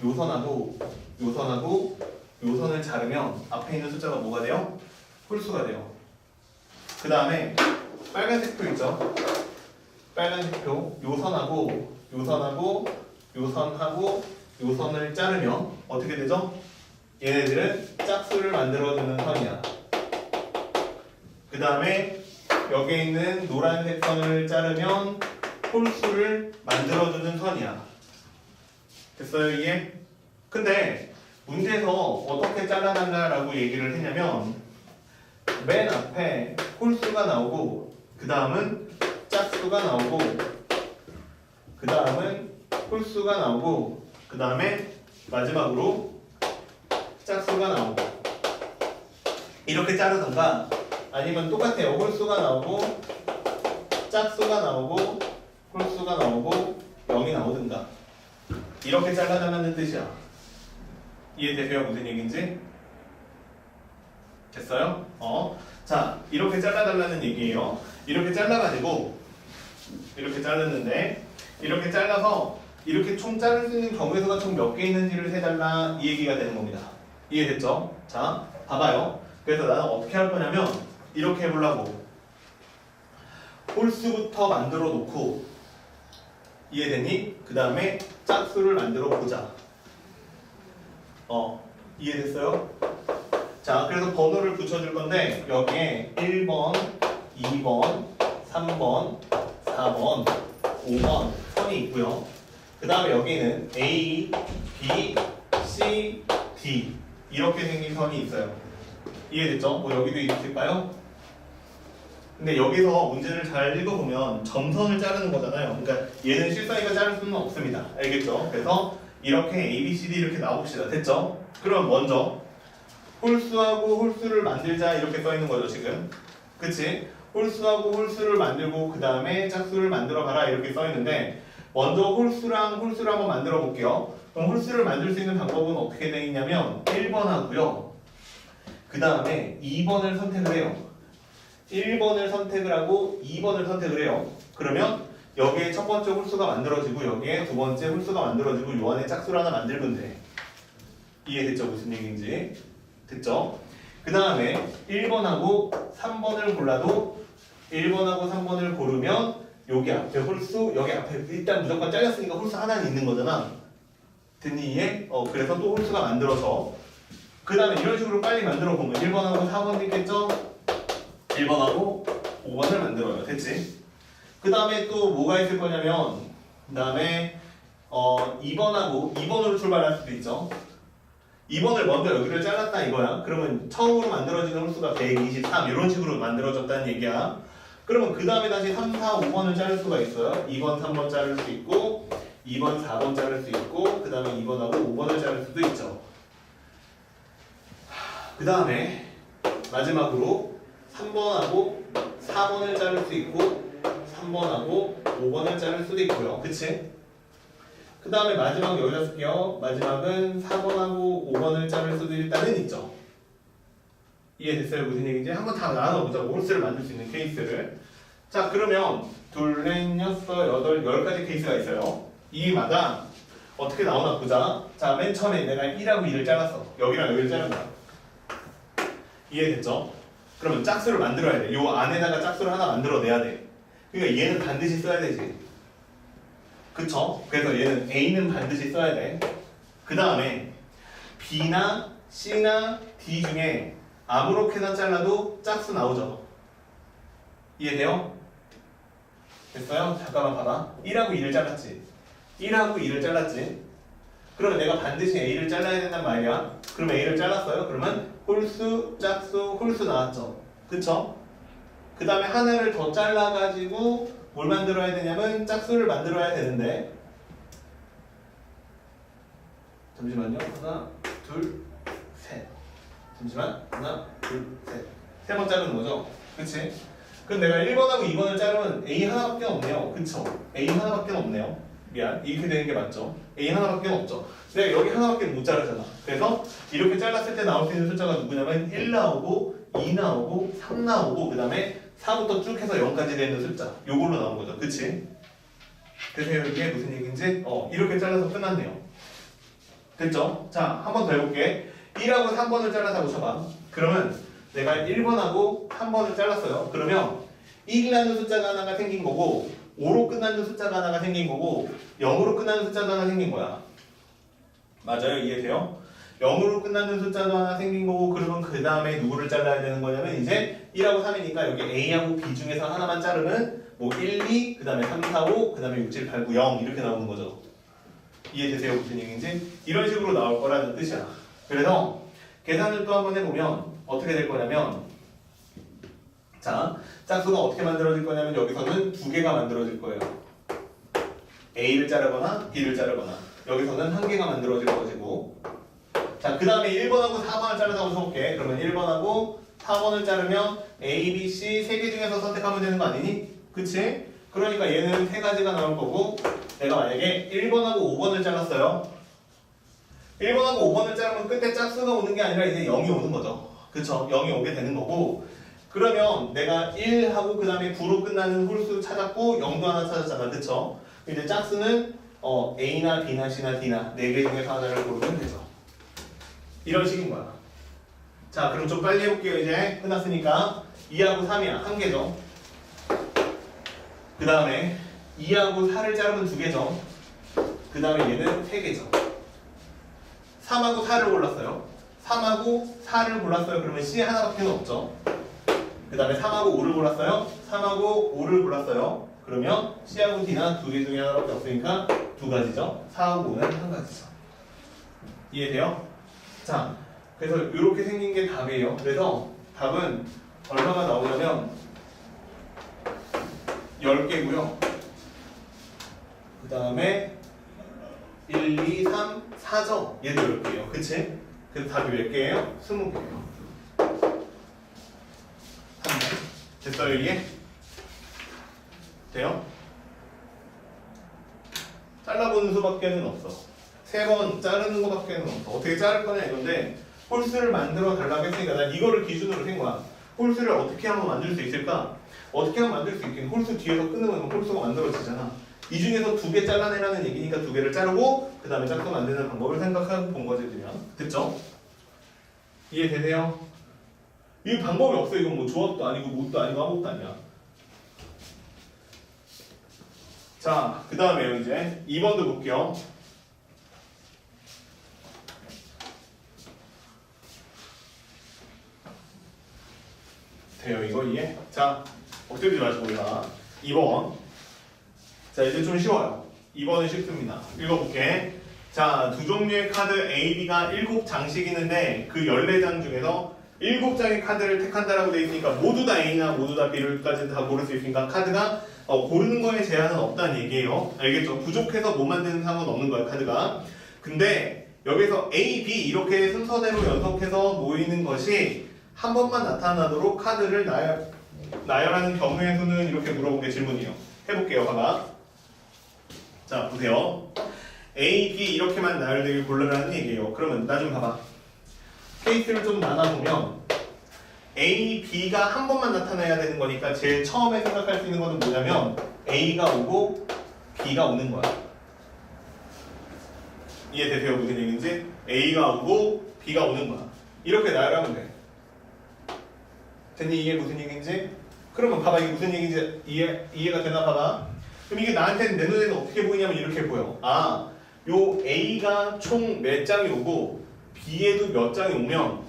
요선하고 요선하고 요선을 자르면 앞에 있는 숫자가 뭐가 돼요? 홀수가 돼요. 그 다음에 빨간색 표 있죠? 빨간색 표 요선하고 요선하고 요선하고 요선을 자르면 어떻게 되죠? 얘네들은 짝수를 만들어주는 선이야. 그 다음에 여기에 있는 노란색 선을 자르면 홀수를 만들어주는 선이야. 됐어요 이게? 근데 문제에서 어떻게 잘라달라고 얘기를 했냐면 맨 앞에 홀수가 나오고 그 다음은 짝수가 나오고 그 다음은 홀수가 나오고 그 다음에 마지막으로 짝수가 나오고 이렇게 자르던가 아니면 똑같아요. 홀수가 나오고 짝수가 나오고 홀수가 나오고 0이 나오든가 이렇게 잘라달라는 뜻이야. 이해되세요? 무슨 얘기인지? 됐어요? 자, 이렇게 잘라달라는 얘기예요. 이렇게 잘라가지고 이렇게 자르는데 이렇게 잘라서 이렇게 총 자를 수 있는 경우의 수가 총 몇 개 있는지를 세달라 이 얘기가 되는 겁니다. 이해됐죠? 자, 봐봐요. 그래서 나는 어떻게 할 거냐면 이렇게 해보려고 홀수부터 만들어 놓고 이해됐니? 그 다음에 짝수를 만들어 보자. 이해됐어요? 자, 그래서 번호를 붙여줄 건데 여기에 1번, 2번, 3번, 4번, 5번 선이 있고요. 그 다음에 여기는 A, B, C, D 이렇게 생긴 선이 있어요. 이해됐죠? 뭐 여기도 있을까요? 근데 여기서 문제를 잘 읽어보면 점선을 자르는 거잖아요. 그러니까 얘는 실사이가 자를 수는 없습니다. 알겠죠? 그래서 이렇게 A, B, C, D 이렇게 나옵시다. 됐죠? 그럼 먼저 홀수하고 홀수를 만들자 이렇게 써 있는 거죠 지금. 그치? 홀수하고 홀수를 만들고 그 다음에 짝수를 만들어 봐라 이렇게 써 있는데 먼저 홀수랑 홀수를 한번 만들어 볼게요. 그럼 홀수를 만들 수 있는 방법은 어떻게 되어 있냐면 1번 하고요. 그 다음에 2번을 선택을 해요. 1번을 선택을 하고 2번을 선택을 해요. 그러면 여기에 첫 번째 홀수가 만들어지고 여기에 두 번째 홀수가 만들어지고 요 안에 짝수를 하나 만들면 돼. 이해됐죠? 무슨 얘기인지? 됐죠? 그 다음에 1번하고 3번을 골라도 1번하고 3번을 고르면 여기 앞에 홀수, 여기 앞에 일단 무조건 잘렸으니까 홀수 하나는 있는 거잖아. 됐니 이해? 그래서 또 홀수가 만들어서 그 다음에 이런 식으로 빨리 만들어 보면 1번하고 4번 있겠죠? 1번하고 5번을 만들어요. 됐지? 그 다음에 또 뭐가 있을 거냐면 그 다음에 2번으로 출발할 수도 있죠. 2번을 먼저 여기를 잘랐다 이거야. 그러면 처음으로 만들어지는 홀수가 123 이런 식으로 만들어졌다는 얘기야. 그러면 그 다음에 다시 3, 4, 5번을 자를 수가 있어요. 2번, 3번 자를 수 있고 2번, 4번 자를 수 있고 그 다음에 2번하고 5번을 자를 수도 있죠. 그 다음에 마지막으로 3번하고 4번을 자를 수 있고 3번하고 5번을 자를 수도 있고요. 그치? 그 다음에 마지막 여기다 쓸게요. 마지막은 4번하고 5번을 자를 수도 일단은 있죠. 이해됐어요? 무슨 얘기인지? 한번 다 나눠보자고. 홀수를 만들 수 있는 케이스를. 자, 그러면 둘, 넷, 여섯, 여덟, 10가지 케이스가 있어요. 이마다 어떻게 나오나 보자. 자, 맨 처음에 내가 1하고 2를 잘랐어. 여기랑 여기를 자른 거야. 이해됐죠? 그러면 짝수를 만들어야 돼. 요 안에다가 짝수를 하나 만들어내야 돼. 그러니까 얘는 반드시 써야 되지. 그쵸? 그래서 얘는 A는 반드시 써야 돼. 그 다음에 B나 C나 D 중에 아무렇게나 잘라도 짝수 나오죠. 이해돼요? 됐어요? 잠깐만 봐봐. 1하고 2를 잘랐지. 1하고 2를 잘랐지. 그러면 내가 반드시 A를 잘라야 된단 말이야. 그럼 A를 잘랐어요. 그러면 홀수, 짝수, 홀수 나왔죠. 그쵸? 그 다음에 하나를 더 잘라가지고 뭘 만들어야 되냐면 짝수를 만들어야 되는데 잠시만요. 하나, 둘, 셋. 잠시만. 하나, 둘, 셋. 세 번 자르는 거죠. 그치? 그럼 내가 1번하고 2번을 자르면 A 하나밖에 없네요. 그쵸? A 하나밖에 없네요. 미안. 이렇게 되는 게 맞죠? A 하나밖에 없죠. 내가 여기 하나밖에 못 자르잖아. 그래서 이렇게 잘랐을 때 나올 수 있는 숫자가 누구냐면 1 나오고 2 나오고 3 나오고 그 다음에 4부터 쭉 해서 0까지 되는 숫자 요걸로 나온 거죠. 그치? 그래서 이게 무슨 얘기인지 이렇게 잘라서 끝났네요. 됐죠? 자, 한 번 더 해볼게. 1하고 3번을 잘라서 쳐봐. 그러면 내가 1번하고 3번을 잘랐어요. 그러면 1이라는 숫자가 하나가 생긴 거고 5로 끝나는 숫자가 하나가 생긴 거고 0으로 끝나는 숫자가 하나 생긴 거야. 맞아요? 이해돼요? 0으로 끝나는 숫자도 하나 생긴 거고 그러면 그 다음에 누구를 잘라야 되는 거냐면 이제 1하고 3이니까 여기 A하고 B 중에서 하나만 자르면 뭐 1, 2, 그 다음에 3, 4, 5, 그 다음에 6, 7, 8, 9, 0 이렇게 나오는 거죠. 이해되세요? 무슨 얘기인지? 이런 식으로 나올 거라는 뜻이야. 그래서 계산을 또 한번 해보면 어떻게 될 거냐면 자, 짝수가 어떻게 만들어질 거냐면 여기서는 두 개가 만들어질 거예요. A를 자르거나 B를 자르거나 여기서는 한 개가 만들어질 것이고 자, 그 다음에 1번하고 4번을 자르자고 쳐볼게. 그러면 1번하고 4번을 자르면 A, B, C 세 개 중에서 선택하면 되는 거 아니니? 그치? 그러니까 얘는 세 가지가 나올 거고 내가 만약에 1번하고 5번을 잘랐어요. 1번하고 5번을 자르면 끝에 짝수가 오는 게 아니라 이제 0이 오는 거죠. 그쵸? 0이 오게 되는 거고 그러면 내가 1하고 그 다음에 9로 끝나는 홀수 찾았고 0도 하나 찾았잖아. 그쵸? 이제 짝수는 A나 B나 C나 D나 네 개 중에서 하나를 고르면 되죠. 이런 식인 거야. 자, 그럼 좀 빨리 해볼게요. 이제 끝났으니까 2하고 3이야. 한 개죠. 그 다음에 2하고 4를 자르면 두 개죠. 그 다음에 얘는 세 개죠. 3하고 4를 골랐어요. 3하고 4를 골랐어요. 그러면 C 하나밖에 없죠. 그 다음에 3하고 5를 골랐어요. 3하고 5를 골랐어요. 그러면 C하고 D나 두 개 중에 하나밖에 없으니까 두 가지죠. 4하고 5는 한 가지죠. 이해돼요? 자, 그래서 이렇게 생긴 게 답이에요. 그래서 답은 얼마가 나오냐면 10개고요. 그 다음에 1, 2, 3, 4죠. 얘도 10개예요. 그치? 그래서 답이 몇 개예요? 20개예요. 됐어요 이게? 돼요? 잘라보는 수밖에는 없어. 3번 자르는 거밖에는 없어. 어떻게 자를 거냐 이건데 홀수를 만들어 달라고 했으니까 난 이거를 기준으로 한 거야. 홀수를 어떻게 하면 만들 수 있을까? 어떻게 하면 만들 수 있긴 홀수 뒤에서 끊으면 홀수가 만들어지잖아. 이 중에서 두 개 잘라내라는 얘기니까 두 개를 자르고 그 다음에 짝수 만드는 방법을 생각하고 본 거지 그냥. 됐죠? 이해되세요? 이 방법이 없어. 이건 뭐 조합도 아니고 뭣도 아니고 아무것도 아니야. 자, 그 다음에요 이제 2번도 볼게요. 돼요 이거 이해? 자, 엎드리지 마시고 자 2번. 자, 이제 좀 쉬워요. 2번은 쉽습니다. 읽어볼게. 자, 두 종류의 카드 A, B가 7장씩 있는데 그 14장 중에서 7장의 카드를 택한다라고 되어 있으니까 모두 다 A나 모두 다 B를까지 다 고를 수 있으니까 카드가 고르는 거에 제한은 없다는 얘기예요. 알겠죠? 부족해서 못 만드는 상황은 없는 거야 카드가. 근데 여기서 A, B 이렇게 순서대로 연속해서 모이는 것이 한 번만 나타나도록 카드를 나열하는 경우의 수는 이렇게 물어본 게 질문이에요. 해볼게요. 봐봐. 자, 보세요. A, B 이렇게만 나열되길 고르라는 얘기예요. 그러면 나 좀 봐봐. 케이스를 좀 나눠보면 A, B가 한 번만 나타나야 되는 거니까 제일 처음에 생각할 수 있는 거는 뭐냐면 A가 오고 B가 오는 거야. 이해되세요? 무슨 얘기인지? A가 오고 B가 오는 거야. 이렇게 나열하면 돼. 됐니? 이게 무슨 얘기인지? 그러면 봐봐. 이게 무슨 얘기인지 이해가 되나 봐봐. 그럼 이게 나한테는 내 눈에는 어떻게 보이냐면 이렇게 보여. 아, 요 A가 총 몇 장이 오고 B에도 몇 장이 오면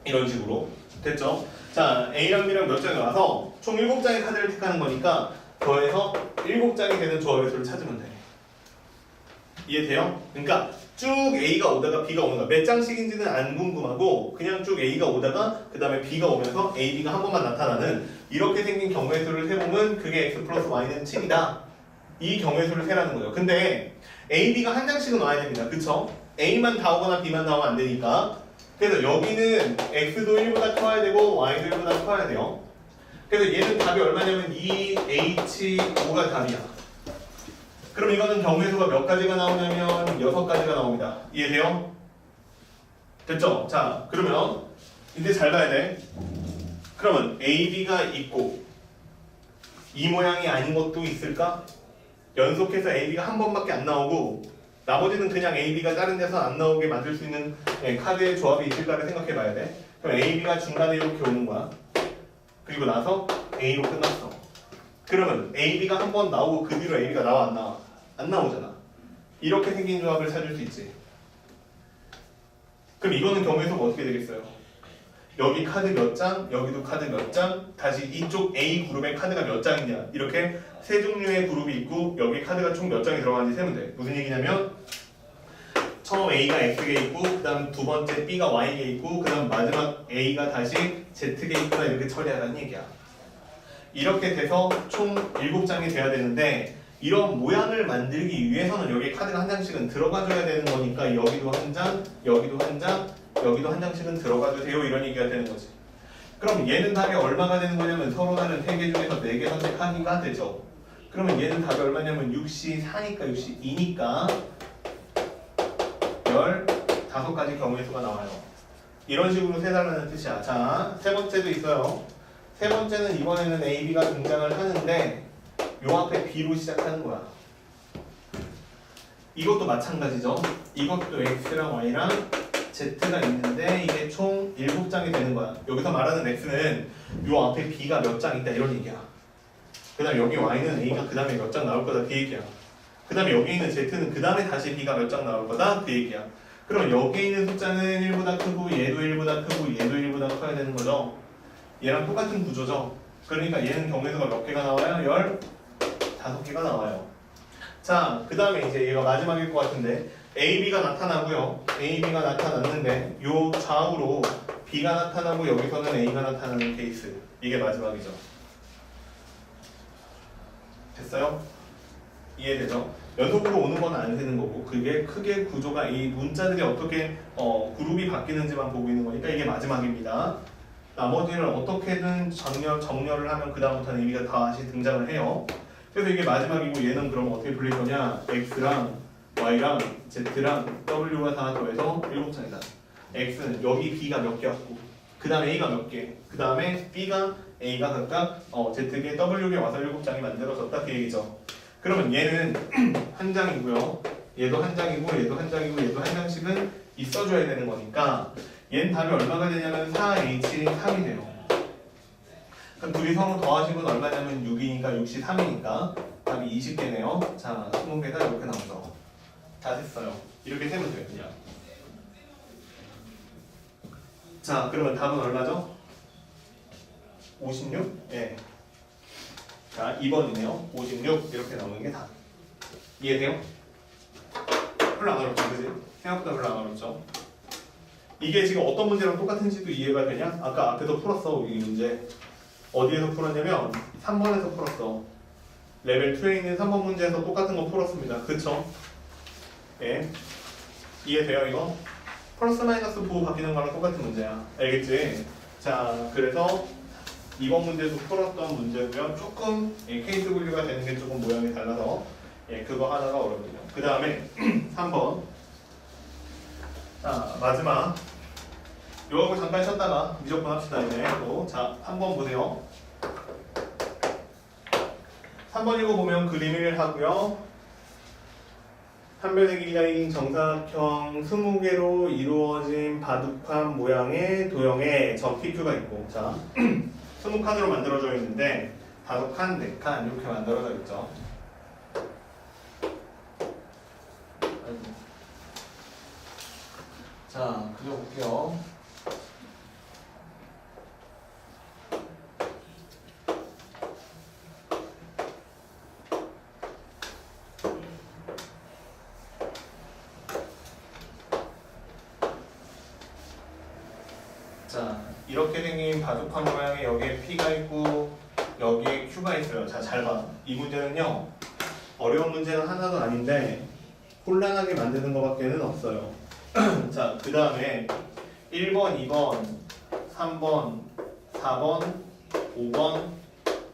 이런 식으로 됐죠? 자, A랑 B랑 몇 장이 와서 총 7장의 카드를 택하는 거니까 더해서 7장이 되는 조합의 수를 찾으면 돼. 이해돼요? 그러니까 쭉 A가 오다가 B가 오는 거야. 몇 장씩인지는 안 궁금하고 그냥 쭉 A가 오다가 그 다음에 B가 오면서 A, B가 한 번만 나타나는 이렇게 생긴 경우의 수를 세보면 그게 X 플러스 Y는 7이다. 이 경우의 수를 세라는 거예요. 근데 A, B가 한 장씩은 와야 됩니다. 그쵸? A만 다 오거나 B만 다 오면 안 되니까. 그래서 여기는 X도 1보다 커야 되고 Y도 1보다 커야 돼요. 그래서 얘는 답이 얼마냐면 2H5가 답이야. 그럼 이거는 경우의 수가 몇 가지가 나오냐면 6가지가 나옵니다. 이해돼요? 됐죠? 자, 그러면 이제 잘 봐야 돼. 그러면 AB가 있고 이 모양이 아닌 것도 있을까? 연속해서 AB가 한 번밖에 안 나오고 나머지는 그냥 AB가 다른 데서 안 나오게 만들 수 있는 카드의 조합이 있을까를 생각해 봐야 돼. 그럼 AB가 중간에 이렇게 오는 거야. 그리고 나서 A로 끝났어. 그러면 AB가 한 번 나오고 그 뒤로 AB가 나와 안 나와? 안 나오잖아. 이렇게 생긴 조합을 찾을 수 있지. 그럼 이거는 경우의 수가 어떻게 되겠어요? 여기 카드 몇 장, 여기도 카드 몇 장, 다시 이쪽 A 그룹에 카드가 몇 장이냐 이렇게 세 종류의 그룹이 있고 여기 카드가 총 몇 장이 들어가는지 세면 돼. 무슨 얘기냐면 처음 A가 X에 있고 그 다음 두 번째 B가 Y에 있고 그 다음 마지막 A가 다시 Z에 있구나 이렇게 처리하라는 얘기야. 이렇게 돼서 총 7장이 돼야 되는데 이런 모양을 만들기 위해서는 여기 카드가 한 장씩은 들어가줘야 되는 거니까 여기도 한 장, 여기도 한 장, 여기도 한 장씩은 들어가도 돼요 이런 얘기가 되는 거지. 그럼 얘는 답이 얼마가 되는 거냐면 서로 다른 3개 중에서 4개 선택하기가 되죠. 그러면 얘는 답이 얼마냐면 6시 4니까 6시 2니까 15가지 경우의 수가 나와요. 이런 식으로 세달라는 뜻이야. 자, 세 번째도 있어요. 세 번째는 이번에는 A, B가 등장을 하는데 요 앞에 B로 시작하는 거야. 이것도 마찬가지죠. 이것도 X랑 Y랑 Z가 있는데 이게 총 7장이 되는 거야. 여기서 말하는 X는 요 앞에 B가 몇 장 있다 이런 얘기야. 그 다음에 여기 Y는 A가 그 다음에 몇 장 나올 거다 그 얘기야. 그 다음에 여기 있는 Z는 그 다음에 다시 B가 몇 장 나올 거다 그 얘기야. 그럼 여기 있는 숫자는 1보다 크고 얘도 1보다 크고 얘도 1보다 커야 되는 거죠. 얘랑 똑같은 구조죠. 그러니까 얘는 경우의 수가 몇 개가 나와요? 15개가 나와요. 자, 그 다음에 이제 얘가 마지막일 것 같은데 A, B가 나타나고요. A, B가 나타났는데 요 좌우로 B가 나타나고 여기서는 A가 나타나는 케이스. 이게 마지막이죠. 됐어요? 이해되죠? 연속으로 오는 건 안 되는 거고 그게 크게 구조가 이 문자들이 어떻게 그룹이 바뀌는지만 보고 있는 거니까 이게 마지막입니다. 나머지를 어떻게든 정렬을 하면 그 다음부터는 의미가 다시 등장을 해요. 그래서 이게 마지막이고 얘는 그럼 어떻게 불릴 거냐? X랑 Y랑 Z랑 W가 다 더해서 7장이다. X는 여기 B가 몇 개였고 그 다음에 A가 몇 개, 그 다음에 B가 A가 각각 Z개, W개 와서 7장이 만들어졌다 그 얘기죠. 그러면 얘는 한 장이고요. 얘도 한 장이고 얘도 한 장이고 얘도 한 장씩은 있어줘야 되는 거니까 얘는 답이 얼마가 되냐면 4H3이 돼요. 그럼 둘이 서로 더하신 건 얼마냐면 6이니까 6시 3이니까 답이 20개네요. 자, 20개가 이렇게 나오죠. 다 됐어요. 이렇게 세면 돼요, 그냥. 자, 그러면 답은 얼마죠? 56? 예. 자, 2번이네요. 56 이렇게 나오는 게 답. 이해돼요? 별로 안 어렵죠, 그지? 생각보다 별로 안 어렵죠. 이게 지금 어떤 문제랑 똑같은지도 이해가 되냐? 아까 앞에서 풀었어, 이 문제. 어디에서 풀었냐면 3번에서 풀었어. 레벨 2에 있는 3번 문제에서 똑같은 거 풀었습니다. 그쵸? 예. 이해돼요, 이거? 플러스 마이너스 부호 바뀌는 거랑 똑같은 문제야. 알겠지? 자, 그래서 이번 문제도 풀었던 문제고요. 조금 케이스 분류가 되는 게 조금 모양이 달라서 그거 하나가 어렵군요. 그 다음에 3번. 자, 마지막. 요거 잠깐 쉬었다가 무조건 합시다 이제. 또. 자, 3번 보세요. 3번 읽어보면 그림을 하고요. 한변의 길이가 인 정사각형 20개로 이루어진 바둑판 모양의 도형에 점 PQ가 있고, 자 20칸으로 만들어져 있는데 5칸, 4칸 이렇게 만들어져 있죠. 자, 그려볼게요. 자, 이렇게 생긴 바둑판 모양에 여기에 P가 있고 여기에 Q가 있어요. 자, 잘 봐. 이 문제는요, 어려운 문제는 하나도 아닌데 혼란하게 만드는 것밖에는 없어요. 자, 그 다음에 1번, 2번, 3번, 4번, 5번,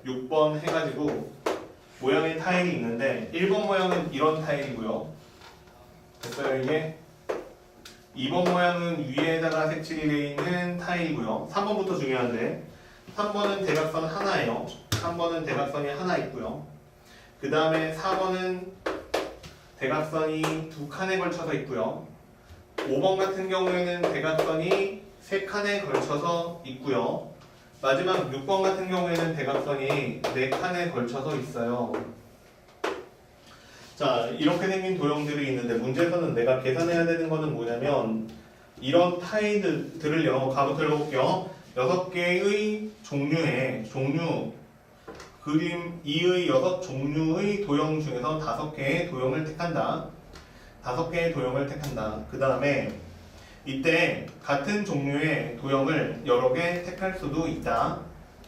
6번 해가지고 모양의 타일이 있는데 1번 모양은 이런 타일이고요. 됐어요, 이게? 2번 모양은 위에다가 색칠이 되어 있는 타일이고요. 3번부터 중요한데 3번은 대각선 하나예요. 3번은 대각선이 하나 있고요. 그 다음에 4번은 대각선이 두 칸에 걸쳐서 있고요. 5번 같은 경우에는 대각선이 세 칸에 걸쳐서 있고요. 마지막 6번 같은 경우에는 대각선이 네 칸에 걸쳐서 있어요. 자, 이렇게 생긴 도형들이 있는데 문제에서는 내가 계산해야 되는 거는 뭐냐면 이런 타일들을 영어 가부터 읽어볼게요. 6개의 종류 그림 2의 6종류의 도형 중에서 5개의 도형을 택한다. 5개의 도형을 택한다. 그 다음에 이때 같은 종류의 도형을 여러 개 택할 수도 있다.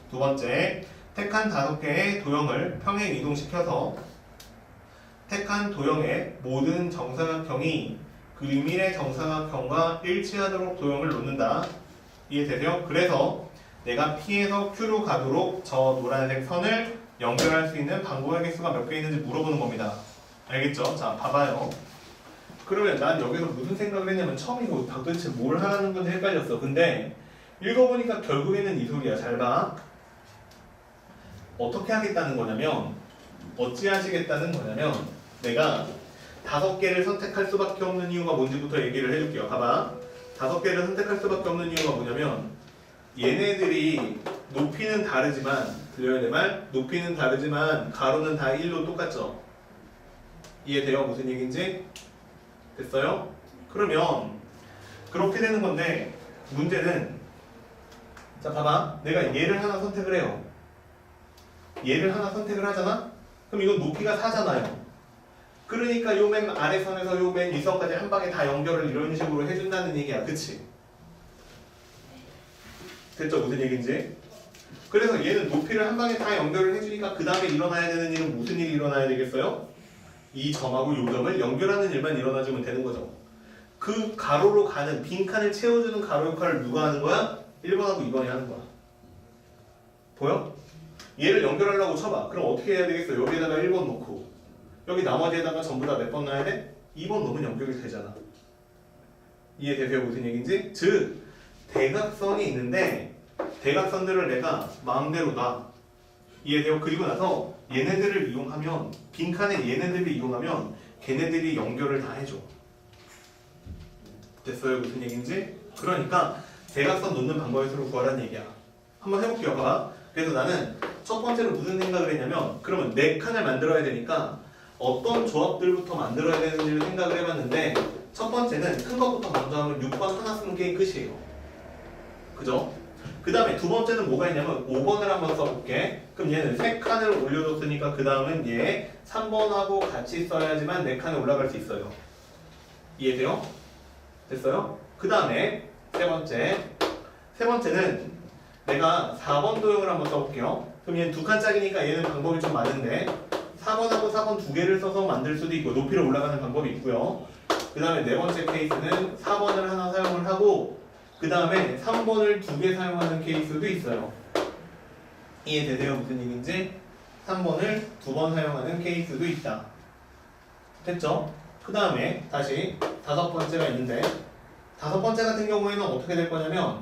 두 번째, 택한 5개의 도형을 평행 이동시켜서 택한 도형의 모든 정사각형이 그림 1의 정사각형과 일치하도록 도형을 놓는다. 이해되세요? 그래서 내가 P에서 Q로 가도록 저 노란색 선을 연결할 수 있는 방법의 개수가 몇 개 있는지 물어보는 겁니다. 알겠죠? 자, 봐봐요. 그러면 난 여기서 무슨 생각을 했냐면 처음에 이거 도대체 뭘 하라는 건지 헷갈렸어. 근데 읽어보니까 결국에는 이 소리야. 잘 봐. 어떻게 하겠다는 거냐면 어찌하시겠다는 거냐면 내가 5개를 선택할 수밖에 없는 이유가 뭔지부터 얘기를 해줄게요. 봐봐. 5개를 선택할 수밖에 없는 이유가 뭐냐면 얘네들이 높이는 다르지만 들려야 돼 말? 높이는 다르지만 가로는 다 1로 똑같죠? 이해돼요? 무슨 얘기인지? 됐어요? 그러면 그렇게 되는 건데 문제는 자 봐봐. 내가 얘를 하나 선택을 해요. 얘를 하나 선택을 하잖아? 그럼 이건 높이가 4잖아요. 그러니까 요 맨 아래선에서 요 맨 윗선까지 한 방에 다 연결을 이런 식으로 해준다는 얘기야. 그치? 됐죠? 무슨 얘기인지? 그래서 얘는 높이를 한 방에 다 연결을 해주니까 그 다음에 일어나야 되는 일은 무슨 일이 일어나야 되겠어요? 이 점하고 요 점을 연결하는 일만 일어나주면 되는 거죠. 그 가로로 가는 빈칸을 채워주는 가로 역할을 누가 하는 거야? 1번하고 2번이 하는 거야. 보여? 얘를 연결하려고 쳐봐. 그럼 어떻게 해야 되겠어? 여기에다가 1번 놓고 여기 나머지에다가 전부 다 몇 번 넣어야 돼? 2번 넣으면 연결이 되잖아. 이해되세요? 무슨 얘기인지? 즉 대각선이 있는데 대각선들을 내가 마음대로 놔. 이해돼요? 그리고 나서 얘네들을 이용하면 빈칸에 얘네들을 이용하면 걔네들이 연결을 다 해줘. 됐어요? 무슨 얘기인지? 그러니까 대각선 놓는 방법의 수를 구하라는 얘기야. 한번 해볼게요. 봐봐. 그래서 나는 첫 번째로 무슨 생각을 했냐면 그러면 4칸을 만들어야 되니까 어떤 조합들부터 만들어야 되는지를 생각을 해봤는데 첫 번째는 큰 것부터 먼저 하면 6번 하나 쓰면 게임 끝이에요. 그죠? 그 다음에 두 번째는 뭐가 있냐면 5번을 한번 써볼게. 그럼 얘는 3칸을 올려줬으니까 그 다음은 얘 3번하고 같이 써야지만 4칸에 올라갈 수 있어요. 이해돼요? 됐어요? 그 다음에 세 번째는 내가 4번 도형을 한번 써볼게요. 그럼 얘는 2칸짜리니까 얘는 방법이 좀 많은데 4번하고 4번 두 개를 써서 만들 수도 있고 높이를 올라가는 방법이 있고요. 그 다음에 네 번째 케이스는 4번을 하나 사용을 하고 그 다음에 3번을 2개 사용하는 케이스도 있어요. 이해되세요? 무슨 얘기인지? 3번을 2번 사용하는 케이스도 있다. 됐죠? 그 다음에 다시 5번째가 있는데 5번째 같은 경우에는 어떻게 될 거냐면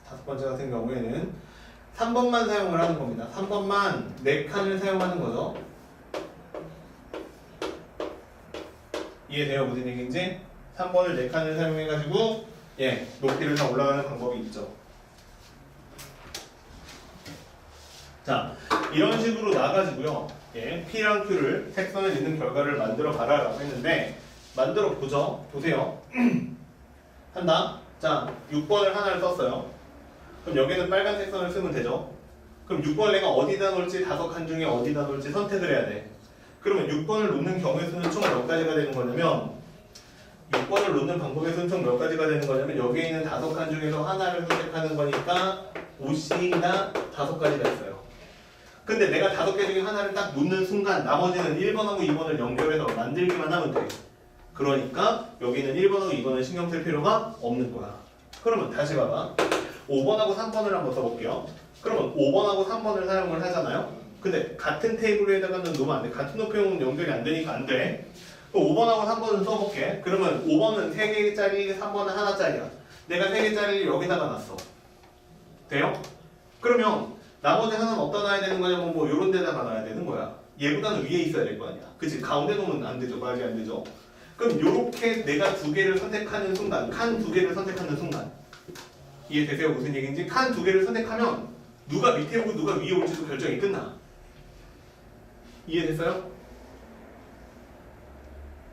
5번째 같은 경우에는 3번만 사용을 하는 겁니다. 3번만 4칸을 사용하는 거죠. 이해돼요? 무슨 얘기인지? 3번을 4칸을 사용해가지고 높이를 다 올라가는 방법이 있죠. 자, 이런 식으로 나가지고요. P랑 Q를 색선을 잇는 결과를 만들어 봐라라고 했는데 만들어 보죠. 보세요. 한다. 자, 6번을 하나를 썼어요. 그럼 여기는 빨간 색선을 쓰면 되죠. 그럼 6번을 내가 어디다 놓을지 5칸 중에 어디다 놓을지 선택을 해야 돼. 그러면 6번을 놓는 경우의 수는 총 몇 가지가 되는 거냐면 6번을 놓는 방법의 수는 총 몇 가지가 되는 거냐면 여기에 있는 5칸 중에서 하나를 선택하는 거니까 5씩이나 5가지가 있어요. 근데 내가 5개 중에 하나를 딱 놓는 순간 나머지는 1번하고 2번을 연결해서 만들기만 하면 돼. 그러니까 여기는 1번하고 2번을 신경 쓸 필요가 없는 거야. 그러면 다시 봐봐. 5번하고 3번을 한번 써볼게요. 그러면 5번하고 3번을 사용을 하잖아요. 근데 같은 테이블에다가는 놓으면 안 돼. 같은 높이는 연결이 안 되니까 안 돼. 5번하고 3번은 써볼게. 그러면 5번은 3개짜리, 3번은 하나짜리야. 내가 3개짜리를 여기다가 놨어. 돼요? 그러면 나머지 하나는 어디다 놔야 되는 거냐면 뭐 요런 데다가 놔야 되는 거야. 얘보다는 위에 있어야 될 거 아니야. 그치? 가운데 놓으면 안 되죠. 말이 안 되죠. 그럼 요렇게 내가 두 개를 선택하는 순간, 칸 두 개를 선택하는 순간 이해되세요? 무슨 얘기인지? 칸 두 개를 선택하면 누가 밑에 오고 누가 위에 올지도 결정이 끝나. 이해됐어요?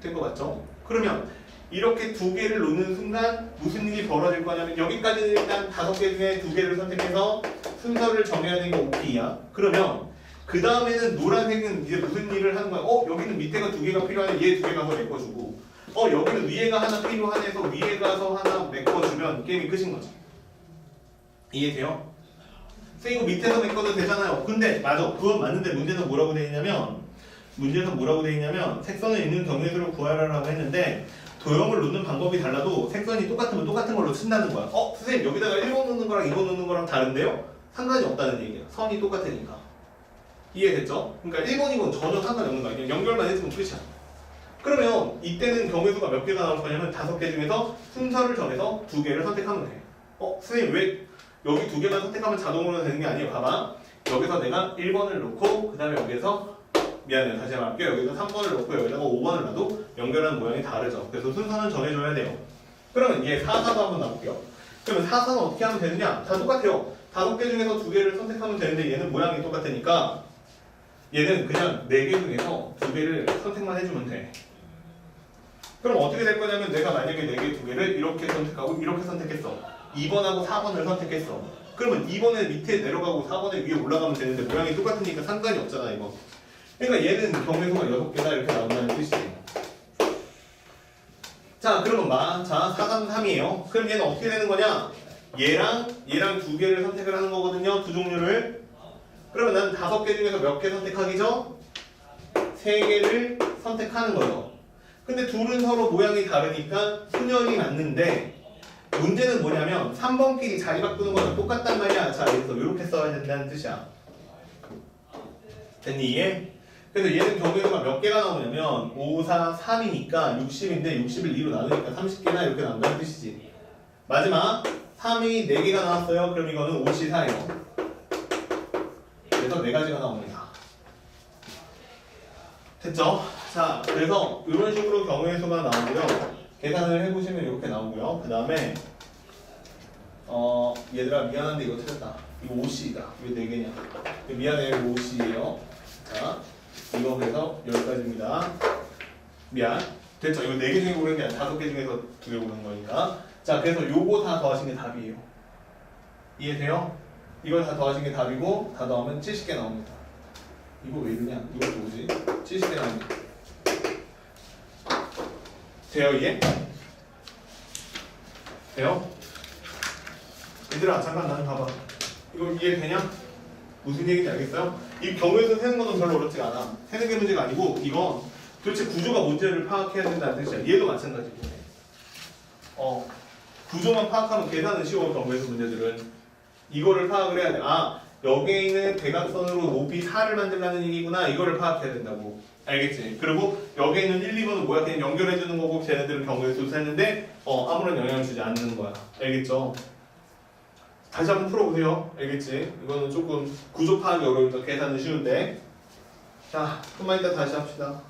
된 거 맞죠? 그러면 이렇게 두 개를 놓는 순간 무슨 일이 벌어질 거냐면 여기까지는 일단 5개 중에 2개를 선택해서 순서를 정해야 되는 게 OP야. 그러면 그 다음에는 노란색은 이제 무슨 일을 하는 거야? 여기는 밑에가 2개가 필요하네. 얘 2개 가서 메꿔주고 여기는 위에가 하나 필요하네 해서 위에 가서 하나 메꿔주면 게임이 끝인 거지. 이해돼요? 이거 밑에서 메꿔도 되잖아요. 근데 맞아. 그건 맞는데 문제는 뭐라고 돼 있냐면 색선을 있는 경우의 수를 구하라고 했는데 도형을 놓는 방법이 달라도 색선이 똑같으면 똑같은 걸로 친다는 거야. 선생님 여기다가 1번 놓는 거랑 2번 놓는 거랑 다른데요? 상관이 없다는 얘기야. 선이 똑같으니까. 이해됐죠? 그러니까 1번, 2번 전혀 상관이 없는 거야. 그냥 연결만 해주면 끝이야. 그러면 이때는 경우의 수가 몇 개가 나올 거냐면 5개 중에서 순서를 정해서 2개를 선택하면 돼. 선생님 왜 여기 2개만 선택하면 자동으로 되는 게 아니에요. 봐봐. 여기서 내가 1번을 놓고 그 다음에 여기서 미안해요. 다시 말할게요. 여기서 3번을 놓고 여기다가 5번을 놔도 연결하는 모양이 다르죠. 그래서 순서는 정해줘야 돼요. 그러면 얘 4, 4도 한번 놔볼게요. 그러면 4, 4는 어떻게 하면 되느냐? 다 똑같아요. 5개 중에서 2개를 선택하면 되는데 얘는 모양이 똑같으니까 얘는 그냥 4개 중에서 2개를 선택만 해주면 돼. 그럼 어떻게 될 거냐면 내가 만약에 4개 2개를 이렇게 선택하고 이렇게 선택했어. 2번하고 4번을 선택했어. 그러면 2번에 밑에 내려가고 4번에 위에 올라가면 되는데 모양이 똑같으니까 상관이 없잖아 이거. 그러니까 얘는 경우의 수가 6개다 이렇게 나온다는 뜻이지. 자 그러면 4, 3, 3이에요. 그럼 얘는 어떻게 되는 거냐? 얘랑 2개를 선택을 하는 거거든요. 두 종류를. 그러면 나는 5개 중에서 몇 개 선택하기죠? 3개를 선택하는 거죠. 근데 둘은 서로 모양이 다르니까 순열이 맞는데 문제는 뭐냐면 3번끼리 자리 바꾸는 거랑 똑같단 말이야. 자 그래서 이렇게 써야 된다는 뜻이야. 됐니 이해? 그래서 얘는 경우의 수가 몇 개가 나오냐면 5, 4, 3이니까 60인데 60을 2로 나누니까 30개나 이렇게 나온다는 뜻이지. 마지막 3이 4개가 나왔어요. 그럼 이거는 54예요. 그래서 4가지가 나옵니다. 됐죠? 자, 그래서 이런 식으로 경우의 수가 나오고요. 계산을 해보시면 이렇게 나오고요. 그 다음에 얘들아 미안한데 이거 틀렸다. 이거 5C다. 왜 4개냐? 미안해 이거 5C예요. 자, 이거 그래서 여기까지입니다. 미안. 됐죠? 이거 4개 중에 고르는 게 아니라 5개 중에서 2개 고르는 거니까. 자, 그래서 요거 다 더하신 게 답이에요. 이해돼요? 이걸 다 더하신 게 답이고 다 더하면 70개 나옵니다. 이거 왜 이러냐? 이것도 뭐지? 70개 나옵니다. 돼요 이게? 돼요? 얘들아 잠깐 나는 봐봐. 이거 이해되냐? 무슨 얘기인지 알겠어요? 이 경우에서 세는 거는 별로 어렵지가 않아. 세는 게 문제가 아니고 이건 도대체 구조가 뭔지를 파악해야 된다는 뜻이야. 얘도 마찬가지고. 구조만 파악하면 계산은 쉬워. 경우에서 문제들은 이거를 파악을 해야 돼. 여기에 있는 대각선으로 높이 4를 만들라는 얘기구나. 이거를 파악해야 된다고. 알겠지? 그리고 여기에 있는 1, 2번은 뭐야? 그냥 연결해주는 거고 쟤네들은 경우의 수를 세는데 아무런 영향을 주지 않는 거야. 알겠죠? 다시 한번 풀어보세요. 알겠지? 이거는 조금 구조 파악이 어려우니까 계산은 쉬운데. 자, 좀만 이따 다시 합시다.